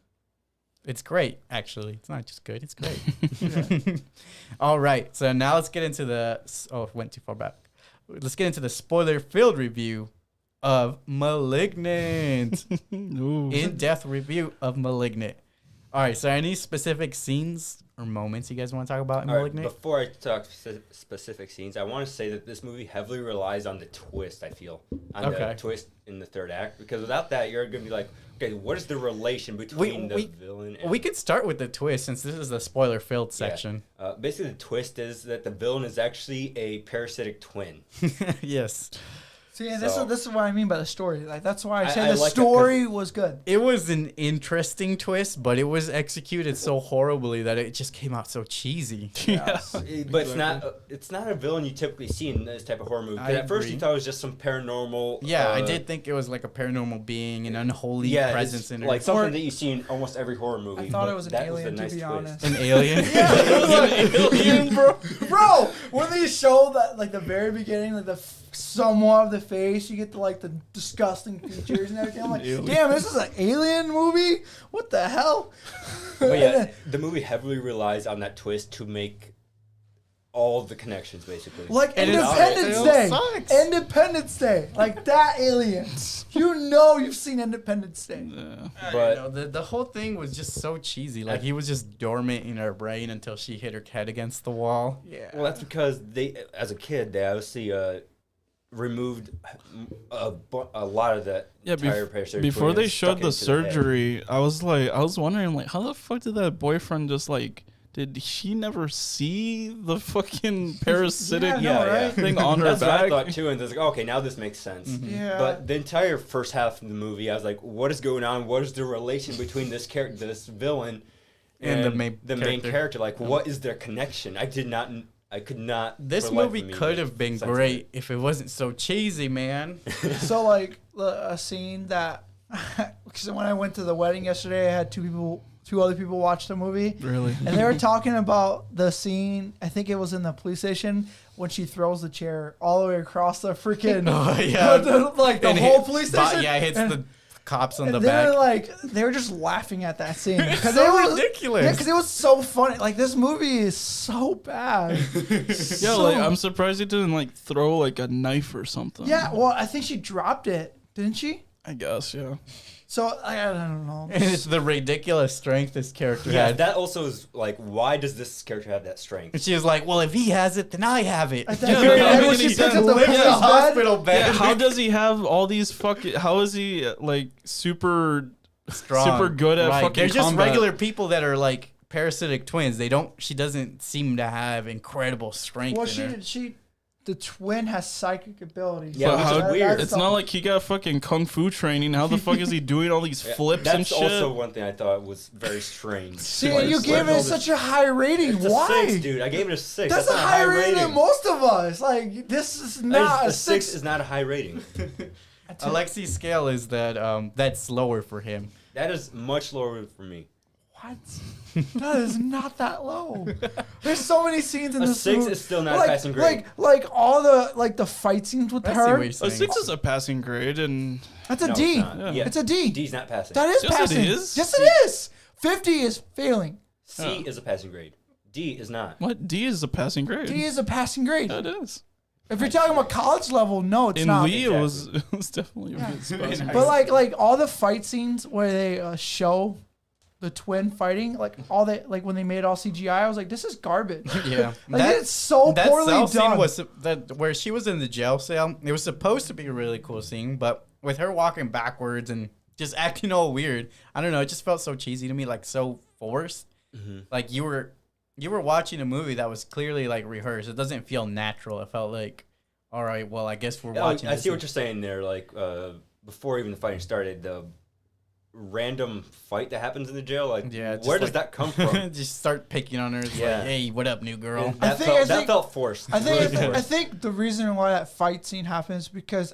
It's great, actually. It's not just good. It's great. Yeah. All right. So now let's get into went too far back. Let's get into the spoiler-filled review of Malignant. In-depth review of Malignant. All right. So any specific scenes or moments you guys want to talk about in Malignant? Before I talk specific scenes, I want to say that this movie heavily relies on the twist, I feel. The twist in the third act. Because without that, you're going to be like, okay, what is the relation between the villain and... We could start with the twist since this is the spoiler-filled section. Yeah. Basically, the twist is that the villain is actually a parasitic twin. Yes. See, and this is what I mean by the story. Like that's why I say I the like story was good. It was an interesting twist, but it was executed so horribly that it just came out so cheesy. Yeah. But it's not a villain you typically see in this type of horror movie. 'Cause at first you thought it was just some paranormal. Yeah, I did think it was like a paranoral being, an unholy presence in it. Like something that you see in almost every horror movie. I thought it was an that alien, was a nice to be twist. honest. An alien? Yeah, it was like an alien, bro. When they show that, like the very beginning, like the somewhat of the face, you get to like the disgusting features and everything. I'm like, damn, this is an alien movie. What the hell? But yeah, the movie heavily relies on that twist to make all the connections, basically. Like And Independence it Day. sucks. Independence Day. Like that alien. You know you've seen Independence Day. But the whole thing was just so cheesy. Like he was just dormant in her brain until she hit her head against the wall. Yeah. well, that's because they, as a kid, they obviously removed a lot of that entire parasitic before twin they and showed stuck the it into the head. surgery, I was wondering, like, how the fuck did that boyfriend just, like, did she never see the fucking parasitic right? thing on her That's what I back? thought too, and it's like, okay, now this makes sense. Yeah. But the entire first half of the movie, I was like, what is going on? What is the relation between this character, this villain, And the main character? Like, what is their connection? I could not. This for the life movie of me could make have been sense of great it. if it wasn't so cheesy, man. So like a scene that, because when I went to the wedding yesterday, I had two other people watch the movie. Really? And they were talking about the scene, I think it was in the police station, when she throws the chair all the way across the freaking, Oh, yeah. the And whole police station. Yeah, hits the cops on And the they back. were like, they were just laughing at that scene. Because so it was ridiculous. Yeah, because it was so funny. Like, this movie is so bad. Yeah, like, I'm surprised he didn't, like, throw, like, a knife or something. Yeah, well, I think she dropped it, didn't she? I guess, yeah. So, I don't know. And it's the ridiculous strength this character Yeah, had. that also is like, why does this character have that strength? And she was like, well, if he has it, then I have it. At the very no, end, no, when she he picks up doesn't the Lives in a person's bed, hospital bed. Yeah, how does he have all these fucking... How is he, like, super good at fucking They're just combat? regular people that are like parasitic twins. She doesn't seem to have incredible strength well, in her. the twin has psychic abilities. Yeah, But which is how weird. It's not like he got fucking kung fu training. How the fuck is he doing all these flips and That's shit? also one thing I thought was very strange. See, Like, you gave it such a high rating. It's a Why? 6, dude. I gave it a 6. That's a not higher rating than most of us. Like, this is not a a 6 6. is not a high rating. Alexei's scale is that that's lower for him. That is much lower for me. What? That is not that low. There's so many scenes in A this 6 movie. is still not a passing grade. Like all the fight scenes with I see her. what you're A saying. 6 is a passing grade, and That's a No, D. it's not. Yeah. Yeah. It's a D. D's not passing. That is Yes, it passing. is. Yes, it is. 50 is failing. C is a passing grade. D is not. what? D is a passing grade. D is a passing grade. That is. If you're talking about college level, no, it's In not. Lee, it was definitely a passing But like all the fight scenes where they show the twin fighting, like when they made it all CGI, I was like, this is garbage. Yeah, Like it's so that poorly cell done. scene was where she was in the jail cell. It was supposed to be a really cool scene, but with her walking backwards and just acting all weird, I don't know. It just felt so cheesy to me, like so forced. Mm-hmm. Like you were watching a movie that was clearly like rehearsed. It doesn't feel natural. It felt like, all right, well, I guess we're watching. I this see what you're saying there. Like before even the fighting started, the random fight that happens in the jail. Like, Yeah, just where does like- that come from? just start picking on her. It's Yeah. like, hey, what up, new girl? That, I that think- felt forced. I think Really I forced. think the reason why that fight scene happens is because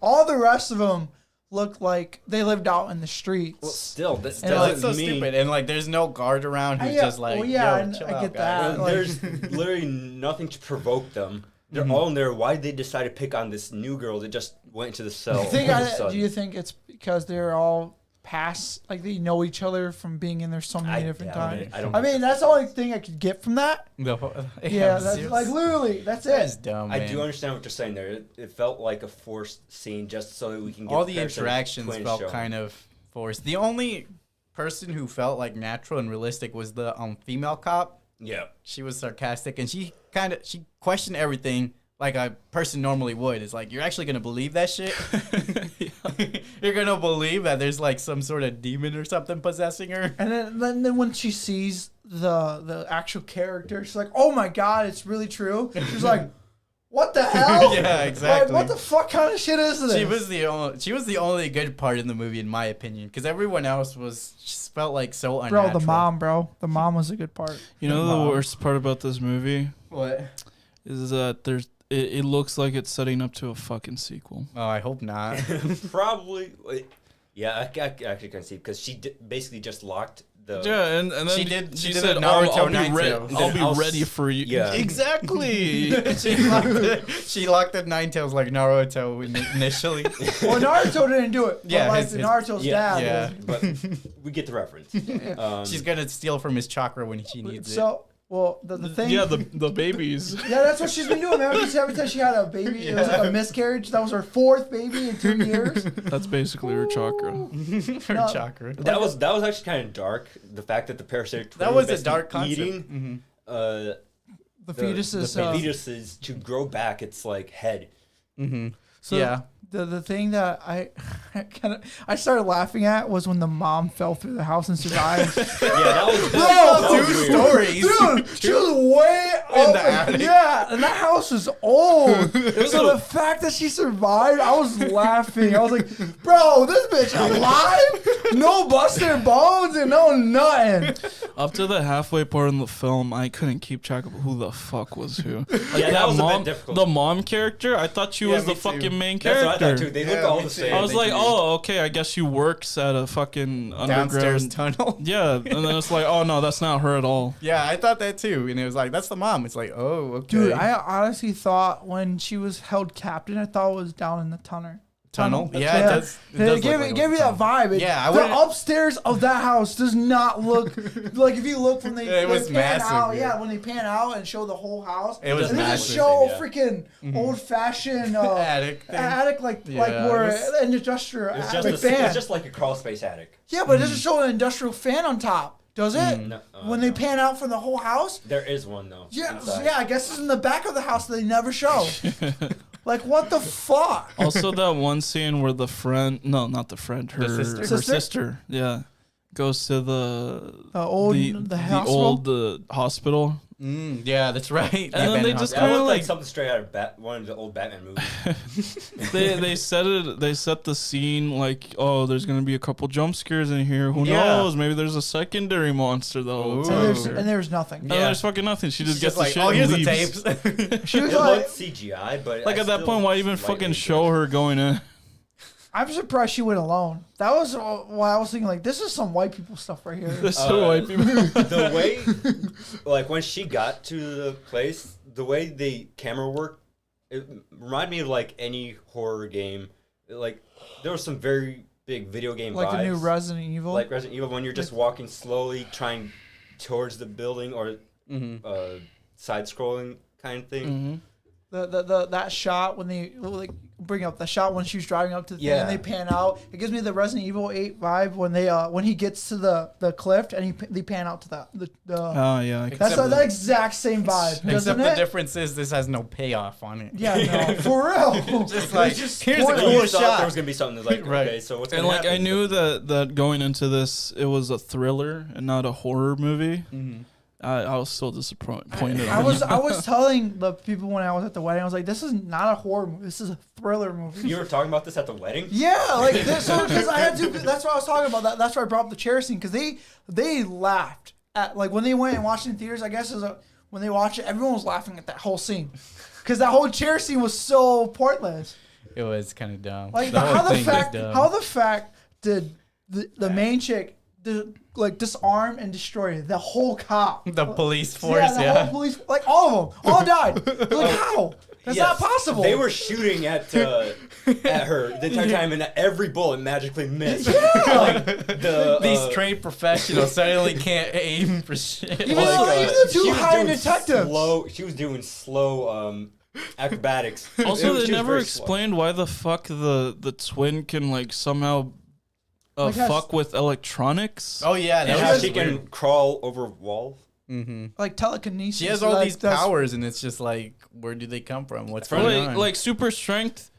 all the rest of them look like they lived out in the streets. Well, still, that And, No, doesn't it's so mean stupid, and like, there's no guard around who's just like, well, yeah, yo, and chill I out, get guys. that. Like- There's literally nothing to provoke them. They're all in there. Why did they decide to pick on this new girl that just went into the cell? all of a Do sudden? you think it's because they're all past, like they know each other from being in there so many different doubt times? it. I don't. I mean, that's the only thing I could get from that. Yeah, Yeah, that's seriously. like literally, that's That's it. dumb, I man. do understand what you're saying there. It felt like a forced scene just so that we can get All the parasitic interactions twins felt shown. kind of forced. The only person who felt like natural and realistic was the female cop. Yeah. She was sarcastic, and she questioned everything like a person normally would. It's like, you're actually gonna believe that shit? You're gonna believe that there's like some sort of demon or something possessing her? And then when she sees the actual character, she's like, "Oh my god, it's really true." She's like, What the hell? Yeah, exactly. Like, what the fuck kind of shit is this? She was the only good part in the movie, in my opinion, because everyone else just felt like so unnatural. The mom was a good part. You know the worst part about this movie What? is that it looks like it's setting up to a fucking sequel. Oh, I hope not. Probably. Yeah, I actually can see because she basically just locked the. Yeah, and then she said, did Naruto I'll be ready for you. Yeah. Exactly. she locked the Nine Tails like Naruto initially. Well, Naruto didn't do it. Yeah, But Naruto's dad. Yeah. But we get the reference. She's gonna steal from his chakra when she needs it. So, well, the thing. Yeah, the babies. Yeah, that's what she's been doing, man. Because every time she had a baby, it was like a miscarriage. That was her 4th baby in 2 years. That's basically her chakra. Her chakra. That was actually kind of dark. The fact that the parasitic That was a dark concept. eating The fetuses. the fetuses to grow back its like head. Mm-hmm. So yeah. The thing that I started laughing at was when the mom fell through the house and survived. Yeah, that was Two weird. stories. Dude, she was way In the up. attic. Yeah, and that house was old. So the fact that she survived, I was laughing. I was like, bro, this bitch alive? No busted bones and no nothing. Up to the halfway part in the film, I couldn't keep track of who the fuck was who. Like Yeah, that was a bit mom, difficult. the mom character, I thought she was me the too. fucking main That's what I character. thought too. They look Yeah, all me the too. same. I was They like, do. oh, okay, I guess she works at a fucking Downstairs underground. tunnel. Yeah, and then it's like, oh no, that's not her at all. Yeah, I thought that too. And it was like, that's the mom. It's like, oh, okay. Dude, I honestly thought when she was held captive, I thought it was down in the tunnel. Tunnel? That's Yeah, what- it does. It gave me that vibe. Yeah, I the wouldn't- upstairs of that house does not look like if you look when they, Yeah, it was pan massive, out. yeah. Yeah, when they pan out and show the whole house. It was and they just massive, show yeah. freaking old fashioned Attic thing. attic like Yeah, where it was- an industrial It's attic just fan. it's just like a crawl space attic. Yeah, but it doesn't show an industrial fan on top, does it? No, When they pan out from the whole house. there is one though. Yeah, inside. yeah. I guess it's in the back of the house that they never show. Like what the fuck? Also, that one scene where the friend, no, not the friend, her sister? sister, yeah, goes to the Hospital? old hospital. Yeah, that's right. And then they just That kind of looked like like something straight out of one of the old Batman movies. they set the scene like, oh, there's gonna be a couple jump scares in here. Who Yeah. knows? Maybe there's a secondary monster the whole Ooh. time. And there's nothing. And Yeah. there's fucking nothing. She just gets Just the like, shit oh, and here's the leaves. tapes. She was It like, looked CGI, but Like I at that still point, why even slightly fucking show her going in? I'm surprised she went alone. That was why I was thinking like, this is some white people stuff right here. There's so white people. The way, like when she got to the place, the way the camera worked, it reminded me of like any horror game. Like there was some very big video game Like vibes. the new Resident Evil. Like Resident Evil, when you're just walking slowly, trying towards the building or side scrolling kind of thing. that shot when they like bring up the shot when she was driving up to the thing Yeah. and they pan out. It gives me the Resident Evil 8 vibe when they when he gets to the cliff and they pan out to the Oh yeah, I can that's see that exact same vibe, Except doesn't the it? difference is this has no payoff on it. Yeah, no, for real. Just like, It's just here's a pointless. cool You thought shot. there was gonna be something that's like, Right. okay, so what's And gonna like I happen? knew that going into this, it was a thriller and not a horror movie. I was still disappointed. I was telling the people when I was at the wedding, I was like, this is not a horror movie. This is a thriller movie. You were talking about this at the wedding? Yeah, like this, because I had to. That's what I was talking about. That's why I brought up the chair scene because they laughed at like when they went and watched it in theaters. I guess when they watched it, everyone was laughing at that whole scene because that whole chair scene was so pointless. It was kind of dumb. Like The whole how thing was dumb. the fact did the main chick like disarm and destroy the whole cop. The police force, Yeah, the whole police, like all of them, all died. Like how? That's not Yes. possible. They were shooting at her the entire time, and every bullet magically missed. Yeah. Like These trained professionals suddenly can't aim for shit. Even the two she was high doing detectives. She was doing slow acrobatics. Also, She they was never very slow. explained why the fuck the twin can like somehow Like has- fuck with electronics. Oh yeah, And that how was she weird. can crawl over walls. Like telekinesis. She has all like, these that's- powers, and it's just like, where do they come from? What's going on? Like super strength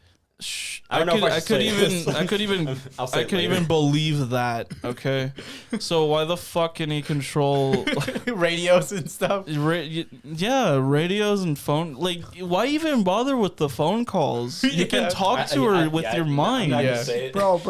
I don't know if I should say this. I could even believe that. Okay, so why the fuck can he control radios and stuff? Radios and phone. Like, why even bother with the phone calls? You can talk to her with your mind. I'm not gonna say it. Bro.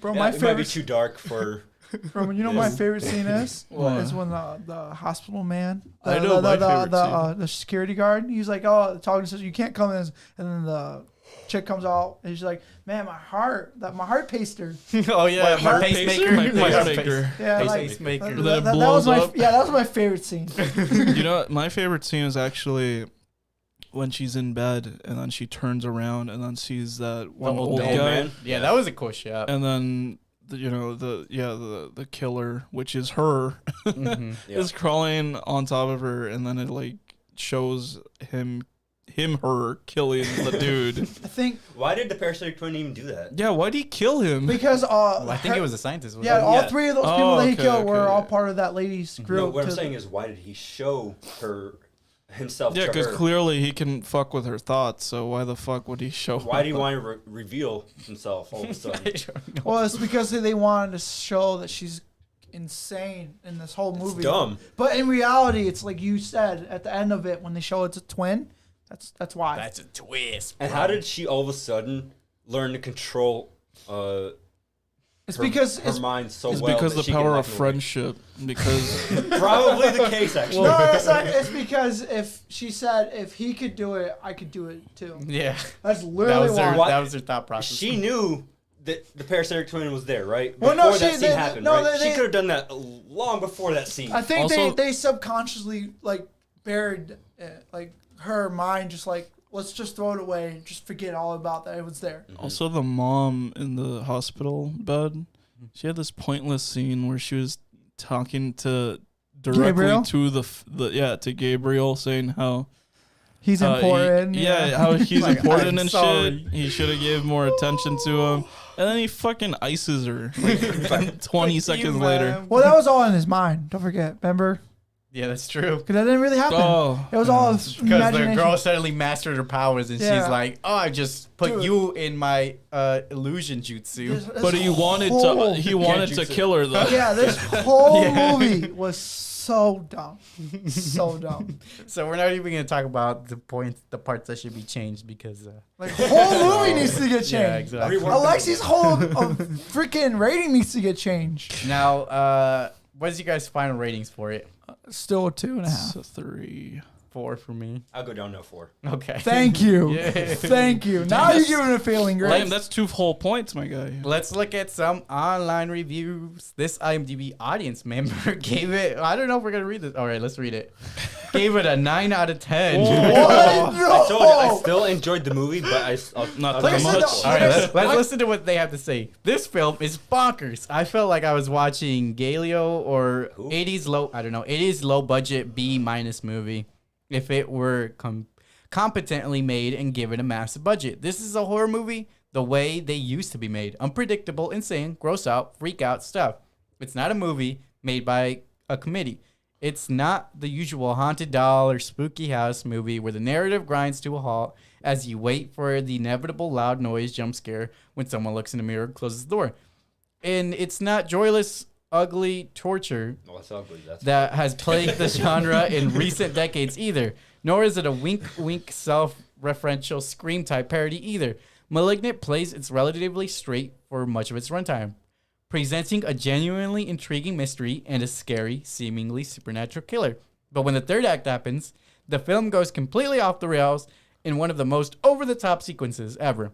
My It might be favorite. too dark for. Bro, you know my favorite scene is is when the hospital man, I know my favorite the security guard. He's like, talking says you can't come in, and then the chick comes out and she's like, man, my heart pacer. Oh yeah, My pacemaker. pacemaker. Yeah, pacemaker. That that blows was up. that was my favorite scene. You know, my favorite scene is actually when she's in bed and then she turns around and then sees that one old guy. Man. Yeah, that was a cool shot. And then the killer, which is her, is crawling on top of her, and then it like shows her killing the dude. I think Why did the parasitic twin even do that? Yeah, why'd he kill him? because I think it was a scientist. yeah, all Yeah. three of those people that he okay, killed were okay. all part of that lady's group. No, what I'm saying is, why did he show himself Yeah, to because her? clearly he can fuck with her thoughts. So why the fuck would he show? Why do you want to reveal himself all of a sudden? Well, it's because they wanted to show that she's insane in this whole movie. It's dumb. But in reality, it's like you said at the end of it when they show it's a twin. That's why. That's a twist. And how did she all of a sudden learn to control it's her, because her mind so It's well? because that the she can power hack of away? friendship. Because Probably the case, actually. no, it's not. It's because if she said if he could do it, I could do it too. Yeah, That's that literally was her. why. That was her thought process. She knew that the parasitic twin was there, right? Well, Before no, that she- scene they- happened, no, right? they- She could have done that long before that scene. I think Also- they subconsciously like buried it. Like her mind just like let's just throw it away and just forget all about that. It was there. also the mom in the hospital bed, she had this pointless scene where she was talking directly Gabriel? to to Gabriel, saying how He's important. how he's Like, important I'm and sorry. shit. He should have gave more attention to him, and then he fucking ices her like 20 seconds later. Well, that was all in his mind. Don't forget. Remember? Yeah, that's true. Because that didn't really happen. Oh, It was all Because the imagination. girl suddenly mastered her powers, and Yeah. she's like, "Oh, I just put Dude. you in my illusion jutsu." but he wanted whole- to kill her though. Yeah, this whole Yeah. movie was so dumb. So dumb. So we're not even gonna talk about the parts that should be changed because. Like, the whole movie needs to get changed. Yeah, exactly. Alexei's whole freaking rating needs to get changed. Now, what's you guys' final ratings for it? Still a 2.5. It's a 3. 4 for me. I'll go down to 4. Okay. Thank you. Yeah. Thank you. Now you're giving it a failing grade. Damn, that's 2 whole points, my guy. Let's look at some online reviews. This IMDb audience member gave it. I don't know if we're gonna read this. All right, let's read it. Gave it a 9 out of 10. What? I No. told you, I still enjoyed the movie, but Not Like I that said, much. All right, let's listen to what they have to say. This film is bonkers. I felt like I was watching Galileo or Who? 80s low budget B- movie if it were competently made and given a massive budget. This is a horror movie the way they used to be made. Unpredictable, insane, gross out, freak out stuff. It's not a movie made by a committee. It's not the usual haunted doll or spooky house movie where the narrative grinds to a halt as you wait for the inevitable loud noise jump scare when someone looks in the mirror and closes the door. And it's not joyless, ugly torture well, that's ugly. That's that has plagued the genre in recent decades either. Nor is it a wink-wink self-referential Scream-type parody either. Malignant plays its relatively straight for much of its runtime, presenting a genuinely intriguing mystery and a scary, seemingly supernatural killer. But when the third act happens, the film goes completely off the rails in one of the most over-the-top sequences ever.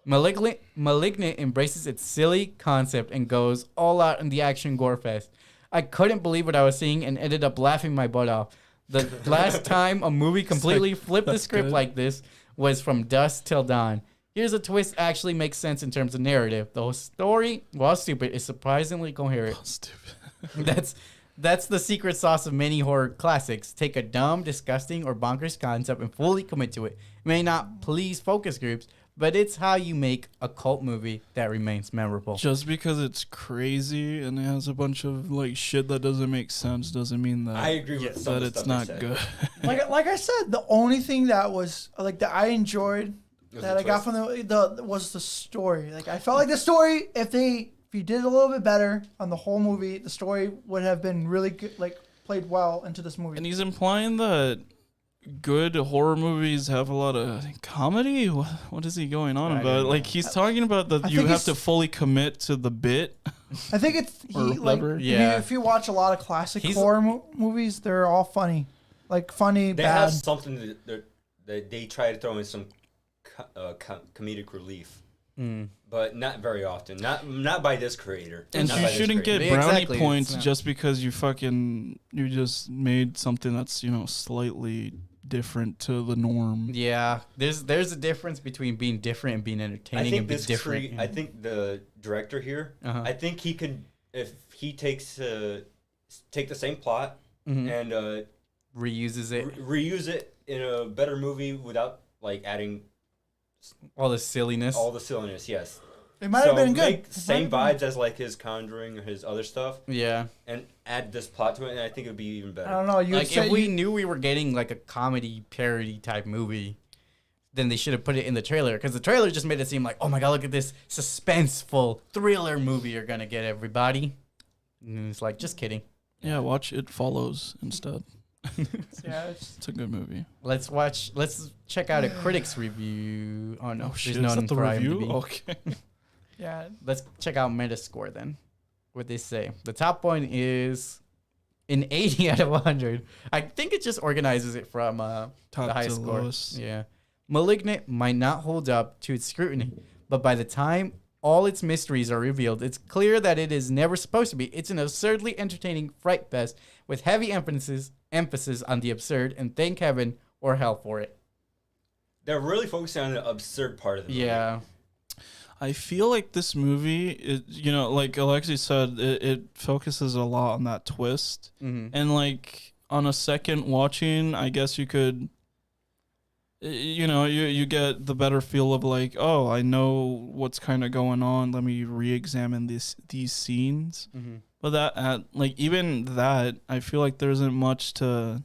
Malignant embraces its silly concept and goes all out in the action gore fest. I couldn't believe what I was seeing and ended up laughing my butt off. The last time a movie completely flipped the script good. like this was From Dusk Till Dawn. Here's a twist actually makes sense in terms of narrative. The whole story, while stupid, is surprisingly coherent. Stupid. That's the secret sauce of many horror classics. Take a dumb, disgusting, or bonkers concept and fully commit to it. It may not please focus groups, but it's how you make a cult movie that remains memorable. Just because it's crazy and it has a bunch of like shit that doesn't make sense doesn't mean that I agree with some that of the it's stuff not they said. good. like I said, the only thing that was like that I enjoyed that I got from the was the story. Like I felt like the story, if you did a little bit better on the whole movie, the story would have been really good, like played well into this movie. And he's implying that good horror movies have a lot of comedy. What is he going on about? Like he's talking about that you have to fully commit to the bit. I think it's if you watch a lot of classic horror movies, they're all funny, like funny. They have something that they try to throw in some comedic relief. But not very often. Not by this creator. And you shouldn't get brownie points just because you just made something that's, slightly different to the norm. Yeah. There's a difference between being different and being entertaining and being different. I think the director here, I think he could, if he takes take the same plot and reuses it. Reuse it in a better movie without like adding all the silliness, yes. It might have been good. Make same vibes as like his Conjuring or his other stuff. Yeah. And add this plot to it, and I think it would be even better. I don't know. If we knew we were getting like a comedy parody type movie, then they should have put it in the trailer. Because the trailer just made it seem like, oh my god, look at this suspenseful thriller movie you're gonna get, everybody. And it's like, just kidding. Yeah, watch It Follows instead. Yeah, it's a good movie. Let's check out a critic's review. Oh no, there's none for review. IMDb. Okay. Yeah. Let's check out Metascore then. What they say. The top one is an 80 out of 100. I think it just organizes it from the highest score. Lowest. Yeah. Malignant might not hold up to its scrutiny, but by the time all its mysteries are revealed, it's clear that it is never supposed to be. It's an absurdly entertaining fright fest with heavy emphasis on the absurd, and thank heaven or hell for it. They're really focusing on the absurd part of the movie. Yeah. I feel like this movie, like Aleksey said, it focuses a lot on that twist. And like on a second watching, I guess you could, you get the better feel of like, oh, I know what's kind of going on. Let me re-examine these scenes. But even that, I feel like there isn't much to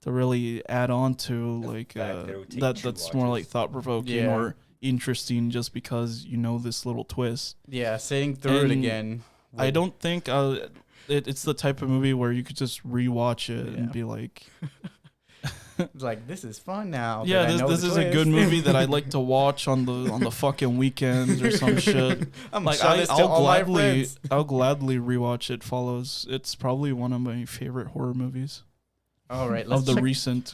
really add on to, like that's more like thought provoking or interesting just because this little twist. Yeah, sitting through it again. I don't think it's the type of movie where you could just rewatch it and be like, like, this is fun now. Yeah, this is a good movie that I'd like to watch on the fucking weekends or some shit. I'll gladly rewatch It Follows. It's probably one of my favorite horror movies. All right, of the recent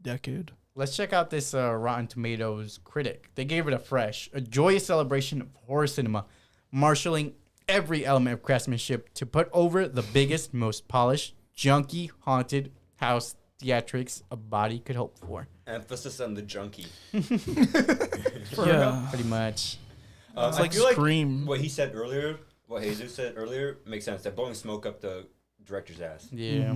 decade. Let's check out this Rotten Tomatoes critic. They gave it a joyous celebration of horror cinema, marshaling every element of craftsmanship to put over the biggest, most polished, junky, haunted house theatrics a body could hope for. Emphasis on the junkie. Yeah, pretty much. It's like Scream. Like what he said earlier, what Jesus said earlier, makes sense. They're blowing smoke up the director's ass. Yeah.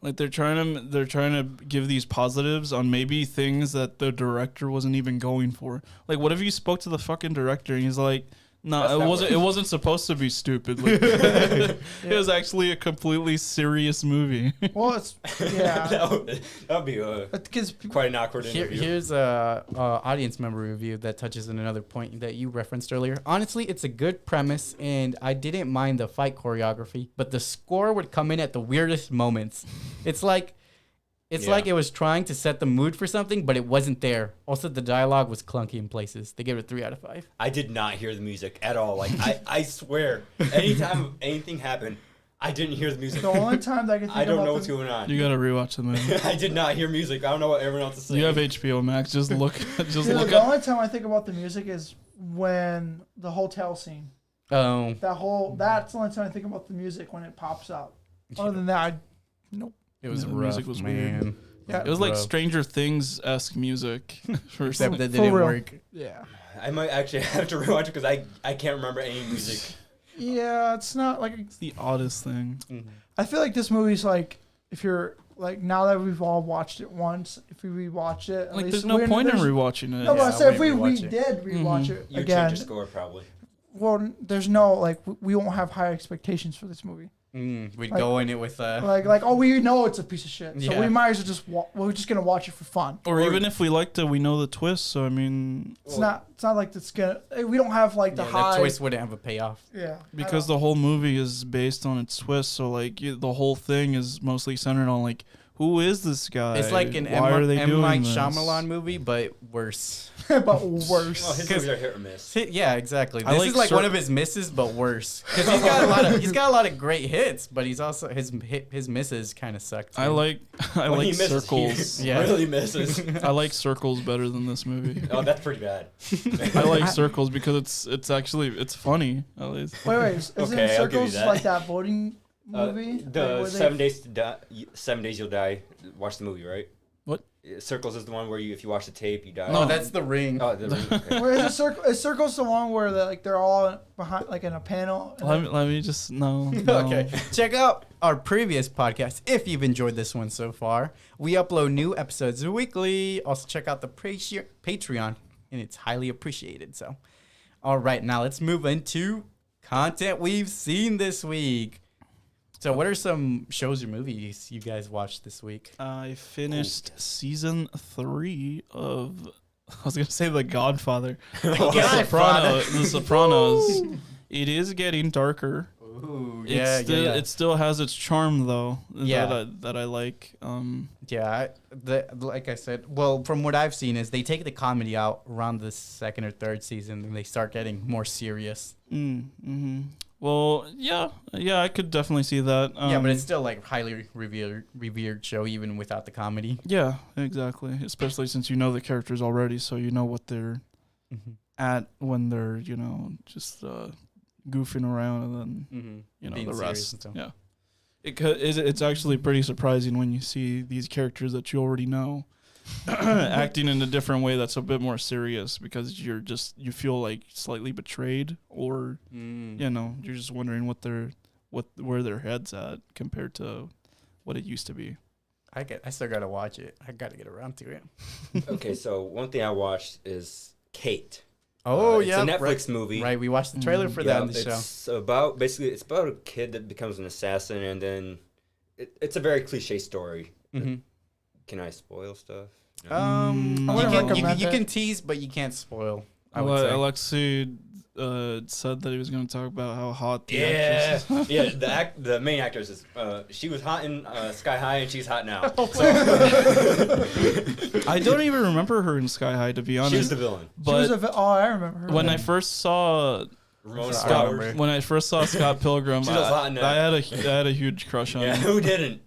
Like they're trying to give these positives on maybe things that the director wasn't even going for. Like, what if you spoke to the fucking director and he's like, "No, it wasn't supposed to be stupid. Like, it was actually a completely serious movie." Well, it's that would be quite an awkward interview. Here's a audience member review that touches on another point that you referenced earlier. Honestly, it's a good premise, and I didn't mind the fight choreography, but the score would come in at the weirdest moments. It's like it was trying to set the mood for something, but it wasn't there. Also, the dialogue was clunky in places. They gave it a 3 out of 5. I did not hear the music at all. Like, I swear, anytime anything happened, I didn't hear the music. The only time that I can think I don't know what's going on. You gotta rewatch the movie. I did not hear music. I don't know what everyone else is saying. You have HBO Max. Just look. The only time I think about the music is when the hotel scene. Oh. That's the only time I think about the music when it pops up. Other than that, nope. It was rough, music was man. Weird. Yeah, it was like Stranger Things-esque music. Except that didn't work. Yeah. I might actually have to rewatch it because I can't remember any music. Yeah, it's not like... It's the oddest thing. Mm-hmm. I feel like this movie's like, if you're... Like, now that we've all watched it once, if we rewatch it... Like, there's no point in rewatching it. No, but I said if we did rewatch it you again... change your score, probably. Well, there's no... Like, we won't have high expectations for this movie. We'd Like- go in it with Like, oh, we know it's a piece of shit, so Yeah. we might as well just we're just gonna watch it for fun. Or even if we liked it, we know the twist. So I mean, It's not like it's gonna. We don't have like the the high twist wouldn't have a payoff. Yeah, because the whole movie is based on its twist. So like the whole thing is mostly centered on like, who is this guy? It's like an Why are they M. doing Night this? Shyamalan movie, but worse. but worse. Well, his movies are hit or miss. Yeah, exactly. I This like is like one of his misses, but worse. Because he's got a lot of great hits, but he's also his misses kind of sucked. I like When he misses, Circles. he Yeah. really misses. I like Circles better than this movie. Oh, that's pretty bad. I like Circles because it's actually funny at least. Wait, isn't Okay, I'll give you Circles that. like that voting movie? Like, The where 7 days to die, 7 days you'll die. Watch the movie, right? What? Circles is the one where if you watch the tape, you die. No, that's The Ring. Oh, the ring. Okay. Where is Circles the one where they're all behind like in a panel? And Let me just no. Okay. Check out our previous podcast if you've enjoyed this one so far. We upload new episodes weekly. Also, check out the Patreon, and it's highly appreciated. So, all right, now let's move into content we've seen this week. So, what are some shows or movies you guys watched this week? I finished season 3 of. I was gonna say The Godfather. The Sopranos. It is getting darker. Ooh, It still has its charm though. Yeah. That I like. Like I said, well, from what I've seen is they take the comedy out around the second or third season, and they start getting more serious. Well, yeah, I could definitely see that. But it's still like highly revered show even without the comedy. Yeah, exactly. Especially since you know the characters already, so you know what they're at when they're just goofing around, and then Being the serious rest. and stuff. Yeah, it's actually pretty surprising when you see these characters that you already know acting in a different way that's a bit more serious, because you feel like slightly betrayed, or you're just wondering where their head's at compared to what it used to be. I still gotta watch it. I gotta get around to it. Okay, so one thing I watched is Kate. Oh It's a Netflix movie. Right, we watched the trailer for that on the show. It's about a kid that becomes an assassin, and then it's a very cliche story. Can I spoil stuff? No. You can tease, but you can't spoil. I would say. Alexey said that he was going to talk about how hot the actress is. The main actress is she was hot in Sky High, and she's hot now. I don't even remember her in Sky High, to be honest. She's the villain. But I remember her. when I first saw Ramona Scott, Flowers. when I first saw Scott Pilgrim, She was hot in that. I had a huge crush on Yeah, her. who didn't?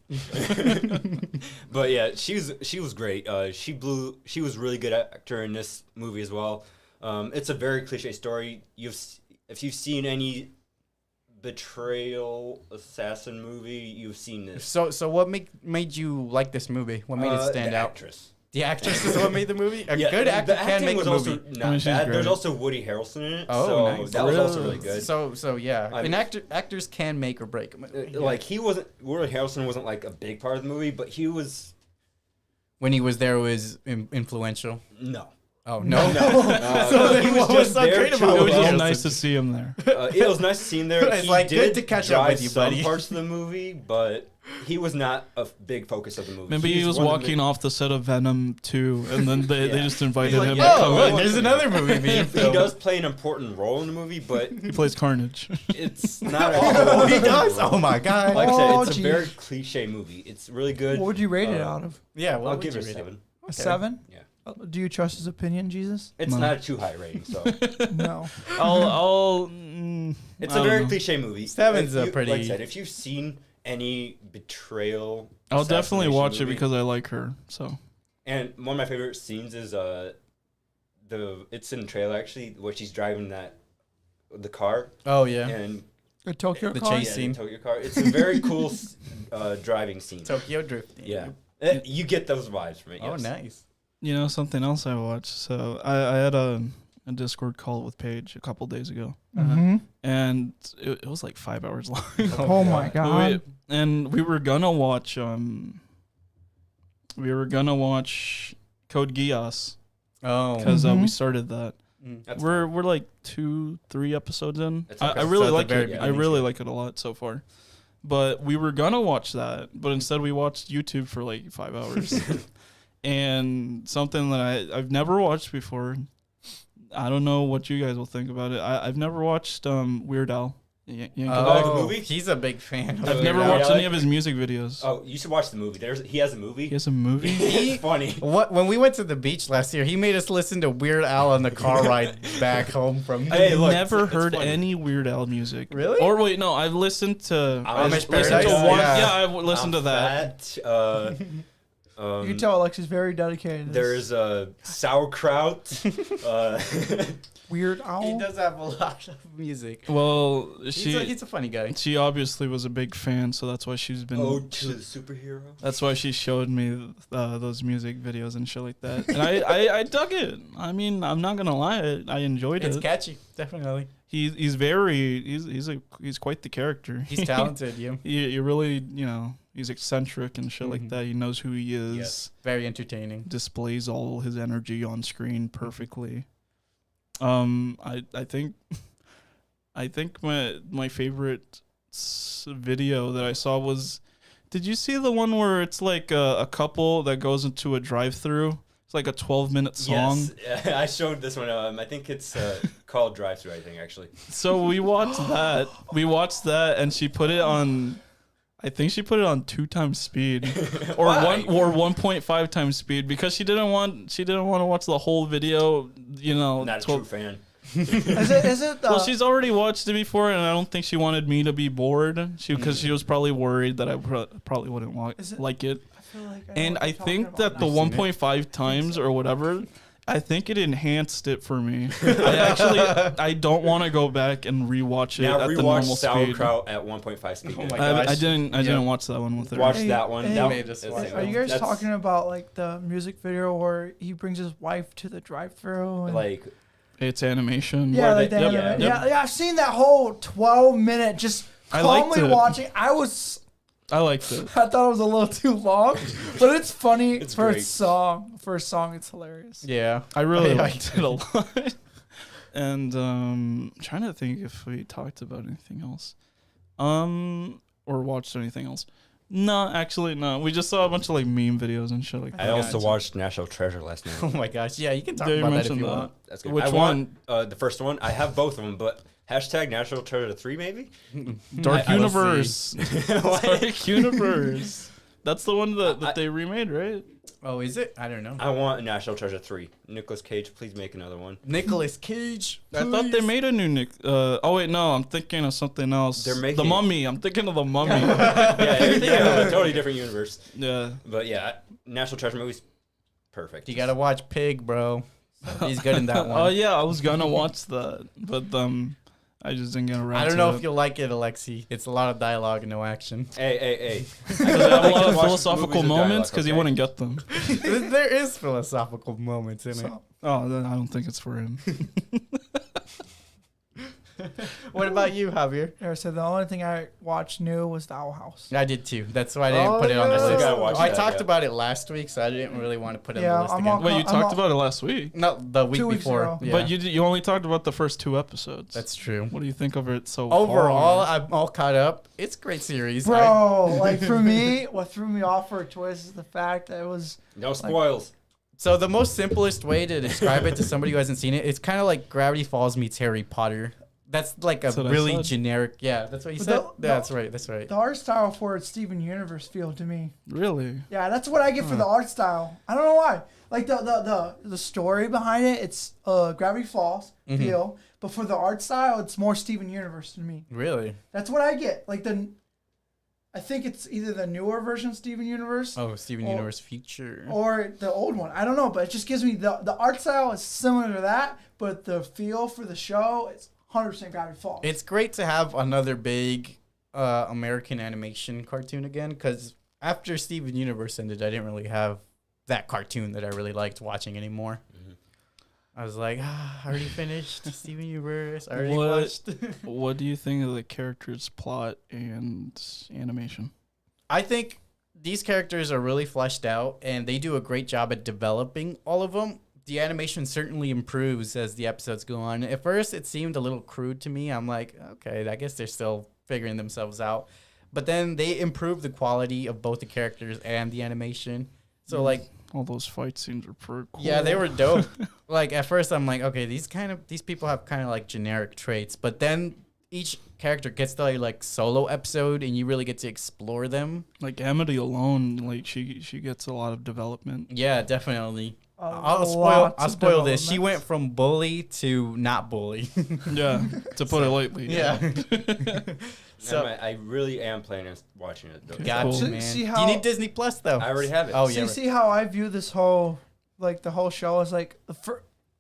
But yeah, she was great. She was really good actor in this movie as well. It's a very cliche story. If you've seen any betrayal assassin movie, you've seen this. So what made you like this movie? What made it stand the out? Actress. The actress is what made the movie. A Yeah, good actor the can acting make was a movie. also not she's bad. great. There's also Woody Harrelson in it. Oh, so nice. that was also really good. So yeah, actors can make or break a movie. Like Woody Harrelson wasn't like a big part of the movie, but he was. When he was there, it was influential. No. Oh no! So then what was so great about It was Woody just Harrelson? nice to see him there. It was nice to see him there. It's He like, good did to catch up drive with you, some buddy. parts of the movie, but he was not a big focus of the movie. Maybe he was one of the walking off the set of Venom 2, and then they just invited like, him yeah, to come Oh, in. look, there's another movie being He filmed. does play an important role in the movie, but He plays Carnage. it's not. Oh, he does. Oh my god! Like I said, it's geez. a very cliche movie. It's really good. What would you rate it out of? Yeah, I'll give it a 7. A 7? Yeah. Do you trust his opinion, Jesus? It's No. not a too high rating, so No. it's I a don't very know. cliche movie. Seven's If a you- pretty- Like I said, if you've seen any betrayal, I'll definitely assassination watch it movie- because I like her. So And one of my favorite scenes is it's in the trailer actually, where she's driving the car Oh yeah, and The Tokyo The car? chase scene. the Tokyo car. It's a very cool driving scene. Tokyo Drift. Yeah, you get those vibes from it. Oh, Yes. nice. something else I watched. So I had a Discord call with Paige a couple days ago, Mm-hmm. and it was like 5 hours long. Oh my god. And we were gonna watch Code Geass Oh, because we Mhm. started that. That's We're like 2-3 episodes in. It's I okay. really So at like the very it. I beginning, really sure. like it a lot so far. But we were gonna watch that, but instead we watched YouTube for like 5 hours. And something that I've never watched before. I don't know what you guys will think about it. I've never watched Weird Al. The movie? He's a big fan. I've never watched any of his music videos. Oh, you should watch the movie. He has a movie. He has a movie? It's funny. When we went to the beach last year, he made us listen to Weird Al on the car ride back home from. I've never heard any Weird Al music. Really? Or wait, no, I've listened to. Amish Paradise. Yeah. I've listened to that. You can tell Alexey's very dedicated. There's sauerkraut. Weird Owl. He does have a lot of music. Well, he's a funny guy. She obviously was a big fan, so that's why she's been. Ode to the superhero. That's why she showed me those music videos and shit like that, and I dug it. I mean, I'm not gonna lie, I enjoyed it. It's catchy, definitely. He's quite the character. He's talented, yeah. You really, he's eccentric and shit like that. He knows who he is. Yes. Very entertaining. Displays all his energy on screen perfectly. I think my favorite video that I saw was, did you see the one where it's like a couple that goes into a drive-through? It's like a 12-minute song. Yes, I showed this one. I think it's called Drive-Thru. I think actually. So we watched that. And she put it on. I think she put it on 2 times speed, or 1.5 times speed, because she didn't want to watch the whole video. Not a true fan. Is it? Well, she's already watched it before, and I don't think she wanted me to be bored. Because she was probably worried that I probably wouldn't like it. I feel like I think that the 1.5 times or whatever, I think it enhanced it for me. I don't want to go back and rewatch it at the normal speed. Sauerkraut at 1.5 speed. Oh my gosh. I didn't watch that one with her. Watch that one. Are you guys talking about like the music video where he brings his wife to the drive-thru? Like, it's animation. Yeah, like that. Yeah, I've seen that whole 12-minute just calmly watching. I liked it. I thought it was a little too long, but it's funny for a song. For a song, it's hilarious. Yeah, I really liked it a lot. And trying to think if we talked about anything else, or watched anything else. No, actually, no. We just saw a bunch of like meme videos and shit like that. I also watched National Treasure last night. Oh my gosh, yeah, you can talk about that if you want. That's good. Which one? The first one. I have both of them, but hashtag National Treasure 3 maybe. Dark Universe. Dark Universe. That's the one that they remade, right? Oh, is it? I don't know. I want National Treasure 3. Nicolas Cage, please make another one. Nicolas Cage. Please. I thought they made a new oh wait, no, I'm thinking of something else. They're making The Mummy. I'm thinking of The Mummy. yeah, a totally different universe. Yeah. But yeah, National Treasure movie's perfect. You gotta watch Pig, bro. He's good in that one. Oh yeah, I was gonna watch that, but I just didn't get around to it. I don't know if you'll like it, Alexi. It's a lot of dialogue and no action. Hey. Does it have a lot of philosophical moments? Because you wouldn't get them. There is philosophical moments in it. Oh, then I don't think it's for him. What about you, Javier? So the only thing I watched new was The Owl House. I did too. That's why I didn't put it on the I list. gotta watch I that, talked about it last week, so I didn't really want to put it on the list again. Wait, you talked about it last week? No, the week 2 weeks before. ago. Yeah. But you only talked about the first 2 episodes. That's true. What do you think of it so Overall, far? I'm all caught up. It's a great series. Bro, like for me, what threw me off for a twist is the fact that it was... No spoils. So the most simplest way to describe it to somebody who hasn't seen it, it's kind of like Gravity Falls meets Harry Potter. That's like a really generic. Yeah, that's what you said. That's right. That's right. The art style for it, Steven Universe feel to me. Really? Yeah, that's what I get for the art style. I don't know why. Like the story behind it, it's Gravity Falls feel, but for the art style, it's more Steven Universe to me. Really? That's what I get. Like I think it's either the newer version of Steven Universe. Oh, Steven Universe Future. Or the old one. I don't know, but it just gives me the art style is similar to that, but the feel for the show is 100% Gravity Falls. It's great to have another big American animation cartoon again, because after Steven Universe ended, I didn't really have that cartoon that I really liked watching anymore. I was like, I already finished Steven Universe. I already watched. What do you think of the characters' plot and animation? I think these characters are really fleshed out, and they do a great job at developing all of them. The animation certainly improves as the episodes go on. At first, it seemed a little crude to me. I'm like, okay, I guess they're still figuring themselves out. but then they improved the quality of both the characters and the animation. So like all those fight scenes are pretty cool. yeah, they were dope. Like at first I'm like, okay, these people have kind of like generic traits, but then each character gets the like solo episode and you really get to explore them. Like Amity alone, like she gets a lot of development. Yeah, definitely. I'll Lots of spoil this. She development. went from bully to not bully. Yeah, to put it lightly. Yeah. So I really am planning on watching it though. Gotcha, Cool. man. See you how- need Disney Plus though. I already have it. Oh yeah. See how I view this whole, like the whole show is like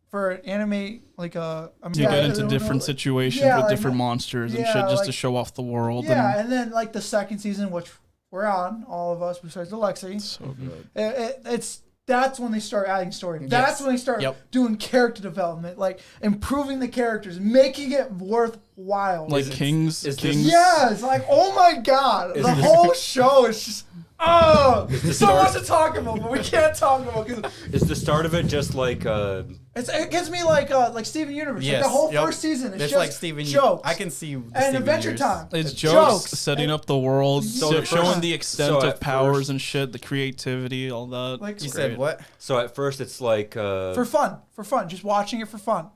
for an anime like You get into different situations yeah, with like, different monsters and yeah, shit just to like- show off the world. Yeah, and then like the second season, which we're on, all of us besides Aleksey, And so good. it's that's when they start adding story. That's when they start doing character development, like improving the characters, making it worthwhile. Like Kings. Yeah, it's like, oh my god, the whole show is just so much to talk about, but we can't talk about because Is the start of it just like it gives me like Steven Universe. Yes, Like the whole yep. first season is It's just like Steven. jokes. I can see the and Steven Adventure Universe. Time. It's jokes. setting up the world, So showing the extent so of at powers first- and shit, the creativity, all that. Like You said what? so at first it's like for fun, just watching it for fun,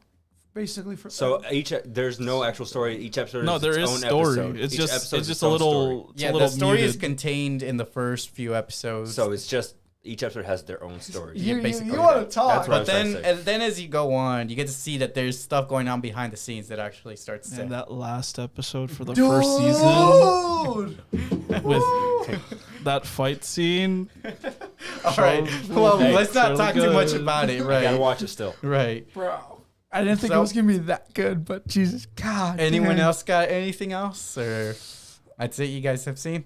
basically for. so there's no actual story. Each episode No, is there its is own story. episode. It's Each just episode it's is just its a own little. story. It's Yeah, a little the story is muted. contained in the first few episodes. So it's just each episode has their own story. you basically. want to talk? That's what but I'm trying then to say. and then as you go on, you get to see that there's stuff going on behind the scenes that actually starts to. And that last episode for the Dude! first season with that fight scene. All right. Well, Hey, let's not really talk too much good. about it. I gotta Right. watch it still. Right. Bro, I didn't think it So- was gonna be that good, but Jesus God. Anyone damn. else got anything else, or that's it? You guys have seen.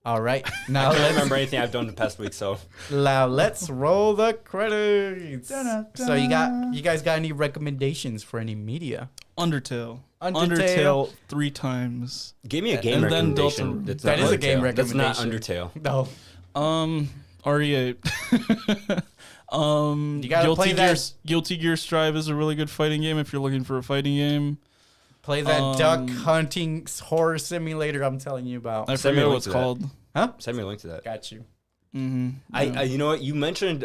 All right. I Now can't let's remember anything I've done the past week, so roll the credits. Dun-dun-dun. So you guys got any recommendations for any media? Undertale. Undertale. 3 times. give me a game And then recommendation. Delta- That's That not is a game Undertale. That's not recommendation. Undertale. No. RE8. You gotta play that. Guilty Gear Strive is a really good fighting game if you're looking for a fighting game. Play that duck Um, hunting horror simulator I'm telling you about. I Send me a forget what link it's to that. called. Huh? Send me a link to that. Got you. Mm-hmm. I you know what? You mentioned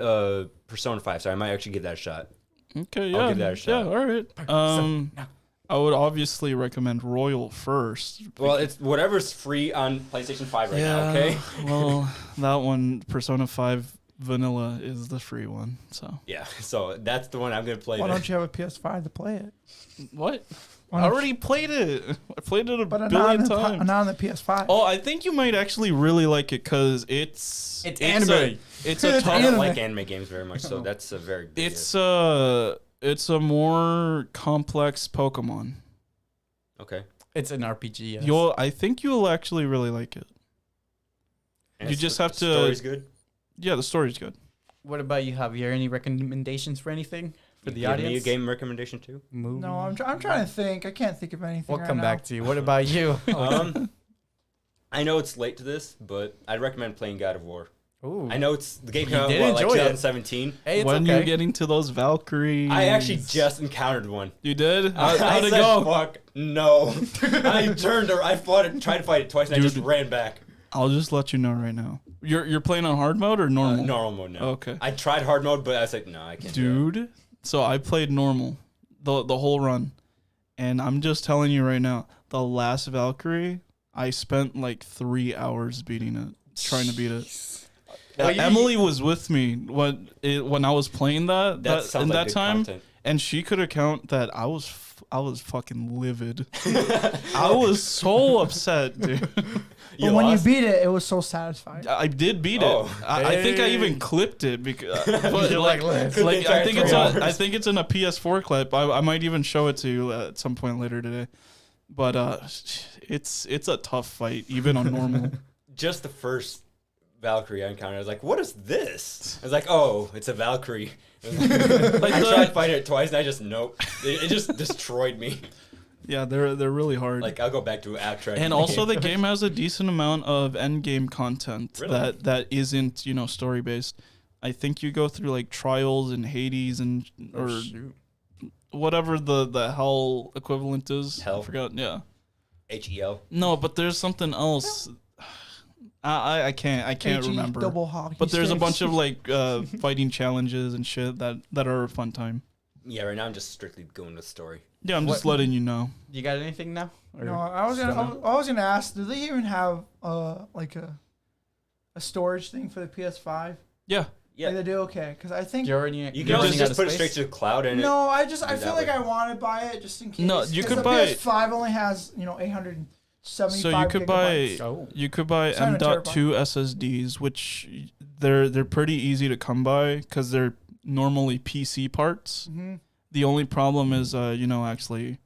Persona 5, so I might actually give that a shot. Okay, yeah. I'll give that a shot. Yeah, all right. I would obviously recommend Royal first. Well, it's whatever's free on PlayStation 5 right now, okay? Well, that one, Persona 5 Vanilla, is the free one. So Yeah, so that's the one I'm going to play. Why then. don't you have a PS5 to play it? what? Why I don't already played it. I played it a But billion not times. on the PS5. Oh, I think you might actually really like it because it's anime. It's a I tough. don't like anime games very much, so that's a very big It's a more complex Pokemon. Okay. It's an RPG. Yes. I think you'll actually really like it. And You it's- just have the to- story's good. Yeah, the story's good. What about you, Javier? Any recommendations for anything for the Give audience? me a game recommendation too. Movie? No, I'm trying to think. I can't think of anything. We'll right come now. back to you. What about you? I know it's late to this, but I'd recommend playing God of War. Ooh. I know it's the game You came out did like enjoy it. 2017. Hey, it's when okay. you get into those Valkyries. I actually just encountered one. You did? I How'd it said, go? Fuck no. I tried to fight it twice, and I Dude. just ran back. I'll just let you know right now. You're playing on hard mode or normal? Normal mode now. Okay. I tried hard mode, but I was like, no, I can't. do Dude, so I played normal the whole run. And I'm just telling you right now, the last Valkyrie, I spent like 3 hours beating it, trying to beat it. Well, you- Emily was with me when I was playing that sounds in like that good time, content. and she could account that I was fucking livid. I was so upset, dude. But when lost? you beat it, it was so satisfying. I did beat Oh. it. I think I even Dang. clipped it because but You're like, like, like I think it's hours. I think it's in a PS4 clip. I might even show it to you at some point later today. But it's a tough fight even on normal. Just the first Valkyrie I encountered, I was like, what is this? I was like, oh, it's a Valkyrie. Like I the- tried fighting it twice, and I just, nope. It just destroyed me. Yeah, they're really hard. Like, I'll go back to Abtract. And also the game has a decent amount of end game content Really? that isn't, story based. I think you go through like trials in Hades and Oh, or shoot. whatever the hell equivalent is. Hell. I forgot. Yeah. HEL. No, but there's something else. I can't HE remember. double hockey But there's a sticks. bunch of like fighting challenges and shit that are a fun time. Yeah, right now I'm just strictly going with story. Yeah, I'm just letting you know. You got anything now? Or No, I was gonna ask. Do they even have like a storage thing for the PS5? Yeah. Yeah. Like they do. Okay, because I think. You can just put it straight to the cloud and No, I feel that like way. I want to buy it just in case. No, you 'cause could the buy- PS5 only has 875. So you could buy Oh. M.2 SSDs, which they're pretty easy to come by because they're normally PC parts. Mm-hmm. The only problem is actually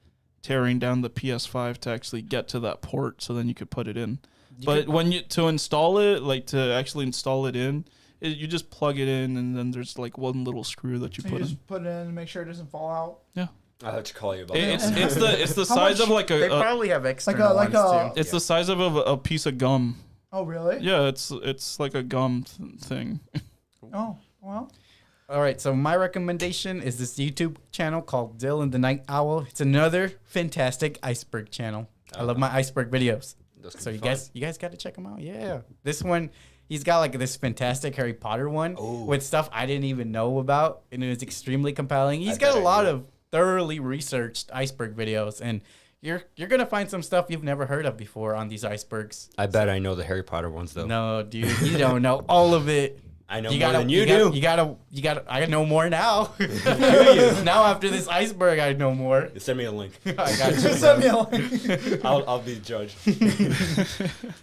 tearing down the PS5 to actually get to that port, so then you could put it in. But when you to install it, like to actually install it in, you just plug it in, and then there's like one little screw that you So put you in. just put it in and make sure it doesn't fall out. Yeah. I'll have to call you about It's that. it's the How size much- of like They a probably have external like ones too. it's the size of a piece of gum. Oh really? Yeah, it's like a gum thing. Oh well. All right, so my recommendation is this YouTube channel called Dylan the Night Owl. It's another fantastic iceberg channel. I love my iceberg videos. Those can So be you fun. guys got to check them out. Yeah, this one, he's got like this fantastic Harry Potter one Ooh. with stuff I didn't even know about, and it was extremely compelling. He's I got bet a I lot do. of thoroughly researched iceberg videos, and you're gonna find some stuff you've never heard of before on these icebergs. I bet I know the Harry Potter ones though. No, dude, you don't know all of it. I know more than you do. You gotta. I know more now. Now after this iceberg, I know more. Send me a link. I got you. Send me a link. I'll be the judge.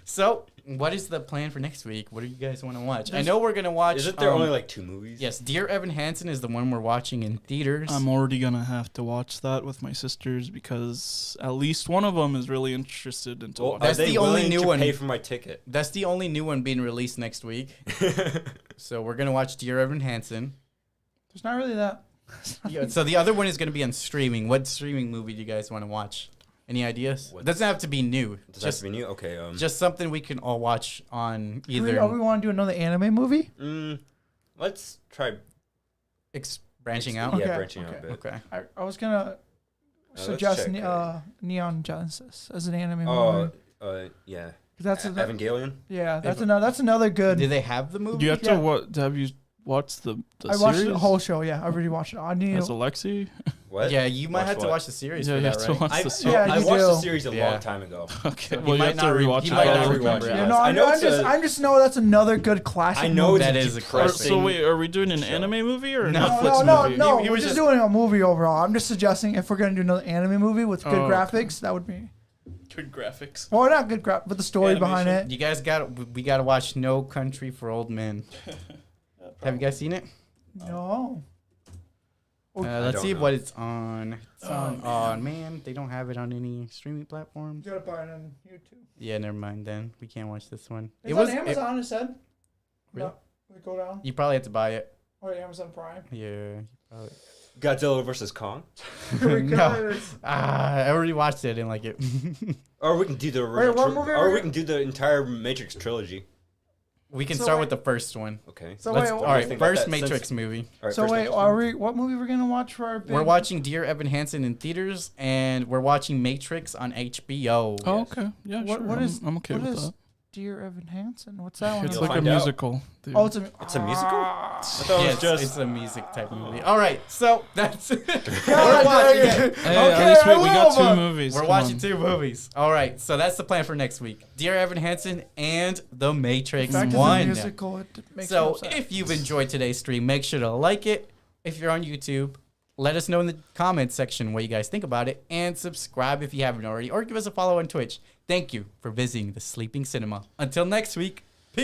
So, what is the plan for next week? What do you guys want to watch? I know we're gonna watch. Isn't there only like 2 movies? Yes, Dear Evan Hansen is the one we're watching in theaters. I'm already gonna have to watch that with my sisters because at least one of them is really interested in Well, watching. That's are they the only willing new to one. pay for my ticket? That's the only new one being released next week. So we're gonna watch Dear Evan Hansen. There's not really that. Yeah, so the other one is gonna be on streaming. What streaming movie do you guys want to watch? Any ideas? What? It doesn't have to be new. Does that have to be new? Okay. Just something we can all watch on Do either we want to do another anime movie? Let's try branching out. Yeah, Okay, branching out a okay. bit. Okay. I was gonna let's suggest check, Neon Genesis as an anime Oh, movie. yeah. 'Cause that's Evangelion. that's another good. Do they have the movie? You have Yeah. to have you watched the I series? watched the whole show. Yeah, I already watched it. I need. As Aleksey? What? Yeah, you might Watch have to what? watch the series Yeah, for you that, have to right? watch I, the series. Yeah, I you watched do. the series a Yeah. long time ago. Okay, He well you might have to not re- rewatch he it. might I not gotta remember rewatch it. it. Yeah, I no, know I it's a- just know that's another good classic. I know movie. That it's is a depressing. classic. So wait, are we doing an show. anime movie or a No. Netflix No, movie? no, He we're was just just- doing a movie overall. I'm just suggesting if we're gonna do another anime movie with good Oh, okay. graphics, that would be. Good graphics. Well, not good graphics, but the story behind it. You guys we got to watch No Country for Old Men. Have you guys seen it? No. Let's don't see know. what it's on. It's on. Oh man, they don't have it on any streaming platforms. You gotta buy it on YouTube. Yeah, never mind then. We can't watch this one. It's on Amazon. It said. Really? No, we go down. You probably have to buy it. Or Amazon Prime. Yeah. you probably- Godzilla versus Kong. No. I already watched it. I didn't like it. Or we can do the original. what movie or were- we can do the entire Matrix trilogy. We can So start wait- with the first one. Okay. So Let's, wait, all right, think about first that Matrix since- movie. All right, So first wait, Matrix. what movie we're gonna watch for our big? We're watching Dear Evan Hansen in theaters, and we're watching Matrix on HBO. Oh, Yes. okay. Yeah, What- sure. what is- I'm okay what with is- that. Dear Evan Hansen. What's that one? It's You'll like a find out. musical. dude. Oh, it's a musical? I thought it Yeah, was just. it's a music type movie. All right, so that's it. Yeah, We're watching it. Hey, Okay, at least we I got love two it. movies. We're come watching on. 2 movies. All right, so that's the plan for next week. Dear Evan Hansen and The Matrix Back to the 1. musical. It makes me So upset. if you've enjoyed today's stream, make sure to like it. If you're on YouTube, let us know in the comments section what you guys think about it. And subscribe if you haven't already. Or give us a follow on Twitch. Thank you for visiting the Sleeping Cinema. Until next week,